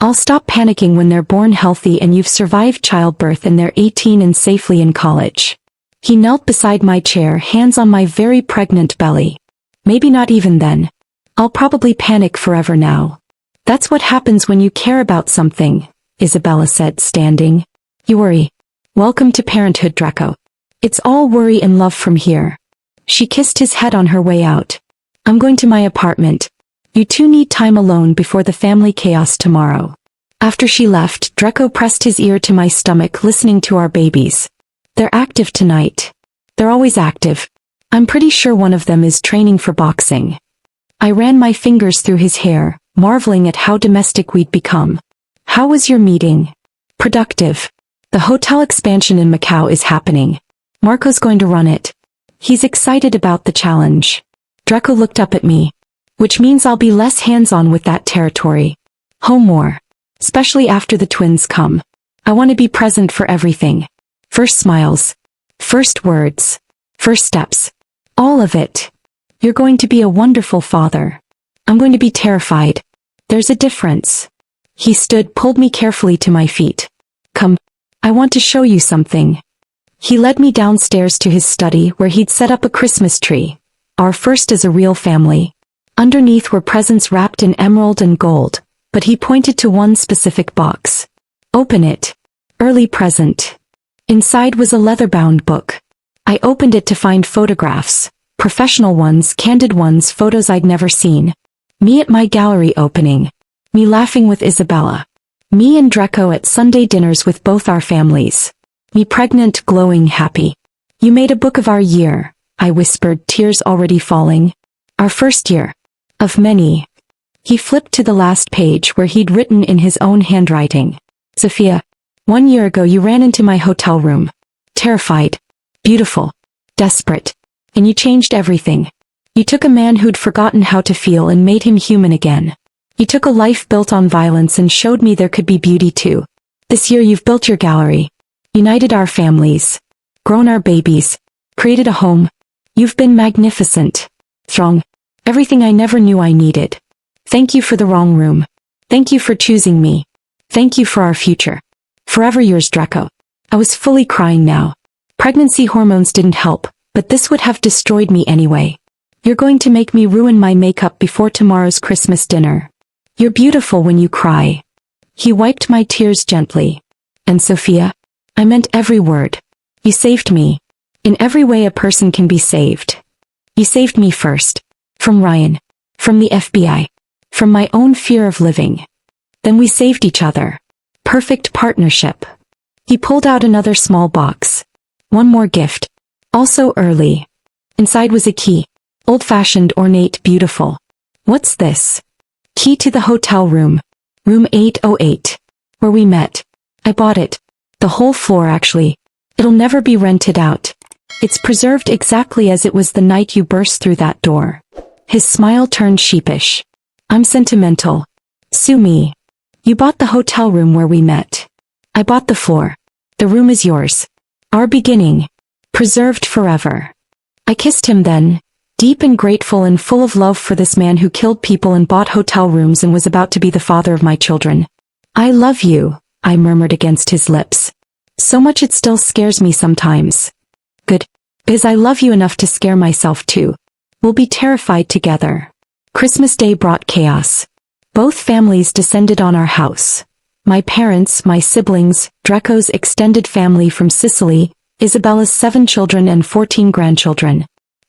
Speaker 1: I'll stop panicking when they're born healthy and you've survived childbirth and they're 18 and safely in college. He knelt beside my chair, hands on my very pregnant belly. Maybe not even then. I'll probably panic forever now. That's what happens when you care about something, Isabella said, standing. You worry. Welcome to parenthood, Draco. It's all worry and love from here. She kissed his head on her way out. I'm going to my apartment. You two need time alone before the family chaos tomorrow. After she left, Draco pressed his ear to my stomach, listening to our babies. They're active tonight. They're always active. I'm pretty sure one of them is training for boxing. I ran my fingers through his hair, marveling at how domestic we'd become. How was your meeting? Productive. The hotel expansion in Macau is happening. Marco's going to run it. He's excited about the challenge. Draco looked up at me. Which means I'll be less hands-on with that territory. Home more. Especially after the twins come. I want to be present for everything. First smiles. First words. First steps. All of it. You're going to be a wonderful father. I'm going to be terrified. There's a difference. He stood, pulled me carefully to my feet. Come. I want to show you something. He led me downstairs to his study where he'd set up a Christmas tree. Our first as a real family. Underneath were presents wrapped in emerald and gold, but he pointed to one specific box. Open it. Early present. Inside was a leather-bound book. I opened it to find photographs. Professional ones, candid ones, photos I'd never seen. Me at my gallery opening. Me laughing with Isabella. Me and Draco at Sunday dinners with both our families. Me pregnant, glowing, happy. You made a book of our year, I whispered, tears already falling. Our first year. Of many. He flipped to the last page where he'd written in his own handwriting. Sophia, 1 year ago you ran into my hotel room. Terrified. Beautiful. Desperate. And you changed everything. You took a man who'd forgotten how to feel and made him human again. You took a life built on violence and showed me there could be beauty too. This year you've built your gallery. United our families. Grown our babies. Created a home. You've been magnificent. Strong. Everything I never knew I needed. Thank you for the wrong room. Thank you for choosing me. Thank you for our future. Forever yours, Draco. I was fully crying now. Pregnancy hormones didn't help, but this would have destroyed me anyway. You're going to make me ruin my makeup before tomorrow's Christmas dinner. You're beautiful when you cry. He wiped my tears gently. And Sophia? I meant every word. You saved me. In every way a person can be saved. You saved me first. From Ryan. From the FBI. From my own fear of living. Then we saved each other. Perfect partnership. He pulled out another small box. One more gift. Also early. Inside was a key. Old-fashioned, ornate, beautiful. What's this? Key to the hotel room. Room 808. Where we met. I bought it. The whole floor actually. It'll never be rented out. It's preserved exactly as it was the night you burst through that door. His smile turned sheepish. I'm sentimental. Sue me. You bought the hotel room where we met. I bought the floor. The room is yours. Our beginning. Preserved forever. I kissed him then, deep and grateful and full of love for this man who killed people and bought hotel rooms and was about to be the father of my children. I love you, I murmured against his lips. So much it still scares me sometimes. Good. Because I love you enough to scare myself too. We'll be terrified together. Christmas Day brought chaos. Both families descended on our house. My parents, my siblings, Draco's extended family from Sicily, Isabella's 7 children and 14 grandchildren.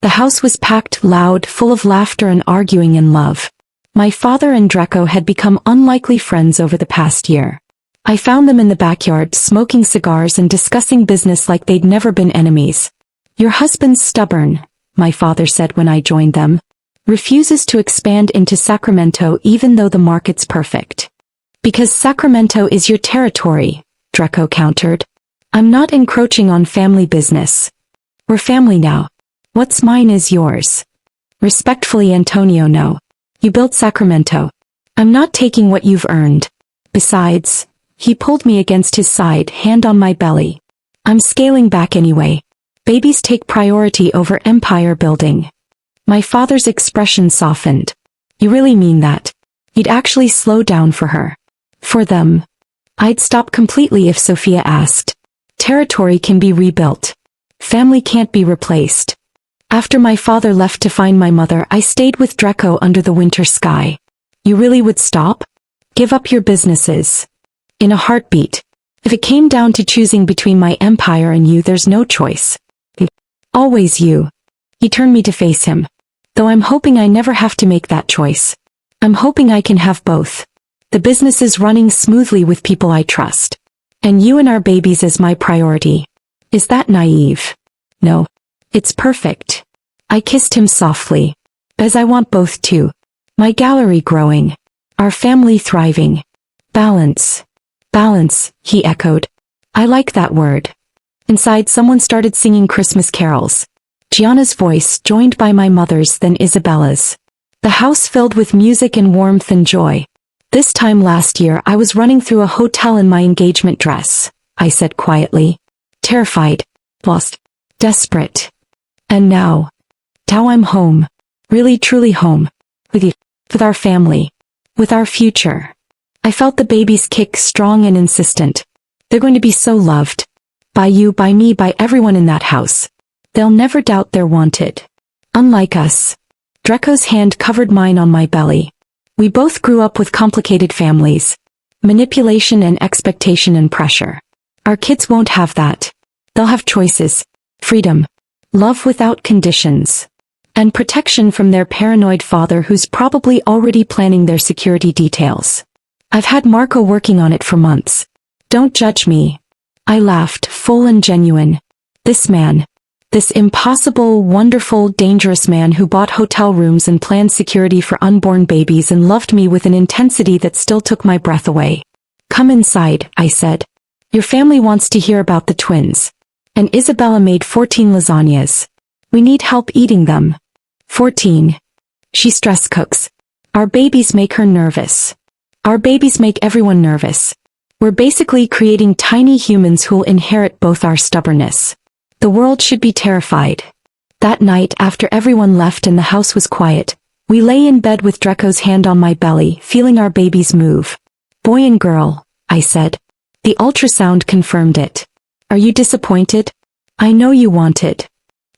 Speaker 1: The house was packed, loud, full of laughter and arguing and love. My father and Draco had become unlikely friends over the past year. I found them in the backyard smoking cigars and discussing business like they'd never been enemies. "Your husband's stubborn," my father said when I joined them. "Refuses to expand into Sacramento even though the market's perfect." "Because Sacramento is your territory," Draco countered. "I'm not encroaching on family business. We're family now. What's mine is yours." "Respectfully, Antonio, no. You built Sacramento. I'm not taking what you've earned. Besides," he pulled me against his side, hand on my belly, "I'm scaling back anyway. Babies take priority over empire building." My father's expression softened. "You really mean that? You'd actually slow down for her?" "For them. I'd stop completely if Sophia asked. Territory can be rebuilt. Family can't be replaced." After my father left to find my mother, I stayed with Draco under the winter sky. "You really would stop? Give up your businesses?" "In a heartbeat. If it came down to choosing between my empire and you, there's no choice. Always you." He turned me to face him. "Though I'm hoping I never have to make that choice. I'm hoping I can have both. The business is running smoothly with people I trust. And you and our babies as my priority. Is that naive?" "No. It's perfect." I kissed him softly. "As I want both too. My gallery growing. Our family thriving. Balance." "Balance," he echoed. "I like that word." Inside, someone started singing Christmas carols. Gianna's voice, joined by my mother's, then Isabella's. The house filled with music and warmth and joy. "This time last year I was running through a hotel in my engagement dress," I said quietly. "Terrified. Lost. Desperate. And now I'm home. Really truly home. With you. With our family. With our future." I felt the babies kick strong and insistent. "They're going to be so loved. By you, by me, by everyone in that house. They'll never doubt they're wanted. Unlike us." Draco's hand covered mine on my belly. "We both grew up with complicated families. Manipulation and expectation and pressure. Our kids won't have that. They'll have choices. Freedom. Love without conditions. And protection from their paranoid father who's probably already planning their security details. I've had Marco working on it for months. Don't judge me." I laughed, full and genuine. This man. This impossible, wonderful, dangerous man who bought hotel rooms and planned security for unborn babies and loved me with an intensity that still took my breath away. "Come inside," I said. "Your family wants to hear about the twins. And Isabella made 14 lasagnas. We need help eating them." 14. She stress cooks. "Our babies make her nervous. Our babies make everyone nervous. We're basically creating tiny humans who'll inherit both our stubbornness. The world should be terrified." That night, after everyone left and the house was quiet, we lay in bed with Draco's hand on my belly, feeling our babies move. "Boy and girl," I said. The ultrasound confirmed it. "Are you disappointed?" "I know you wanted."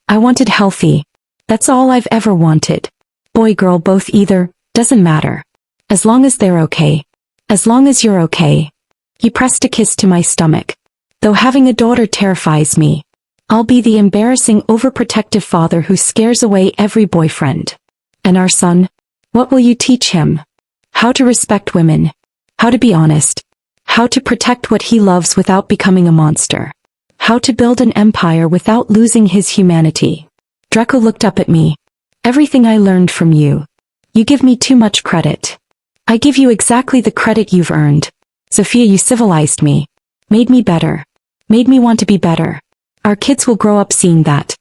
Speaker 1: "I wanted healthy. That's all I've ever wanted. Boy, girl, both, either, doesn't matter. As long as they're okay. As long as you're okay." He pressed a kiss to my stomach. "Though having a daughter terrifies me. I'll be the embarrassing, overprotective father who scares away every boyfriend. And our son? What will you teach him? How to respect women. How to be honest. How to protect what he loves without becoming a monster. How to build an empire without losing his humanity." Draco looked up at me. "Everything I learned from you. You give me too much credit." "I give you exactly the credit you've earned. Sophia, you civilized me. Made me better. Made me want to be better. Our kids will grow up seeing that.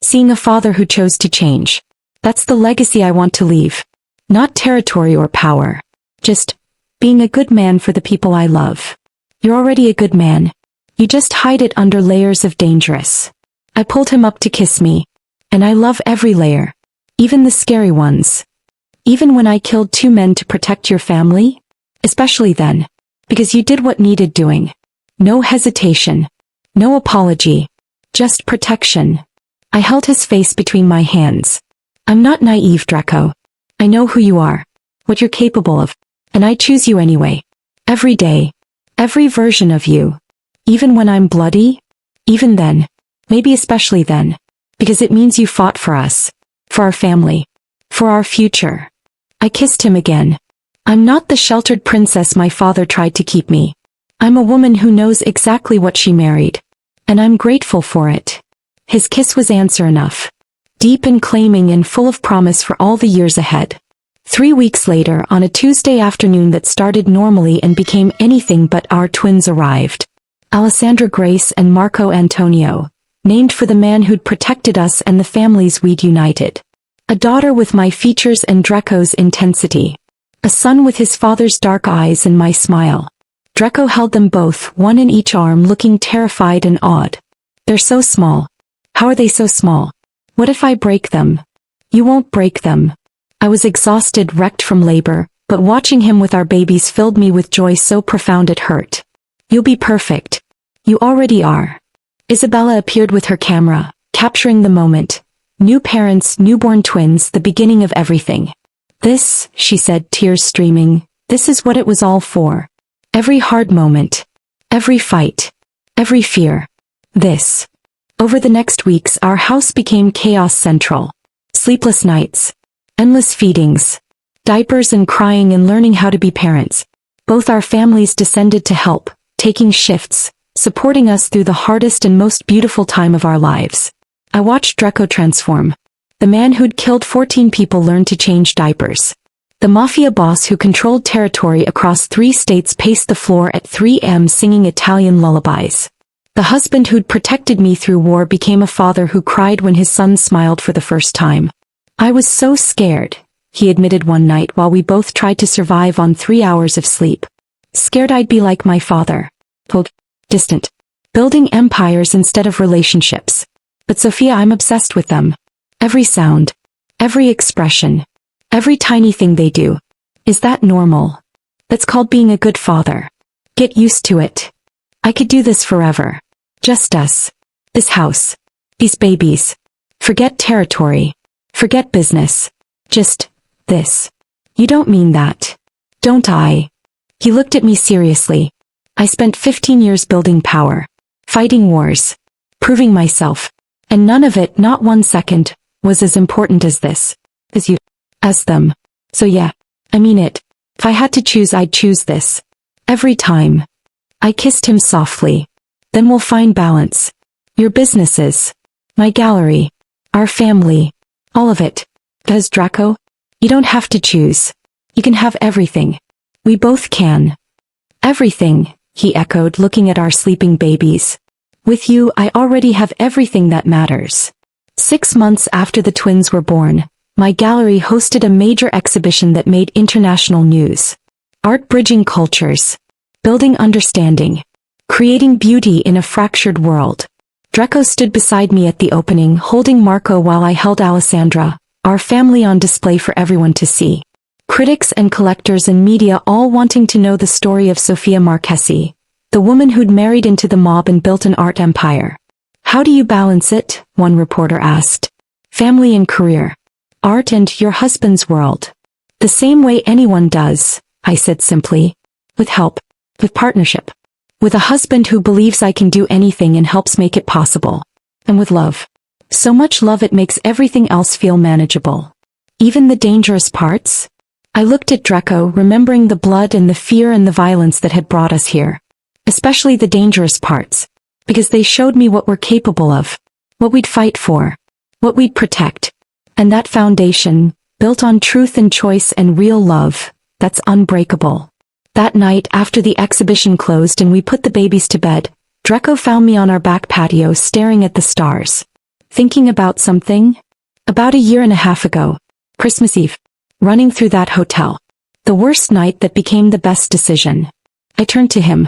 Speaker 1: Seeing a father who chose to change. That's the legacy I want to leave. Not territory or power. Just being a good man for the people I love. You're already a good man. You just hide it under layers of dangerous." I pulled him up to kiss me. "And I love every layer. Even the scary ones. Even when I killed 2 men to protect your family? Especially then. Because you did what needed doing. No hesitation. No apology. Just protection." I held his face between my hands. "I'm not naive, Draco. I know who you are. What you're capable of. And I choose you anyway. Every day. Every version of you. Even when I'm bloody? Even then. Maybe especially then. Because it means you fought for us. For our family. For our future. I kissed him again. I'm not the sheltered princess my father tried to keep me. I'm a woman who knows exactly what she married. And I'm grateful for it. His kiss was answer enough. Deep and claiming and full of promise for all the years ahead. 3 weeks later, on a Tuesday afternoon that started normally and became anything but, our twins arrived. Alessandra Grace and Marco Antonio, named for the man who'd protected us and the families we'd united. A daughter with my features and Draco's intensity. A son with his father's dark eyes and my smile. Draco held them both, one in each arm, looking terrified and awed. They're so small. How are they so small? What if I break them? You won't break them. I was exhausted, wrecked from labor, but watching him with our babies filled me with joy so profound it hurt. You'll be perfect. You already are. Isabella appeared with her camera, capturing the moment. New parents, newborn twins, the beginning of everything. This, she said, tears streaming, this is what it was all for. Every hard moment. Every fight. Every fear. This. Over the next weeks, our house became chaos central. Sleepless nights. Endless feedings. Diapers and crying and learning how to be parents. Both our families descended to help, taking shifts, supporting us through the hardest and most beautiful time of our lives. I watched Draco transform. The man who'd killed 14 people learned to change diapers. The Mafia boss who controlled territory across 3 states paced the floor at 3 a.m. singing Italian lullabies. The husband who'd protected me through war became a father who cried when his son smiled for the first time. I was so scared, he admitted one night while we both tried to survive on 3 hours of sleep. Scared I'd be like my father. Cold, distant. Building empires instead of relationships. But Sophia, I'm obsessed with them. Every sound. Every expression. Every tiny thing they do. Is that normal? That's called being a good father. Get used to it. I could do this forever. Just us. This house. These babies. Forget territory. Forget business. Just this. You don't mean that. Don't I? He looked at me seriously. I spent 15 years building power. Fighting wars. Proving myself. And none of it, not 1 second, was as important as this. As you. As them. So yeah. I mean it. If I had to choose, I'd choose this. Every time. I kissed him softly. Then we'll find balance. Your businesses. My gallery. Our family. All of it. Does Draco? You don't have to choose. You can have everything. We both can. Everything, he echoed, looking at our sleeping babies. With you, I already have everything that matters. 6 months after the twins were born, my gallery hosted a major exhibition that made international news. Art bridging cultures. Building understanding. Creating beauty in a fractured world. Draco stood beside me at the opening, holding Marco while I held Alessandra, our family on display for everyone to see. Critics and collectors and media all wanting to know the story of Sofia Marchesi, the woman who'd married into the mob and built an art empire. How do you balance it? One reporter asked. Family and career. Art and your husband's world. The same way anyone does, I said simply. With help. With partnership. With a husband who believes I can do anything and helps make it possible. And with love. So much love it makes everything else feel manageable. Even the dangerous parts? I looked at Draco, remembering the blood and the fear and the violence that had brought us here. Especially the dangerous parts. Because they showed me what we're capable of. What we'd fight for. What we'd protect. And that foundation, built on truth and choice and real love, that's unbreakable. That night, after the exhibition closed and we put the babies to bed, Draco found me on our back patio staring at the stars. Thinking about something? About 1.5 years ago. Christmas Eve. Running through that hotel. The worst night that became the best decision. I turned to him.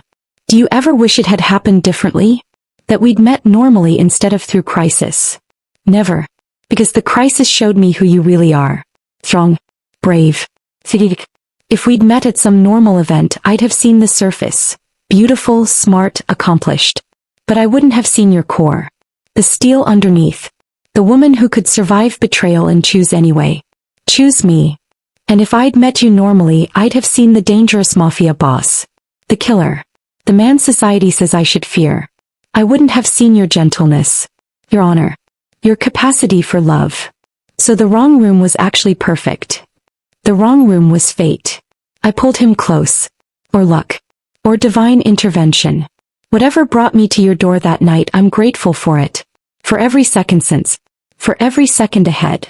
Speaker 1: Do you ever wish it had happened differently? That we'd met normally instead of through crisis? Never. Because the crisis showed me who you really are. Strong. Brave. Sidic. If we'd met at some normal event, I'd have seen the surface. Beautiful, smart, accomplished. But I wouldn't have seen your core. The steel underneath. The woman who could survive betrayal and choose anyway. Choose me. And if I'd met you normally, I'd have seen the dangerous mafia boss. The killer. The man society says I should fear. I wouldn't have seen your gentleness. Your honor. Your capacity for love. So the wrong room was actually perfect. The wrong room was fate. I pulled him close. Or luck. Or divine intervention. Whatever brought me to your door that night, I'm grateful for it. For every second since. For every second ahead.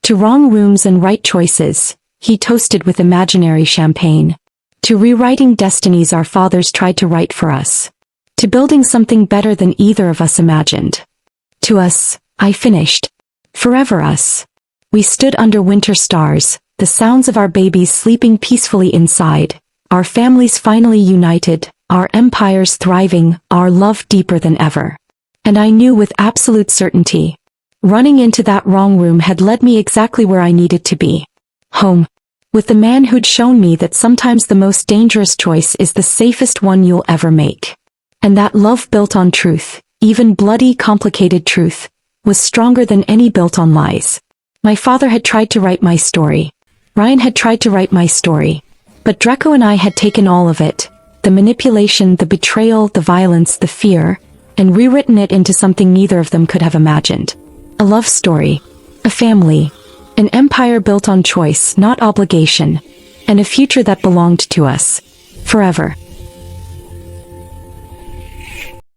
Speaker 1: To wrong rooms and right choices, he toasted with imaginary champagne. To rewriting destinies our fathers tried to write for us. To building something better than either of us imagined. To us, I finished. Forever us. We stood under winter stars, the sounds of our babies sleeping peacefully inside, our families finally united, our empires thriving, our love deeper than ever. And I knew with absolute certainty. Running into that wrong room had led me exactly where I needed to be. Home. With the man who'd shown me that sometimes the most dangerous choice is the safest one you'll ever make. And that love built on truth, even bloody, complicated truth, was stronger than any built on lies. My father had tried to write my story. Ryan had tried to write my story. But Draco and I had taken all of it, the manipulation, the betrayal, the violence, the fear, and rewritten it into something neither of them could have imagined. A love story. A family. An empire built on choice, not obligation. And a future that belonged to us. Forever.